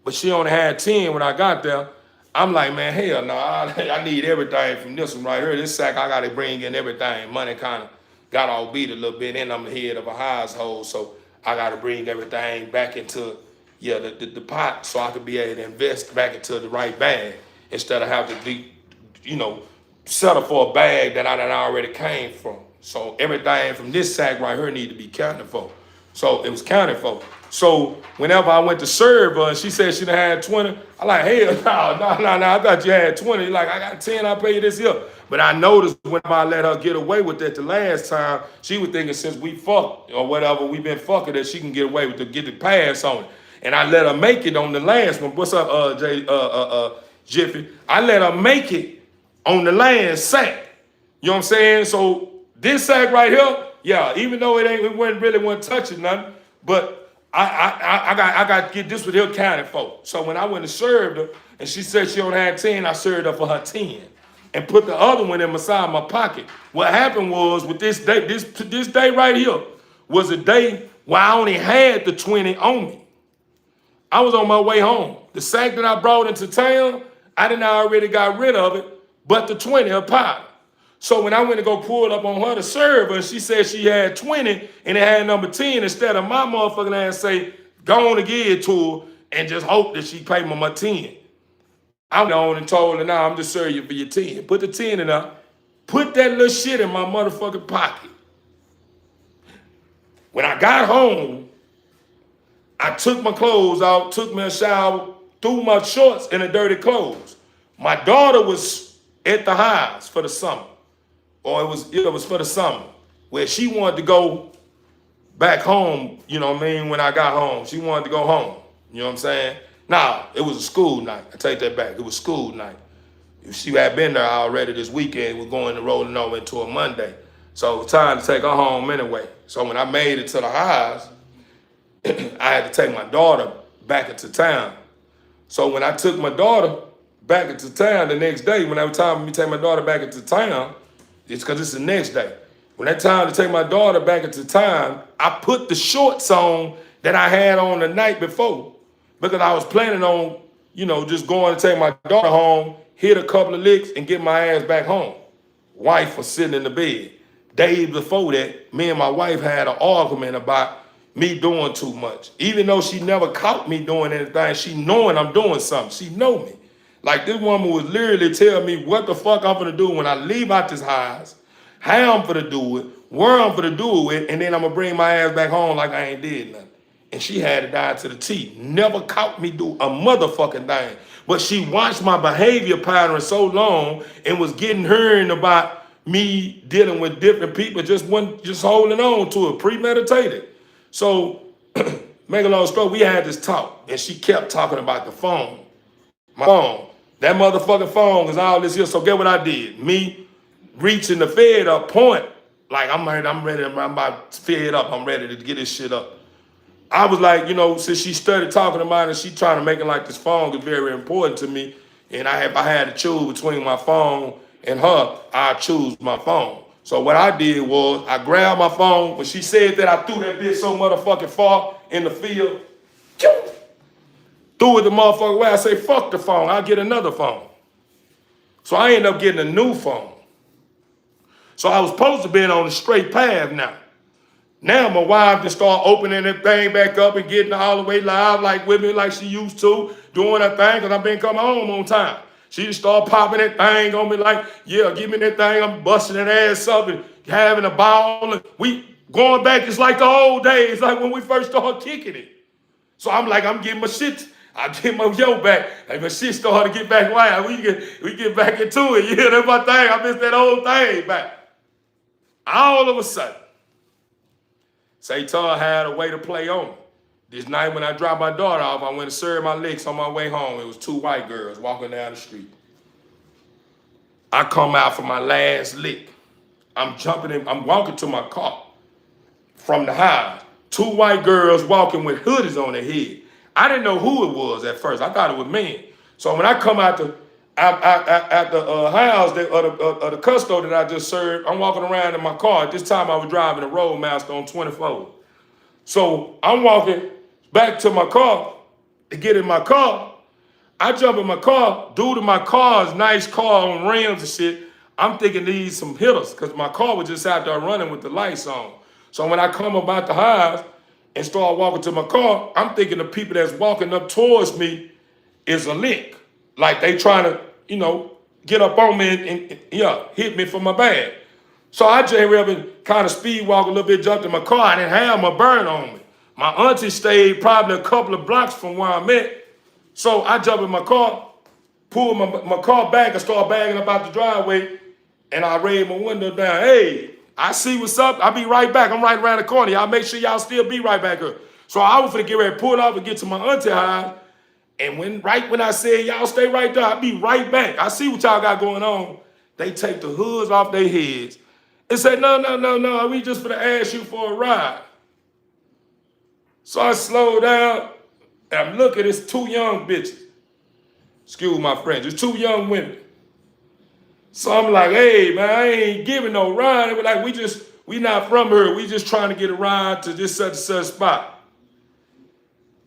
S3: but she only had 10 when I got there. I'm like, man, hell no, I need everything from this one right here. This sack, I got to bring in everything. Money kind of got all beat a little bit, and I'm the head of a household, so I got to bring everything back into, the pot so I could be able to invest back into the right bag instead of having to be, settle for a bag that I done already came from. So everything from this sack right here need to be counted for. So it was counted for. So whenever I went to serve her and she said she done had 20, I like, hell no, I thought you had 20. Like, I got 10, I'll pay you this here. But I noticed whenever I let her get away with that the last time, she was thinking since we fucked or whatever, we been fucking that she can get away with get the pass on it. And I let her make it on the last one. What's up, Jiffy? I let her make it on the last sack. You know what I'm saying? So this sack right here, yeah, even though it wasn't touching nothing, but I got to get this with her accounted for. So when I went and served her, and she said she only had 10, I served her for her 10, and put the other one in my pocket. What happened was with this day, this day right here was a day where I only had the 20 on me. I was on my way home. The sack that I brought into town, I didn't already got rid of it, but the 20 of powder. So when I went to go pull it up on her to serve her, she said she had 20 and it had number 10, instead of my motherfucking ass say, go on and give it to her and just hope that she pay me my 10. I went on and told her, nah, I'm just serving you for your 10. Put the 10 in there, put that little shit in my motherfucking pocket. When I got home, I took my clothes out, took me a shower, threw my shorts in the dirty clothes. My daughter was at the house for the summer. Or it was for the summer, where she wanted to go back home, you know what I mean, when I got home. She wanted to go home, you know what I'm saying? Nah, it was a school night. I take that back. It was school night. If she had been there already this weekend, we're going to rolling over into a Monday. So it was time to take her home anyway. So when I made it to the house, I had to take my daughter back into town. So when I took my daughter back into town the next day, when I was time for me to take my daughter back into town, it's because it's the next day. When that time to take my daughter back into town, I put the shorts on that I had on the night before because I was planning on, just going to take my daughter home, hit a couple of licks, and get my ass back home. Wife was sitting in the bed. Days before that, me and my wife had an argument about me doing too much. Even though she never caught me doing anything, she knowing I'm doing something. She know me. Like this woman was literally telling me what the fuck I'm gonna do when I leave out this house, how I'm gonna do it, where I'm gonna do it with, and then I'm gonna bring my ass back home like I ain't did nothing. And she had it down to the T. Never caught me do a motherfucking thing. But she watched my behavior pattern so long and was getting her about me dealing with different people, just holding on to it, premeditated. So, make a long story, we had this talk, and she kept talking about the phone. My phone. That motherfucking phone is all this here. So get what I did. Me reaching the fed up point, like I'm ready, I'm about to fed up, I'm ready to get this shit up. I was like, since she started talking about it, she trying to make it like this phone is very important to me. And if I had to choose between my phone and her, I'd choose my phone. So what I did was I grabbed my phone. When she said that, I threw that bitch so motherfucking far in the field. Threw it the motherfucker away. I say, fuck the phone. I'll get another phone. So I ended up getting a new phone. So I was supposed to be on the straight path now. Now my wife just start opening that thing back up and getting all the way live like with me like she used to, doing her thing because I've been coming home on time. She just start popping that thing on me like, yeah, give me that thing. I'm busting that ass up and having a ball. And we going back just like the old days, like when we first started kicking it. So I'm like, I'm getting my shit. I get my yo back. Like my shit started to get back wild. We get back into it. Yeah, that's my thing. I miss that old thing back. All of a sudden, Satan had a way to play on me. This night when I dropped my daughter off, I went to serve my licks on my way home. It was two white girls walking down the street. I come out for my last lick. I'm walking to my car from the house. Two white girls walking with hoodies on their head. I didn't know who it was at first. I thought it was men. So when I come out the house of the custo that I just served, I'm walking around in my car. At this time, I was driving a Roadmaster on 24. So I'm walking back to my car to get in my car. I jump in my car. Due to my car's nice car on rims and shit, I'm thinking these some hitters because my car was just out there running with the lights on. So when I come about the house and start walking to my car, I'm thinking the people that's walking up towards me is a lick. Like they trying to, get up on me and hit me for my bag. So I just kind of speed walk a little bit, jumped in my car. I didn't have my burn on me. My auntie stayed probably a couple of blocks from where I'm at. So I jump in my car, pull my car back and start bagging up out the driveway. And I raise my window down. Hey, I see what's up. I'll be right back. I'm right around the corner. Y'all make sure y'all still be right back here. So I was finna get ready to pull off and get to my auntie house. And when I said, y'all stay right there, I'll be right back. I see what y'all got going on. They take the hoods off their heads and say, no, we just finna ask you for a ride. So I slow down and I'm looking, it's two young bitches. Excuse my French, it's two young women. So I'm like, hey man, I ain't giving no ride. They were like, we not from here. We just trying to get a ride to this such and such spot.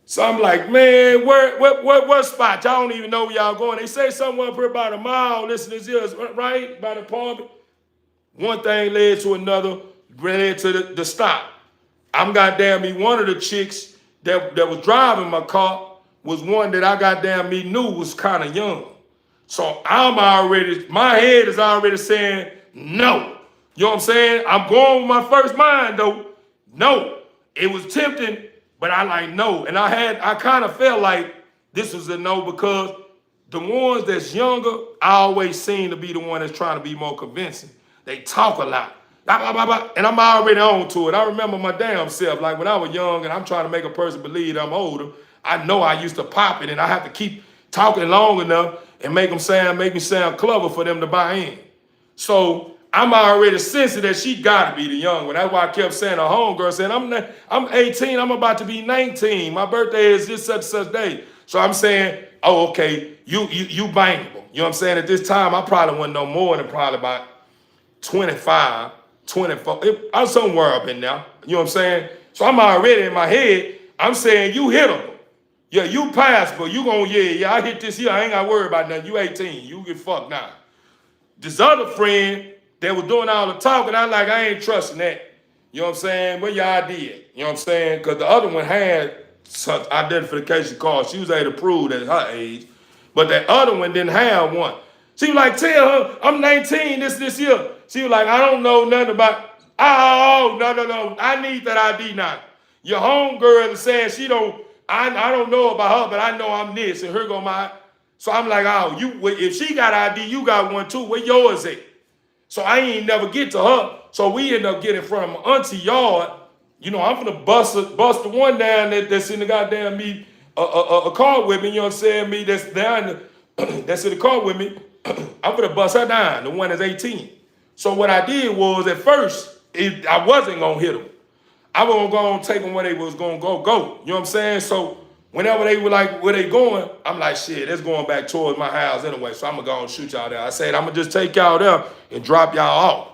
S3: So I'm like, man, what spot? Y'all don't even know where y'all going. They say somewhere up here about a mile. Listen, this is right by the apartment. One thing led to another, led to the stop. I'm goddamn me, one of the chicks that was driving my car was one that I goddamn me knew was kind of young. So my head is already saying no. You know what I'm saying? I'm going with my first mind though. No. It was tempting, but I like no. And I kind of felt like this was a no because the ones that's younger, I always seem to be the one that's trying to be more convincing. They talk a lot. Blah, blah, blah, blah, and I'm already on to it. I remember my damn self, like when I was young and I'm trying to make a person believe I'm older, I know I used to pop it and I have to keep talking long enough and make me sound clever for them to buy in. So I'm already sensing that she gotta be the young one. That's why I kept saying her homegirl saying, I'm 18, I'm about to be 19. My birthday is this such and such day. So I'm saying, oh, okay, you bangable. You know what I'm saying? At this time, I probably wasn't no more than probably about 25, 24. I'm somewhere up in there. You know what I'm saying? So I'm already in my head, I'm saying you hittable. Yeah, you passable. You gonna, yeah, I hit this here. I ain't gotta worry about nothing. You 18. You get fucked now. This other friend that was doing all the talking, I ain't trusting that. You know what I'm saying? What y'all did? You know what I'm saying? Because the other one had some identification card. She was able to prove that her age. But that other one didn't have one. She was like, tell her, I'm 19, this year. She was like, I don't know nothing about, oh, no. I need that ID now. Your homegirl is saying she don't, I don't know about her, but I know I'm this. And here go my, so I'm like, oh, if she got ID, you got one too. Where yours at? So I ain't never get to her. So we end up getting in front of my auntie yard. You know, I'm gonna bust the one down that's in the goddamn me, a car with me, you know what I'm saying? Me that's down that's in the car with me. I'm gonna bust her down, the one that's 18. So what I did was at first, I wasn't gonna hit them. I was gonna go and take them where they was gonna go. You know what I'm saying? So whenever they were like, where they going, I'm like, shit, it's going back towards my house anyway. So I'm gonna go and shoot y'all there. I said, I'm gonna just take y'all there and drop y'all off.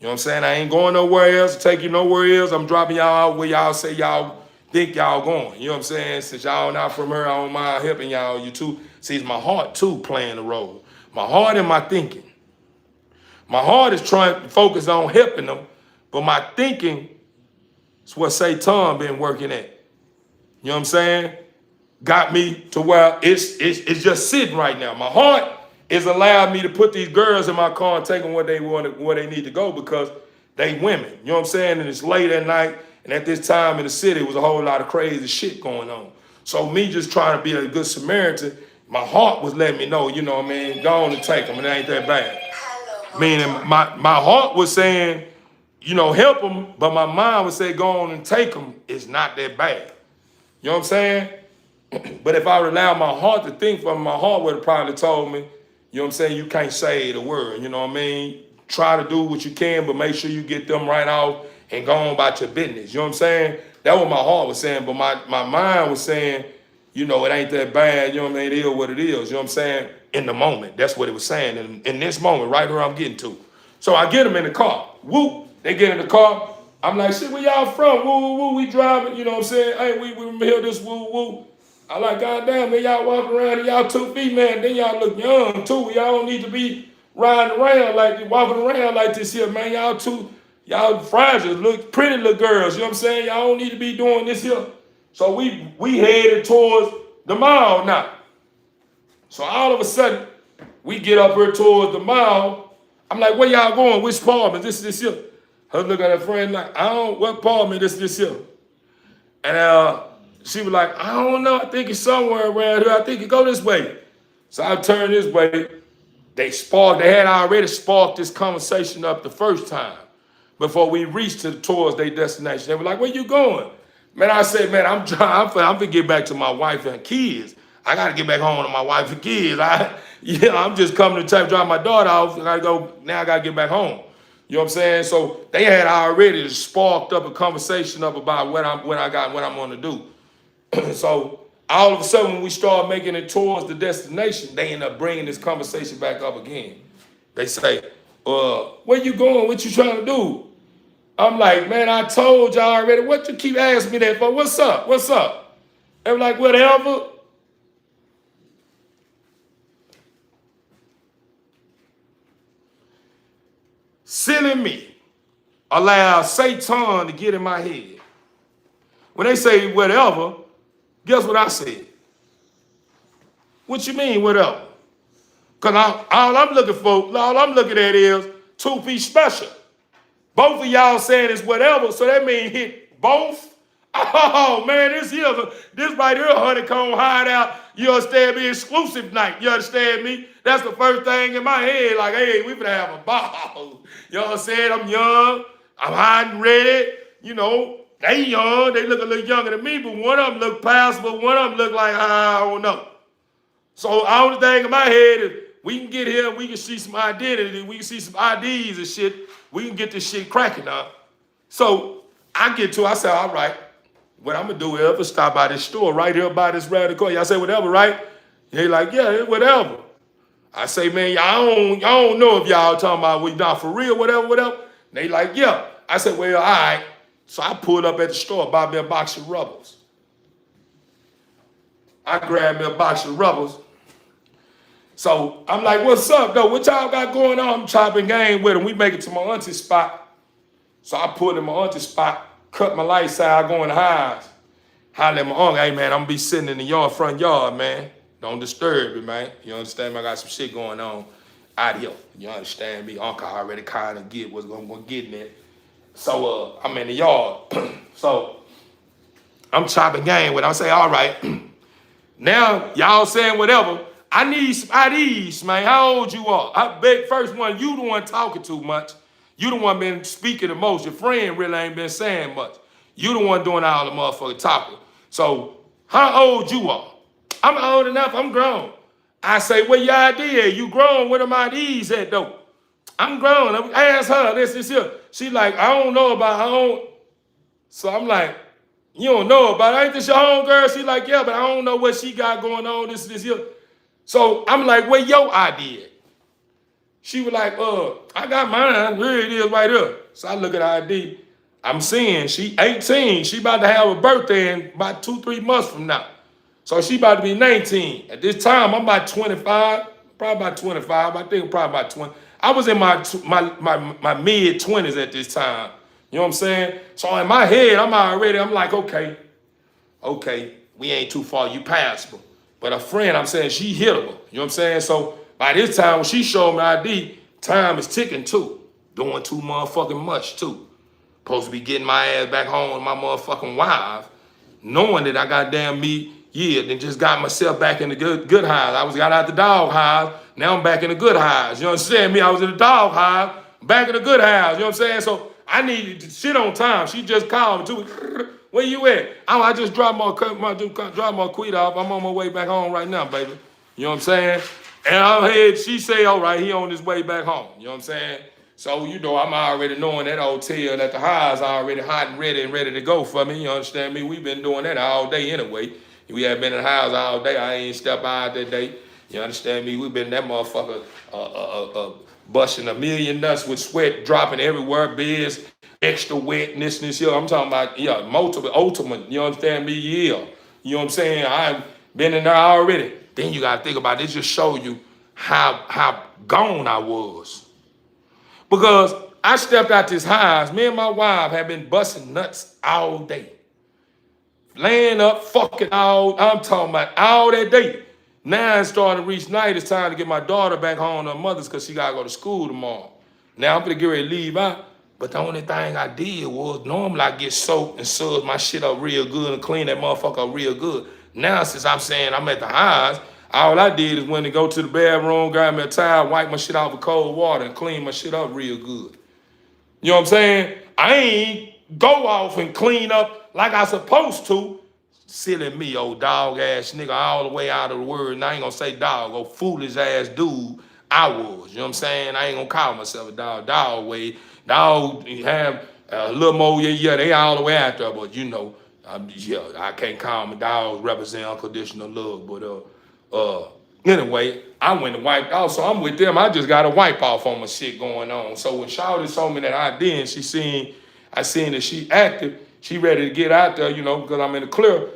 S3: You know what I'm saying? I ain't going nowhere else, take you nowhere else. I'm dropping y'all out where y'all say y'all think y'all going. You know what I'm saying? Since y'all not from here, I don't mind helping y'all. You too. See, it's my heart too playing a role. My heart and my thinking. My heart is trying to focus on helping them, but my thinking is what Satan been working at. You know what I'm saying? Got me to where it's just sitting right now. My heart is allowed me to put these girls in my car and take them where they need to go because they women. You know what I'm saying? And it's late at night, and at this time in the city, it was a whole lot of crazy shit going on. So me just trying to be a good Samaritan, my heart was letting me know, you know what I mean, go on and take them, it ain't that bad. Meaning my heart was saying, you know, help them, but my mind would say, go on and take them, it's not that bad. You know what I'm saying? But if I would allow my heart to think for me, my heart would have probably told me, you know what I'm saying, you can't say the word, you know what I mean? Try to do what you can, but make sure you get them right off and go on about your business. You know what I'm saying? That's what my heart was saying, but my mind was saying, you know, it ain't that bad, you know what I mean? It is what it is, you know what I'm saying? In the moment, that's what it was saying. In this moment, right where I'm getting to. So I get them in the car. Whoop, they get in the car. I'm like, shit, where y'all from? Woo, woo, woo, we driving, you know what I'm saying? Hey, we hear this woo, woo. I like, goddamn, man, y'all walking around and y'all 2 feet, man. Then y'all look young, too. Y'all don't need to be riding around like, walking around like this here, man. Y'all fragile, look pretty little girls, you know what I'm saying? Y'all don't need to be doing this here. So we headed towards the mall now. So all of a sudden, we get up here towards the mall. I'm like, where y'all going? Which apartment? This here. Her look at her friend like, what apartment this here? And she was like, I don't know. I think it's somewhere around here. I think it go this way. So I turned this way. They had already sparked this conversation up the first time before we reached towards their destination. They were like, where you going? Man, I said, man, I'm to get back to my wife and kids. I got to get back home to my wife and kids. I'm just coming to drop my daughter off. I got to get back home. You know what I'm saying? So they had already sparked up a conversation up about what I'm gonna do. So all of a sudden, when we start making it towards the destination, they end up bringing this conversation back up again. They say, where you going? What you trying to do? I'm like, man, I told y'all already. What you keep asking me that for? What's up? What's up? They were like, whatever. Silly me allow Satan to get in my head. When they say whatever, guess what I said? What you mean, whatever? Because all I'm looking at is 2 piece special. Both of y'all saying is whatever, so that means hit both. Oh man, this right here, honeycomb hideout. You understand me? Exclusive night. You understand me? That's the first thing in my head. Like, hey, we finna have a ball. You know what I'm saying? I'm young. I'm hot and ready. You know, they young. They look a little younger than me, but one of them look passable. One of them look like I don't know. So the only thing in my head is we can get here, we can see some identity, we can see some IDs and shit. We can get this shit cracking up. So I said, all right, what I'm gonna do is stop by this store right here by this radical. Y'all say whatever, right? They like, yeah, whatever. I say, man, y'all don't know if y'all talking about we not for real, whatever. They like, yeah. I said, well, all right. So I pulled up at the store, buy me a box of rubbers. I grabbed me a box of rubbers. So I'm like, what's up, though? What y'all got going on? I'm chopping game with them. We make it to my auntie's spot. So I pulled in my auntie's spot, cut my lights out, I go in the house. Holler at my uncle, hey, man, I'm going to be sitting in the front yard, man. Don't disturb me, man. You understand me? I got some shit going on out here. You understand me? Uncle already kind of get what's going to get in there. So I'm in the yard. So I'm chopping game with them. I say, all right. Now, y'all saying whatever. I need some IDs, man. How old you are? I beg first one, you the one talking too much. You the one been speaking the most. Your friend really ain't been saying much. You the one doing all the motherfucking talking. So, how old you are? I'm old enough, I'm grown. I say, where your ID at? You grown, where my IDs at though? I'm grown. I ask her, this here. She like, I don't know about her own. So I'm like, you don't know about it. Ain't this your home girl? She like, yeah, but I don't know what she got going on, this here. So I'm like, where your ID at? She was like, I got mine. Here it is right here. So I look at her ID. I'm seeing she 18. She about to have a birthday in about 2-3 months from now. So she about to be 19. At this time, I'm about 25, probably about 25. I think probably about 20. I was in my mid 20s at this time. You know what I'm saying? So in my head, I'm like, okay, we ain't too far. You passable. But a friend, I'm saying, she hittable. You know what I'm saying? So by this time, when she showed me ID, time is ticking too. Doing too motherfucking much too. Supposed to be getting my ass back home with my motherfucking wife, knowing that I goddamn then just got myself back in the good highs. I was got out the dog highs. Now I'm back in the good highs. You understand me? I was in the dog highs, back in the good highs. You know what I'm saying? So I needed to shit on time. She just called me too. Where you at? I just dropped my quid off. I'm on my way back home right now, baby. You know what I'm saying? And I heard she say, all right, he on his way back home. You know what I'm saying? So, you know, I'm already knowing that hotel at the highs already hot and ready to go for me. You understand me? We've been doing that all day anyway. We have been in the house all day. I ain't stepped out that day. You understand me? We've been that motherfucker busting a million nuts with sweat dropping everywhere, beds, extra wetness, this here. I'm talking about, multiple, ultimate, you understand me? Yeah. You know what I'm saying? I've been in there already. Then you gotta think about it. It just show you how gone I was. Because I stepped out this house, me and my wife have been busting nuts all day. Laying up, fucking I'm talking about all that day. Now it's starting to reach night. It's time to get my daughter back home to her mother's because she got to go to school tomorrow. Now I'm going to get ready to leave out. But the only thing I did was normally I get soaked and suds my shit up real good and clean that motherfucker up real good. Now since I'm saying I'm at the house, all I did is went to go to the bathroom, grab me a towel, wipe my shit off with cold water and clean my shit up real good. You know what I'm saying? I ain't go off and clean up like I supposed to. Silly me, old dog ass nigga, all the way out of the word. And I ain't gonna say dog, old foolish ass dude I was. You know what I'm saying? I ain't gonna call myself a dog. Dog way. Dog have a little more, yeah, they all the way out there, but you know, yeah, I can't call them dogs represent unconditional love. But anyway, I went and wiped off, so I'm with them. I just got to wipe off on my shit going on. So when Shawty told me that I did, I seen that she active, she ready to get out there, you know, because I'm in the clear.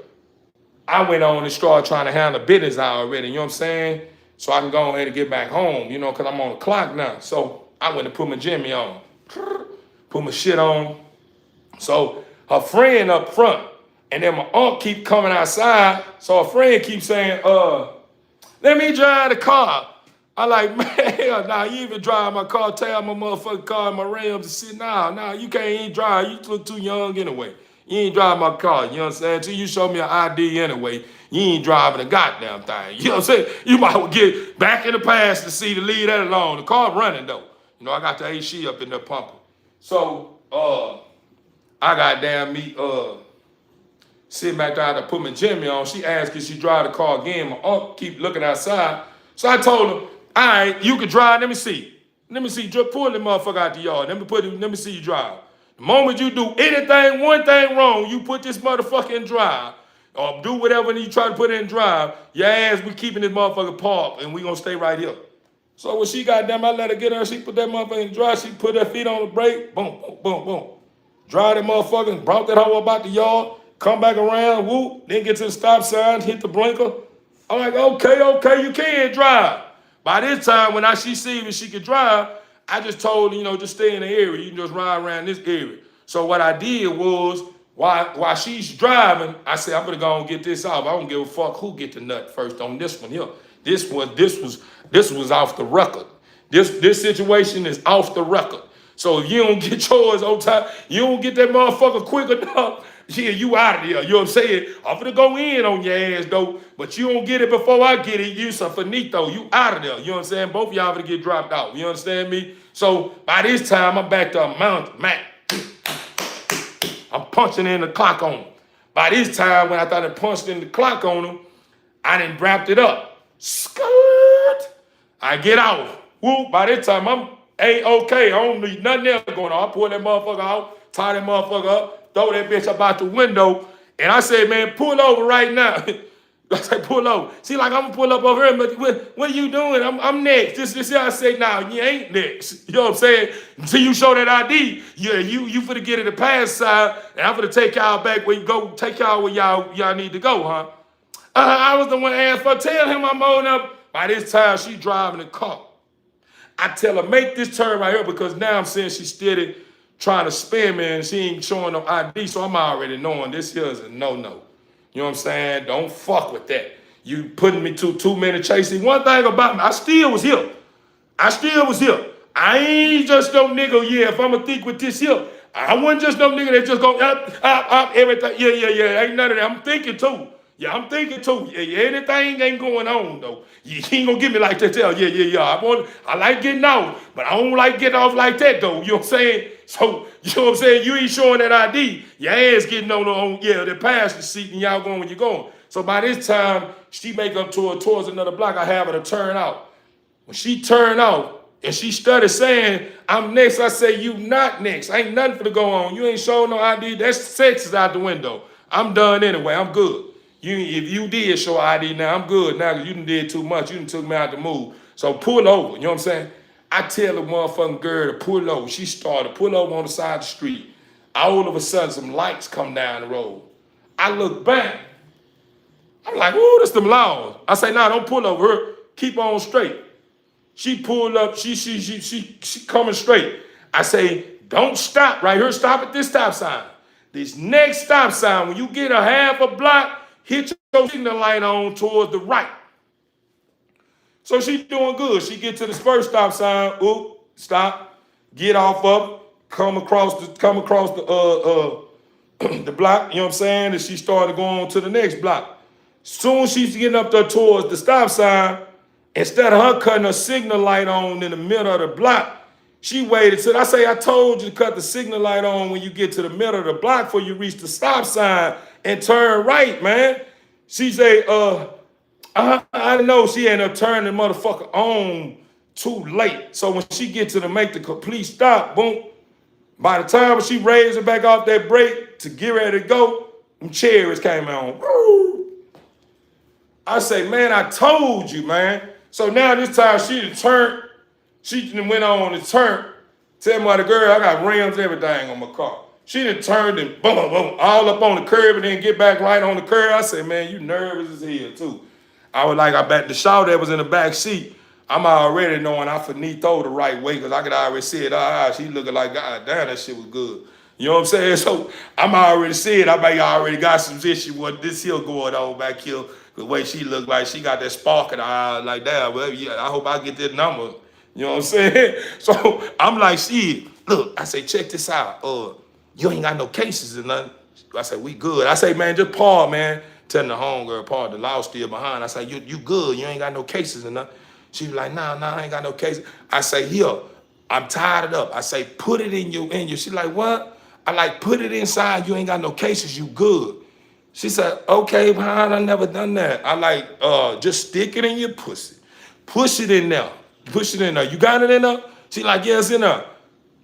S3: I went on and started trying to handle business already, you know what I'm saying? So I can go ahead and get back home, you know, because I'm on the clock now. So I went to put my Jimmy on, put my shit on. So her friend up front, and then my aunt keep coming outside. So her friend keeps saying, let me drive the car. I like, man, hell nah, you even drive my car, tear my motherfucking car and my rims and shit. Nah, you can't even drive. You look too young anyway. You ain't drive my car, you know what I'm saying? Till you show me an ID anyway, you ain't driving a goddamn thing. You know what I'm saying? You might well get back in the passenger seat to leave that alone. The car running though. You know, I got the AC up in there pumping. So, I got damn me, sitting back there to put my Jimmy on. She asked if she drive the car again. My aunt keep looking outside. So I told her, all right, you can drive. Let me see. Pull the motherfucker out the yard. Let me see you drive. The moment you do anything, one thing wrong, you put this motherfucker in drive, or do whatever you try to put it in drive, your ass, we keeping this motherfucker parked, and we gonna stay right here. So when she got them, I let her get her. She put that motherfucker in drive. She put her feet on the brake. Boom, boom, boom, boom. Drive that motherfucker and brought that hoe about the yard. Come back around, whoop, then get to the stop sign, hit the blinker. I'm like, okay, you can drive. By this time, when she seen me, she could drive, I just told her, you know, just stay in the area. You can just ride around this area. So what I did was, while she's driving, I said, I'm gonna go and get this off. I don't give a fuck who get the nut first on this one here. This was off the record. This situation is off the record. So if you don't get yours on time, you don't get that motherfucker quick enough, yeah, you out of there. You know what I'm saying? I'm gonna go in on your ass though, but you don't get it before I get it. You a finito. You out of there. You know what I'm saying? Both of y'all gonna get dropped out. You understand me? So by this time, I'm back to a mountain. Man, I'm punching in the clock on him. By this time, when I thought I punched in the clock on him, I done wrapped it up. Skirt. I get out. Whoop. By this time, I'm A-okay. I don't need nothing else going on. I pull that motherfucker out, tie that motherfucker up, throw that bitch up out the window, and I say, man, pull over right now. I say, pull over. She like, I'm gonna pull up over here, but what are you doing? I'm next. This here. I say, nah, you ain't next. You know what I'm saying? Until you show that ID, yeah, you finna get in the pass side, and I'm finna take y'all back where you go, take y'all where y'all need to go, huh? I was the one asked for. Tell him I'm on up. By this time, she driving the car. I tell her, make this turn right here, because now I'm seeing she steady trying to spin me and she ain't showing no ID, so I'm already knowing this here is a no-no. You know what I'm saying? Don't fuck with that. You putting me to 2 minute chasing. One thing about me, I still was here. I ain't just no nigga, yeah, if I'm a thick with this here. I wasn't just no nigga that just go up, everything. Yeah. Ain't none of that. I'm thinking too. Yeah, anything ain't going on though. You ain't gonna get me like that. Yeah. I like getting off, but I don't like getting off like that though. You know what I'm saying? So, you know what I'm saying? You ain't showing that ID. Your ass getting on the passenger seat and y'all going where you going. So by this time, she make up towards another block. I have her to turn out. When she turned out and she started saying, I'm next, I say, you not next. Ain't nothing for to go on. You ain't showing no ID. That sex is out the window. I'm done anyway. I'm good. If you did show ID now, I'm good now, because you done did too much. You done took me out the move. So pull over. You know what I'm saying? I tell the motherfucking girl to pull over. She started to pull over on the side of the street. All of a sudden, some lights come down the road. I look back. I'm like, ooh, that's them laws. I say, nah, don't pull over her. Keep on straight. She pulled up. She coming straight. I say, don't stop right here. Stop at this stop sign. This next stop sign, when you get a half a block, hit your signal light on towards the right. So she's doing good. She get to this first stop sign. Oop, stop. Get off up. Come across the the block. You know what I'm saying? And she started going to the next block. Soon she's getting up there towards the stop sign. Instead of her cutting her signal light on in the middle of the block, she waited till I told you to cut the signal light on when you get to the middle of the block before you reach the stop sign and turn right, man. She say, I didn't know. She ended up turning the motherfucker on
S1: too late. So when she get to the make the complete stop, boom, by the time she raised it back off that brake to get ready to go, them cherries came on. Woo! I say, man, I told you, man. So now this time she done turned, she done went on and turned. Tell my the girl, I got rims, everything on my car. She done turned and boom, boom, all up on the curb and then get back right on the curb. I said, man, you nervous as hell too. I was like, I bet the shower that was in the back seat, I'm already knowing I finito the right way because I could already see it. She looking like, God damn, that shit was good. You know what I'm saying? So I'm already seeing, I bet you already got some issue with this here going on back here. The way she looked like, she got that spark in her eye like that. Well, yeah, I hope I get that number. You know what I'm saying? So I'm like, shit, look, I say, check this out. You ain't got no cases or nothing. I say, we good. I say, man, just pause, man. Telling the homegirl, Paul, the law still behind. I say, you good. You ain't got no cases or nothing. She was like, nah, I ain't got no cases. I say, here, I'm tied it up. I say, put it in your. She like, what? I like, put it inside. You ain't got no cases. You good. She said, okay, behind, I never done that. I like, just stick it in your pussy. Push it in there. Push it in there. You got it in there? She like, yeah, it's in there.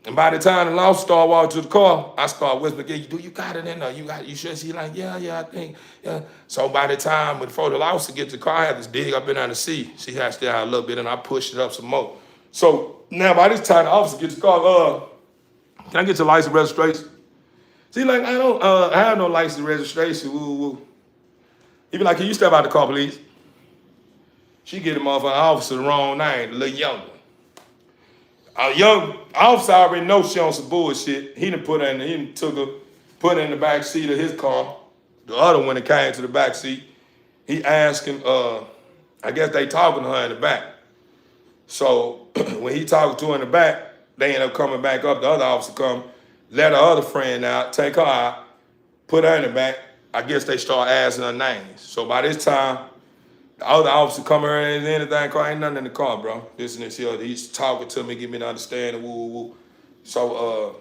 S1: And by the time the law started walking to the car, I start whispering, you got it in there? You sure? She like, yeah, I think, yeah. So by the time, before the law to get to the car, I had to dig up in there to see. She had to stay out a little bit, and I pushed it up some more. So now by this time, the officer gets the car, can I get your license registration? She like, I don't have no license registration, woo. He be like, can you step out the car, please? She get him off an officer the wrong name, the little young one. A young officer already knows she on some bullshit. He done put her in the back seat of his car. The other one that came to the back seat, he asking, I guess they talking to her in the back. So when he talking to her in the back, they end up coming back up. The other officer come, let her other friend out, take her out, put her in the back. I guess they start asking her names. So by this time, the other officer come here and anything, car ain't nothing in the car, bro. This and this here. He's talking to me, give me an understanding, woo. So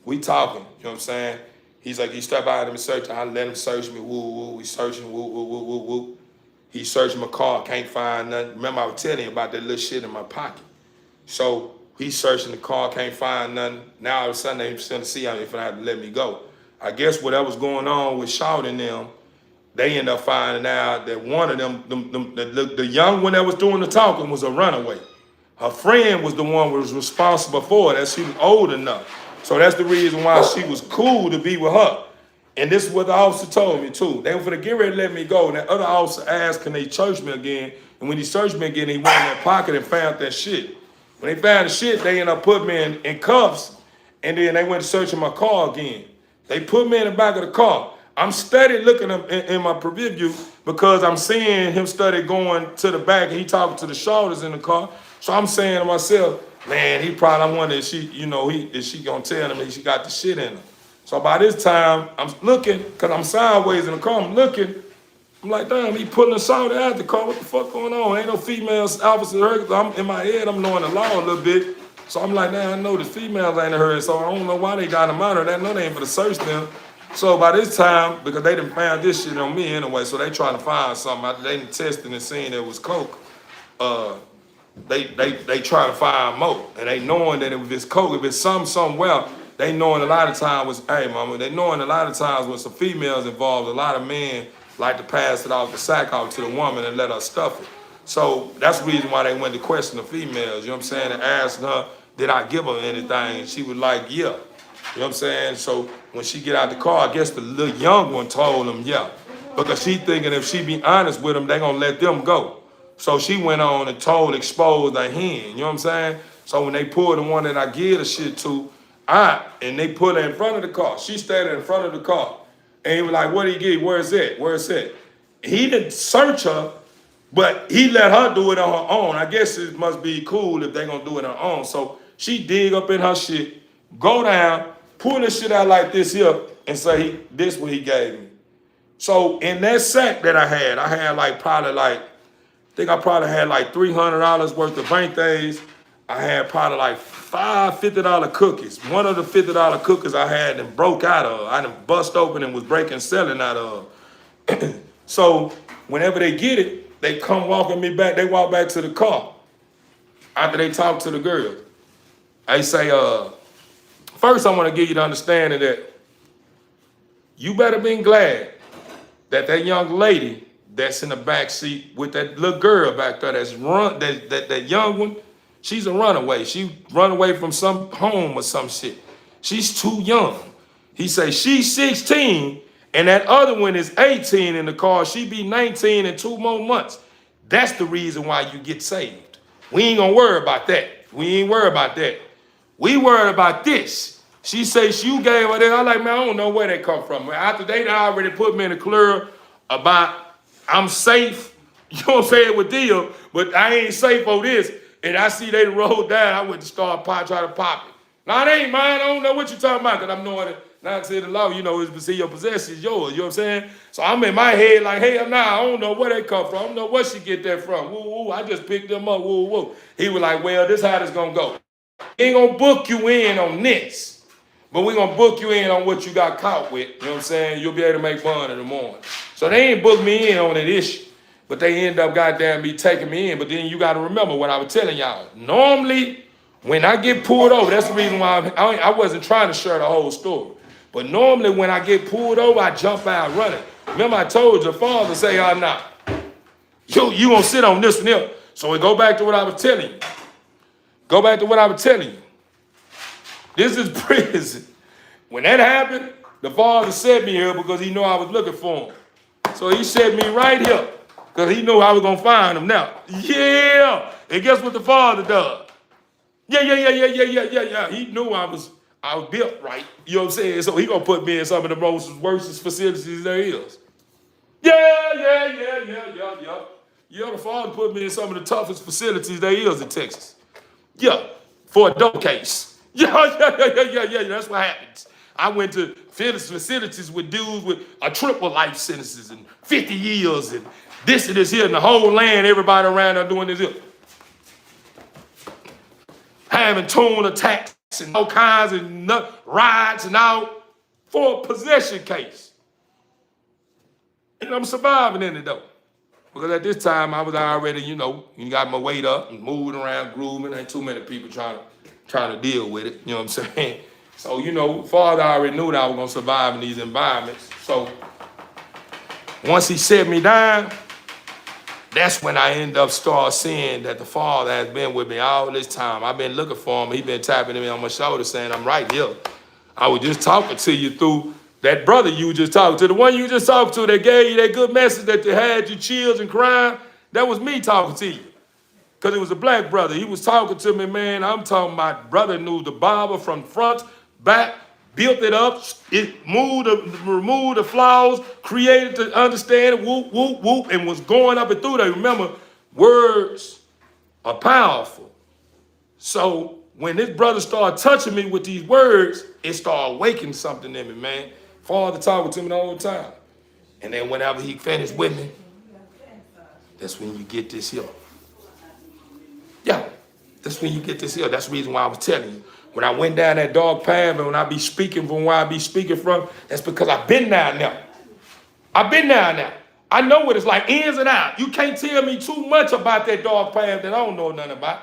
S1: we talking, you know what I'm saying? He's like, he step out and search. I let him search me, woo. We searching, woo. He searching my car, can't find nothing. Remember I was telling you about that little shit in my pocket. So he's searching the car, can't find nothing. Now all of a sudden they finna see if I have to let me go. I guess whatever's going on with shouting them, they end up finding out that one of them, the young one that was doing the talking was a runaway. Her friend was the one who was responsible for it, as she was old enough. So that's the reason why she was cool to be with her. And this is what the officer told me too. They were gonna get ready to let me go. And that other officer asked, can they search me again? And when he searched me again, he went in their pocket and found that shit. When they found the shit, they ended up putting me in cuffs. And then they went searching my car again. They put me in the back of the car. I'm steady looking in my preview because I'm seeing him steady going to the back and he talking to the shoulders in the car. So I'm saying to myself, man, he probably wonder if she, is she gonna tell him that she got the shit in her. So by this time, I'm looking, cause I'm sideways in the car, I'm looking. I'm like, damn, he pulling the shoulder out the car. What the fuck going on? Ain't no females officer hurt. I'm in my head, I'm knowing the law a little bit. So I'm like, damn, I know the females ain't hurt. So I don't know why they got them out of that. I know they ain't for to search them. So by this time, because they done found this shit on me anyway, so they trying to find something. After they done testing and seeing it was coke, they trying to find more. And they knowing that if it's coke, if it's somewhere, they knowing a lot of times was, hey mama, they knowing a lot of times when some females involved, a lot of men like to pass it off the sack off to the woman and let her stuff it. So that's the reason why they went to question the females, you know what I'm saying, and asking her, did I give her anything? And she was like, yeah. You know what I'm saying? So when she get out the car, I guess the little young one told him, yeah. Because she thinking if she be honest with them, they gonna let them go. So she went on and exposed the hen, you know what I'm saying? So when they pulled the one that I give the shit to, and they put her in front of the car. She standing in front of the car. And he was like, what did he give? Where is it? Where is it? He didn't search her, but he let her do it on her own. I guess it must be cool if they gonna do it on her own. So she dig up in her shit, go down, pull this shit out like this here, and say, this what he gave me. So in that sack that I had I think I probably had like $300 worth of bank days. I had probably like 5 $50 cookies. One of the $50 cookies I had and broke out of. I done bust open and was breaking selling out of. So whenever they get it, they come walking me back. They walk back to the car.
S3: after they talk to the girls. They say, first I want to give you the understanding that you better be glad that that young lady that's in the back seat with that little girl back there that young one, she's a runaway. She run away from some home or some shit. She's too young. He say she's 16 and that other one is 18 in the car. She be 19 in 2 more months. That's the reason why you get saved. We ain't gonna worry about that. We ain't worry about that. We worried about this. She say you gave her that. I'm like, man, I don't know where they come from. After they already put me in the clear about I'm safe, you know what I'm saying, with deal, but I ain't safe for this. And I see they rolled down, I went to start try to pop it. Now, it ain't mine. I don't know what you're talking about, because I'm knowing it. Not to the law, you know, is to see your possession is yours. You know what I'm saying? So I'm in my head like, hey, nah, I don't know where they come from. I don't know where she get that from. Woo, woo, I just picked them up. Woo, woo. He was like, well, this how this gonna go. Ain't gonna book you in on this, but we gonna book you in on what you got caught with. You know what I'm saying? You'll be able to make fun in the morning. So they ain't booked me in on that issue, but they end up goddamn me taking me in. But then you gotta remember what I was telling y'all. Normally, when I get pulled over, that's the reason why I wasn't trying to share the whole story. But normally when I get pulled over, I jump out running. Remember I told your father, say, nah, you gonna sit on this one here. So we go back to what I was telling you. Go back to what I was telling you. This is prison. When that happened, the father set me here because he knew I was looking for him. So he set me right here because he knew I was going to find him now. Yeah. And guess what the father does? Yeah. He knew I was built right. You know what I'm saying? So he going to put me in some of the most worst facilities there is. Yeah. Yeah, the father put me in some of the toughest facilities there is in Texas. Yeah, for a dope case. Yeah, that's what happens. I went to facilities with dudes with a triple life sentences and 50 years and this and this here, and the whole land, everybody around there doing this here. Having tone attacks and all kinds of riots and all for a possession case. And I'm surviving in it though. Because at this time I was already, you got my weight up and moving around, grooving. Ain't too many people trying to deal with it. You know what I'm saying? So, Father already knew that I was gonna survive in these environments. So once he set me down, that's when I end up start seeing that the Father has been with me all this time. I've been looking for him. He been tapping me on my shoulder saying, I'm right here. I was just talking to you through that brother you were just talking to, the one you just talked to that gave you that good message that had you chills and crying, that was me talking to you. Because it was a black brother. He was talking to me, man. I'm talking about brother knew the Bible from front, back, built it up, it removed the flaws, created to understand it, whoop, whoop, whoop, and was going up and through there. Remember, words are powerful. So when this brother started touching me with these words, it started awakening something in me, man. Father talking to me the whole time. And then whenever he finished with me, that's when you get this here. Yeah, that's when you get this here. That's the reason why I was telling you. When I went down that dark path and when I be speaking from where I be speaking from, that's because I've been down there. I've been down there. I know what it's like, ins and outs. You can't tell me too much about that dark path that I don't know nothing about.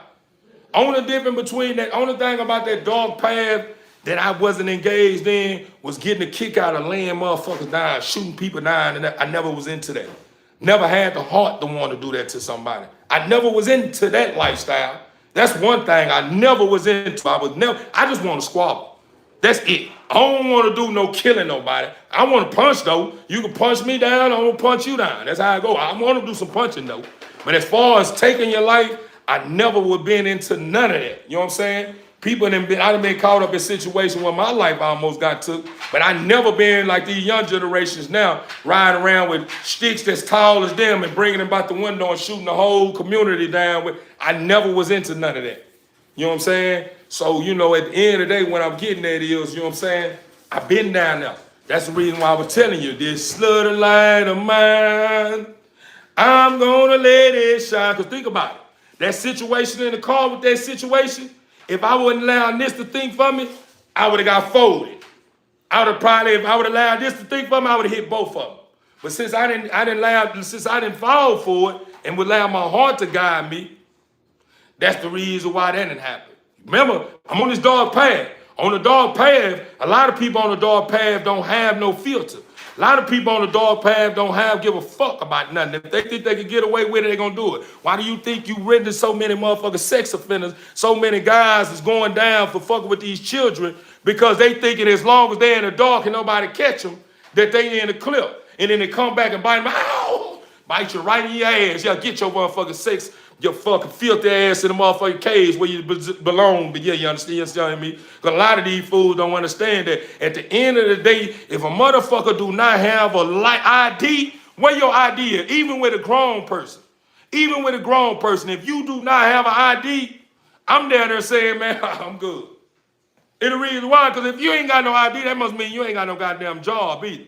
S3: Only difference between that, only thing about that dark path that I wasn't engaged in was getting a kick out of laying motherfuckers down, shooting people down, and I never was into that. Never had the heart to want to do that to somebody. I never was into that lifestyle. That's one thing I never was into. I just want to squabble. That's it. I don't want to do no killing nobody. I want to punch though. You can punch me down, I'm gonna punch you down. That's how I go. I want to do some punching though. But as far as taking your life, I never would been into none of that. You know what I'm saying? I done been caught up in situations where my life almost got took, but I never been like these young generations now, riding around with sticks that's tall as them and bringing them out the window and shooting the whole community down with. I never was into none of that. You know what I'm saying? So, at the end of the day, when I'm getting at is, you know what I'm saying? I've been down there. That's the reason why I was telling you, this slutty light of mine, I'm gonna let it shine. Because think about it. That situation in the car with that situation, if I wouldn't allow this to think for me, I would have got folded. If I would have allowed this to think for me, I would have hit both of them. But since I didn't fall for it and would allow my heart to guide me, That's the reason why that didn't happen. Remember, I'm on this dog path. On the dog path, a lot of people on the dog path don't have no filter. A lot of people on the dog path don't give a fuck about nothing. If they think they can get away with it, they're gonna do it. Why do you think you rendered so many motherfucking sex offenders, so many guys is going down for fucking with these children? Because they thinking as long as they're in the dark and nobody catch them, that they in the clip. And then they come back and bite them, ow! Bite you right in your ass. Yeah, get your motherfucking sex, your fucking filthy ass in the motherfucking cage where you belong. But yeah, you understand me? Because a lot of these fools don't understand that at the end of the day, if a motherfucker do not have a ID, where your ID is, even with a grown person, if you do not have an ID, I'm down there saying, man, I'm good. And the reason why, because if you ain't got no ID, that must mean you ain't got no goddamn job either.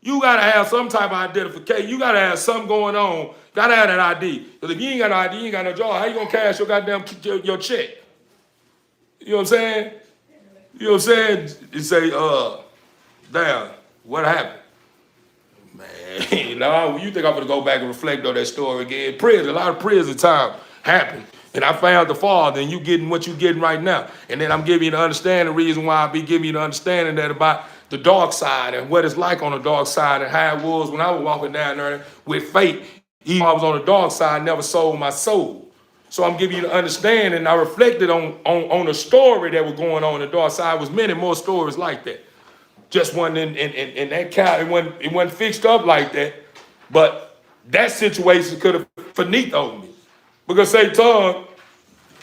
S3: You gotta have some type of identification. You gotta have something going on. Gotta have that ID. Because if you ain't got no ID, you ain't got no job. How you gonna cash your goddamn your check? You know what I'm saying? You know what I'm saying? You say, damn, what happened? Man, you know, you think I'm gonna go back and reflect on that story again? Prison, a lot of prison time happened. And I found the Father, and you getting what you getting right now. And then I'm giving you the understanding, the reason why I be giving you the understanding that about the dark side and what it's like on the dark side and how it was when I was walking down there with faith. Even when I was on the dark side, I never sold my soul. So I'm giving you the understanding. I reflected on the story that was going on the dark side. There was many more stories like that. Just one in that count, it wasn't fixed up like that. But that situation could have finitoed me. Because Satan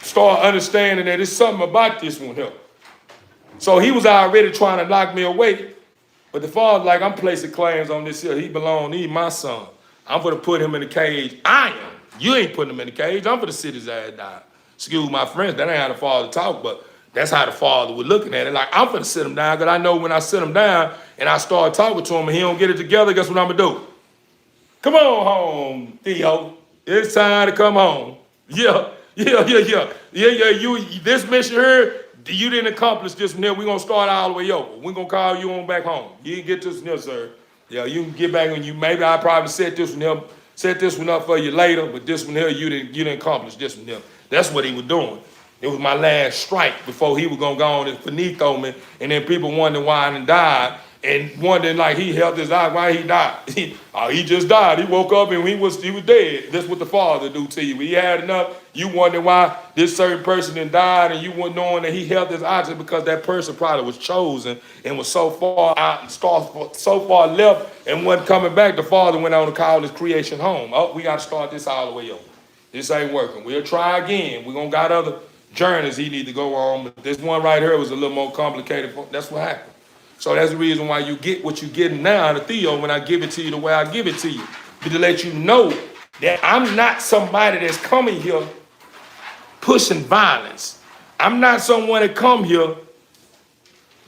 S3: started understanding that it's something about this one here. So he was already trying to knock me away. But the Father, like, I'm placing claims on this here. He's my son. I'm going to put him in the cage. I am. You ain't putting him in the cage. I'm going to sit his ass down. Excuse my friends, that ain't how the Father talk, but that's how the Father was looking at it. Like, I'm going to sit him down because I know when I sit him down and I start talking to him and he don't get it together, guess what I'm going to do? Come on home, Theo. It's time to come home. Yeah. This mission here, you didn't accomplish this one here. We're going to start all the way over. We're going to call you on back home. You didn't get this one here, sir. Yeah, you can get back on you. Maybe I probably set this one up for you later, but this one here, you didn't accomplish this one here. That's what he was doing. It was my last strike before he was going to go on and finito me. And then people wondering why I done died. And wondering like he held his eye, why he died. He just died. He woke up and he was dead. That's what the Father do to you. When he had enough, you wonder why this certain person then died, and you weren't knowing that he held his eye just because that person probably was chosen and was so far out, so far left and wasn't coming back. The Father went on to call his creation home. Oh, we got to start this all the way over. This ain't working. We'll try again. We're going to got other journeys he need to go on, but this one right here was a little more complicated. That's what happened. So that's the reason why you get what you're getting now, the Theo, when I give it to you the way I give it to you. But to let you know that I'm not somebody that's coming here pushing violence. I'm not someone that come here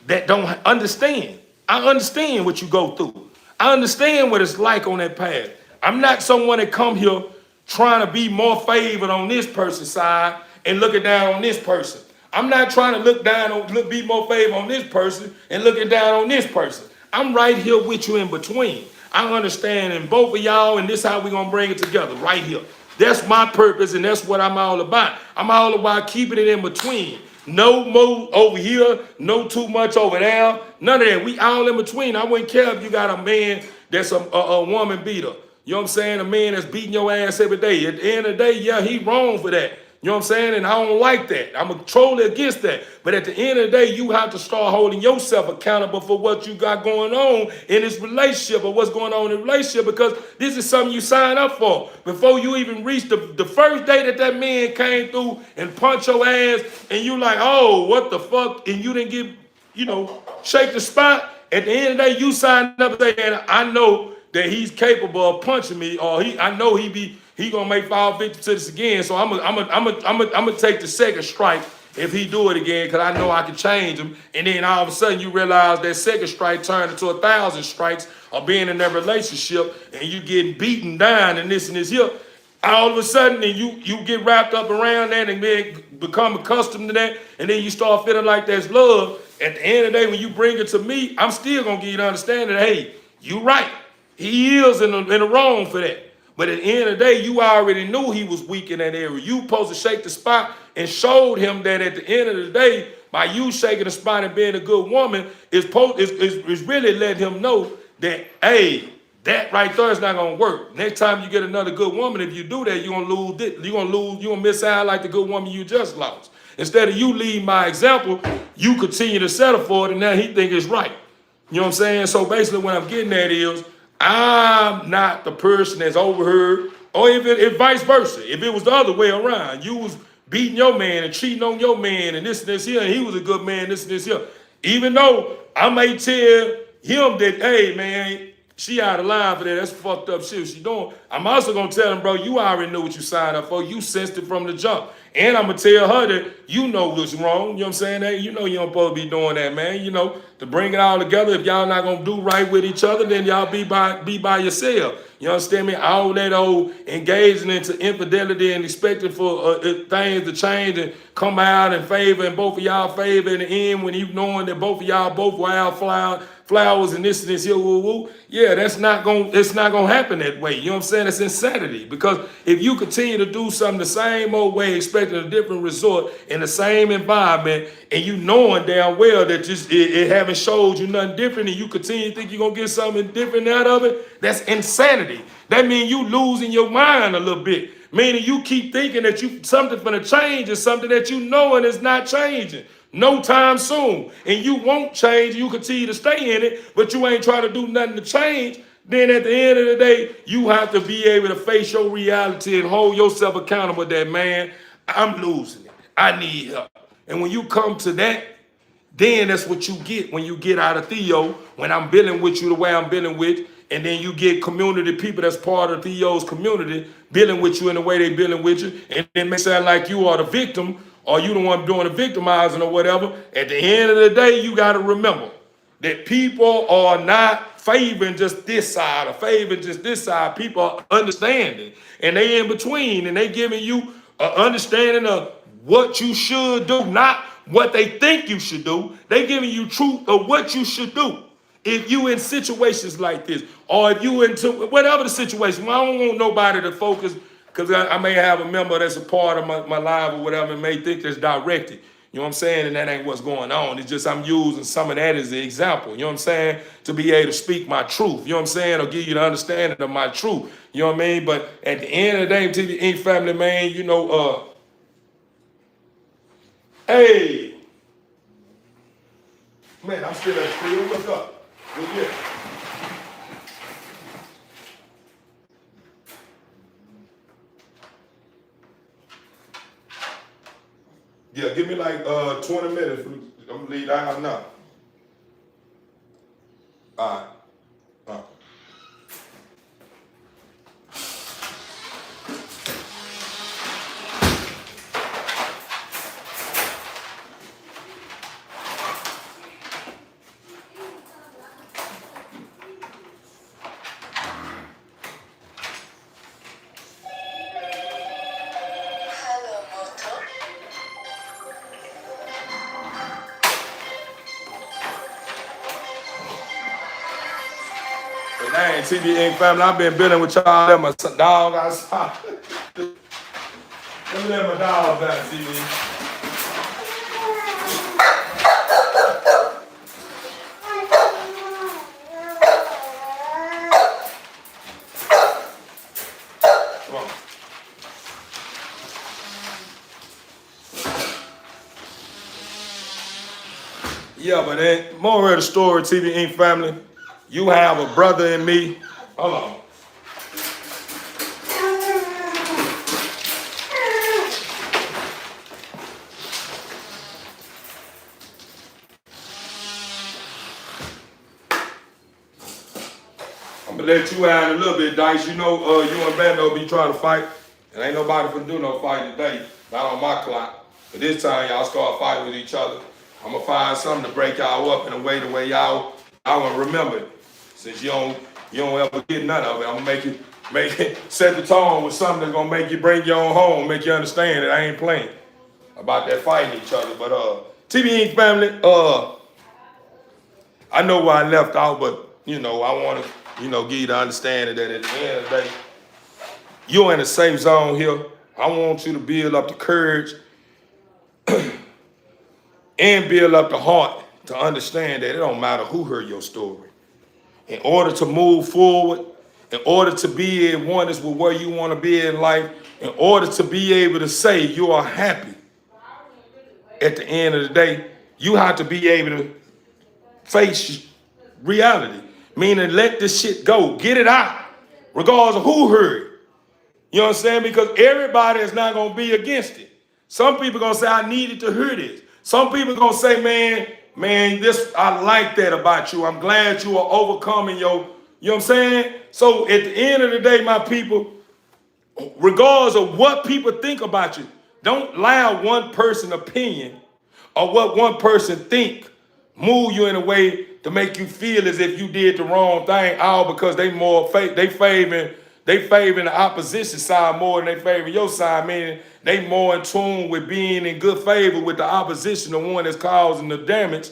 S3: that don't understand. I understand what you go through. I understand what it's like on that path. I'm not someone that come here trying to be more favored on this person's side and looking down on this person. I'm not trying to be more favored on this person and looking down on this person. I'm right here with you in between. I understand in both of y'all, and this is how we're going to bring it together, right here. That's my purpose, and that's what I'm all about. I'm all about keeping it in between. No more over here, no too much over there, none of that. We all in between. I wouldn't care if you got a man that's a woman beater. You know what I'm saying? A man that's beating your ass every day. At the end of the day, yeah, he wrong for that. You know what I'm saying? And I don't like that. I'm totally against that. But at the end of the day, you have to start holding yourself accountable for what you got going on in this relationship or what's going on in the relationship, because this is something you sign up for. Before you even reach the first day that man came through and punched your ass and you like, oh, what the fuck? And you didn't get, shake the spot. At the end of the day, you signed up and say, I know that he's capable of punching me, or I know he gonna make fall victim to this again. So I'm gonna take the second strike if he do it again, because I know I can change him. And then all of a sudden you realize that second strike turned into 1,000 strikes of being in that relationship, and you getting beaten down and this here. All of a sudden, and you get wrapped up around that and then become accustomed to that, and then you start feeling like there's love. At the end of the day, when you bring it to me, I'm still gonna give you the understanding that, hey, you right. He is in the wrong for that. But at the end of the day, you already knew he was weak in that area. You supposed to shake the spot and showed him that at the end of the day, by you shaking the spot and being a good woman, is really letting him know that, hey, that right there is not gonna work. Next time you get another good woman, if you do that, you're gonna lose it. You're gonna miss out like the good woman you just lost. Instead of you lead by example, you continue to settle for it, and now he think it's right. You know what I'm saying? So basically what I'm getting at is I'm not the person that's overheard, or if vice versa. If it was the other way around, you was beating your man and cheating on your man and this here, and he was a good man, this and this here. Even though I may tell him that, hey man, she out of line for that. That's fucked up shit she doing. I'm also gonna tell him, bro, you already knew what you signed up for. You sensed it from the jump. And I'm gonna tell her that you know what's wrong. You know what I'm saying? Hey, you know you don't supposed to be doing that, man. You know, to bring it all together. If y'all not gonna do right with each other, then y'all be by yourself. You understand me? All that old engaging into infidelity and expecting for things to change and come out in favor and both of y'all favor in the end when you knowing that both of y'all both flowers and this here, woo woo. Yeah, it's not gonna happen that way. You know what I'm saying? It's insanity. Because if you continue to do something the same old way, expecting a different result in the same environment, and you knowing damn well that it haven't showed you nothing different, and you continue to think you're gonna get something different out of it, that's insanity. That means you losing your mind a little bit. Meaning you keep thinking that something finna change is something that you know and is not changing. No time soon. And you won't change. You continue to stay in it, but you ain't trying to do nothing to change. Then at the end of the day, you have to be able to face your reality and hold yourself accountable that, man, I'm losing it. I need help. And when you come to that, then that's what you get when you get out of Theo, when I'm building with you the way I'm building with, and then you get community people that's part of Theo's community building with you in the way they building with you, and it may sound like you are the victim or you the one doing the victimizing or whatever. At the end of the day, you got to remember that people are not favoring just this side or favoring just this side. People are understanding, and they in between, and they giving you an understanding of what you should do, not what they think you should do. They giving you truth of what you should do. If you in situations like this, or if you into whatever the situation, well, I don't want nobody to focus, because I may have a member that's a part of my live or whatever and may think that's directed. You know what I'm saying? And that ain't what's going on. It's just I'm using some of that as an example, you know what I'm saying? To be able to speak my truth, you know what I'm saying? Or give you the understanding of my truth, you know what I mean? But at the end of the day, TV Inc. family, man, you know, hey, man, I'm still at the field. What's up? What's good? Yeah, give me like 20 minutes. I'm gonna leave the house now. All right. All right. But dang, TV Inc. family, I've been building with y'all. Let my dog outside. Let me let my dog back, TV. Come on. Yeah, but then, more of the story, TV Inc. family. You have a brother in me. Hold on. I'm gonna let you out in a little bit, Dice. You know, you and Bando be trying to fight, and ain't nobody finna do no fighting today. Not on my clock. But this time, y'all start fighting with each other. I'm gonna find something to break y'all up in a way the way y'all wanna remember it. Since you don't ever get none of it, I'm gonna make it set the tone with something that's gonna make you bring your own home, make you understand that I ain't playing about that fighting each other. But TV Inc. family, I know where I left out, but you know, I wanna, give you the understanding that at the end of the day, You're in a safe zone here. I want you to build up the courage and build up the heart to understand that it don't matter who heard your story. In order to move forward, in order to be in oneness with where you want to be in life, in order to be able to say you are happy at the end of the day, you have to be able to face reality. Meaning let this shit go. Get it out. Regardless of who heard it. You know what I'm saying? Because everybody is not going to be against it. Some people going to say, I needed to hear this. Some people going to say, man, this, I like that about you. I'm glad you are overcoming your, you know what I'm saying? So at the end of the day, my people, regardless of what people think about you, don't allow one person's opinion or what one person think move you in a way to make you feel as if you did the wrong thing, all because they more they favoring the opposition side more than they favor your side, meaning they more in tune with being in good favor with the opposition, the one that's causing the damage,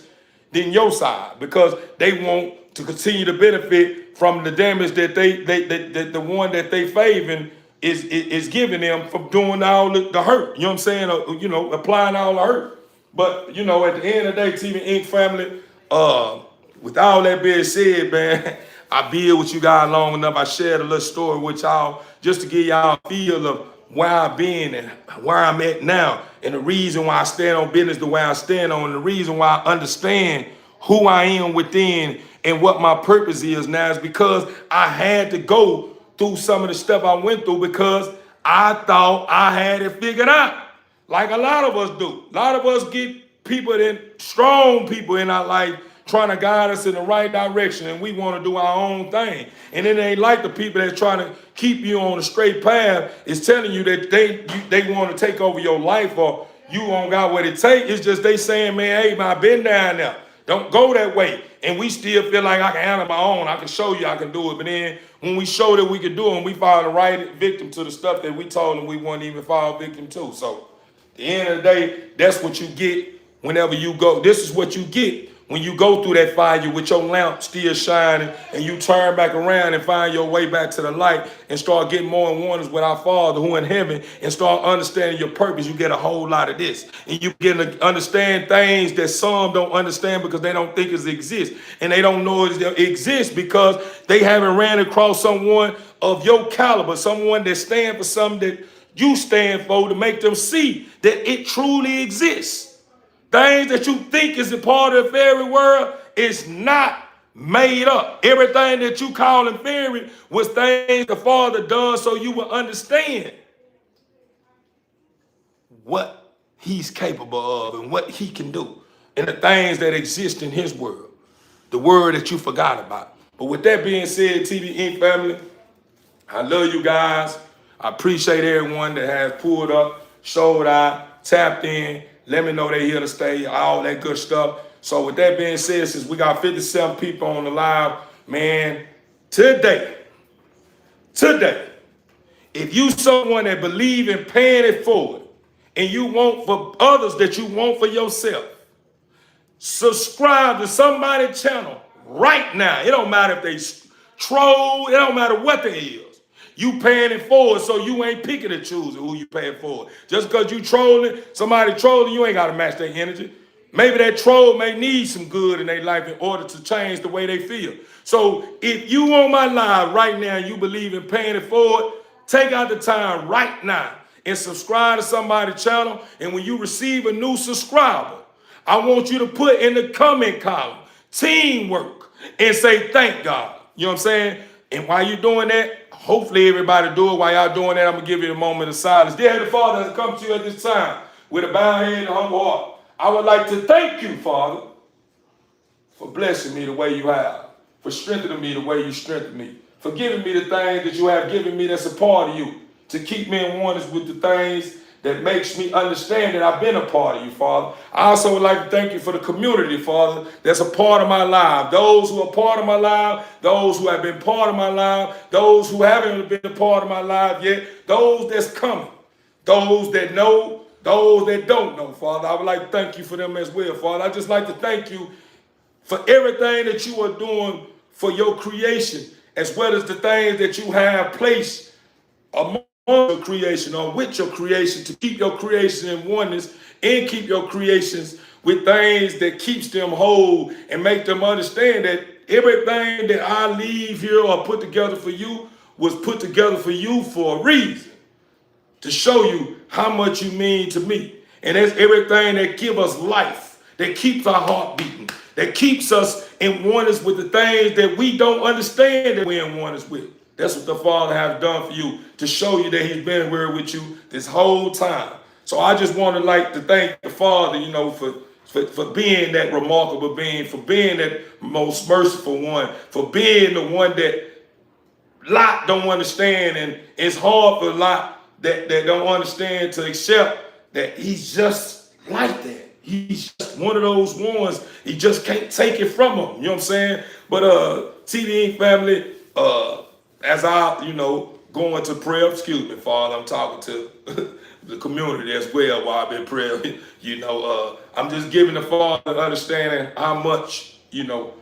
S3: than your side, because they want to continue to benefit from the damage that the one that they favoring is giving them from doing all the hurt. You know what I'm saying? Applying all the hurt. But at the end of the day, TV Inc. family, with all that being said, man, I build with you guys long enough. I shared a little story with y'all just to give y'all a feel of where I've been and where I'm at now, and the reason why I stand on business the way I stand on, and the reason why I understand who I am within and what my purpose is now is because I had to go through some of the stuff I went through because I thought I had it figured out. Like a lot of us do. A lot of us get strong people in our life trying to guide us in the right direction, and we want to do our own thing. And it ain't like the people that's trying to keep you on a straight path is telling you that they want to take over your life or you don't got what it takes. It's just they saying, man, hey, man, I've been down there. Don't go that way. And we still feel like I can handle my own. I can show you I can do it. But then when we show that we can do it, and we fall the right victim to the stuff that we told them we wouldn't even fall victim to. So at the end of the day, that's what you get whenever you go. This is what you get when you go through that fire with your lamp still shining and you turn back around and find your way back to the light and start getting more in oneness with our Father who in heaven and start understanding your purpose. You get a whole lot of this. And you begin to understand things that some don't understand because they don't think it exists. And they don't know it exists because they haven't ran across someone of your caliber, someone that stands for something that you stand for, to make them see that it truly exists. Things that you think is a part of the fairy world is not made up. Everything that you call in fairy was things the Father does so you will understand what he's capable of and what he can do and the things that exist in his world, the world that you forgot about. But with that being said, TV Inc. family, I love you guys. I appreciate everyone that has pulled up, showed out, tapped in. Let me know they here to stay, all that good stuff. So with that being said, since we got 57 people on the live, man, today, if you someone that believe in paying it forward and you want for others that you want for yourself, subscribe to somebody's channel right now. It don't matter if they troll. It don't matter what they is. You paying it forward, so you ain't picking and choosing who you paying for. Just because you trolling, somebody trolling, you ain't got to match their energy. Maybe that troll may need some good in their life in order to change the way they feel. So if you on my live right now and you believe in paying it forward, take out the time right now and subscribe to somebody's channel. And when you receive a new subscriber, I want you to put in the comment column, teamwork, and say, thank God. You know what I'm saying? And while you're doing that, hopefully everybody do it. While y'all doing that, I'm going to give you a moment of silence. Dear Heavenly Father, as I come to you at this time with a bowed head and humble heart, I would like to thank you, Father, for blessing me the way you have, for strengthening me the way you strengthen me, for giving me the things that you have given me that's a part of you, to keep me in oneness with the things that makes me understand that I've been a part of you, Father. I also would like to thank you for the community, Father, that's a part of my life. Those who are part of my life, those who have been part of my life, those who haven't been a part of my life yet, those that's coming, those that know, those that don't know, Father. I would like to thank you for them as well, Father. I just like to thank you for everything that you are doing for your creation, as well as the things that you have placed among
S1: your creation or with your creation to keep your creation in oneness and keep your creations with things that keeps them whole and make them understand that everything that I leave here or put together for you was put together for you for a reason, to show you how much you mean to me. And that's everything that gives us life, that keeps our heart beating, that keeps us in oneness with the things that we don't understand that we're in oneness with. That's what the Father has done for you, to show you that he's been here with you this whole time. So I just want to like to thank the Father, you know, for being that remarkable being, for being that most merciful one, for being the one that Lot don't understand, and it's hard for Lot that don't understand to accept that he's just like that. He's just one of those ones. He just can't take it from him. You know what I'm saying? But TV family, as I, you know, go into prayer, excuse me, Father, I'm talking to the community as well while I've been praying. You know, I'm just giving the Father understanding how much, you know,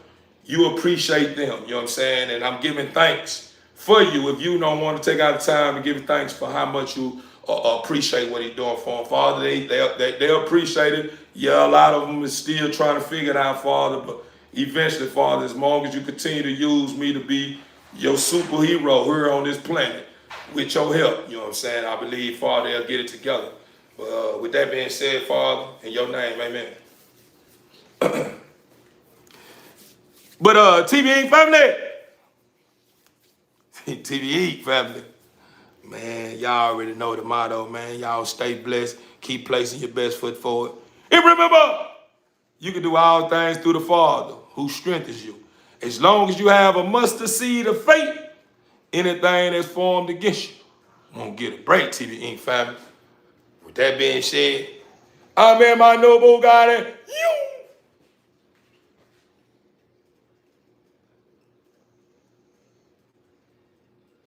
S1: you appreciate them. You know what I'm saying? And I'm giving thanks for you if you don't want to take out the time to give thanks for how much you appreciate what he's doing for them. Father, they appreciate it. Yeah, a lot of them is still trying to figure it out, Father, but eventually, Father, as long as you continue to use me to be your superhero here on this planet with your help, you know what I'm saying? I believe, Father, they'll get it together. With that being said, Father, in your name, amen. But TV family, TV family, man, y'all already know the motto, man. Y'all stay blessed, keep placing your best foot forward. And remember, you can do all things through the Father who strengthens you. As long as you have a mustard seed of faith, anything that's formed against you won't get a break, TV family. With that being said, I'm in my noble God, and you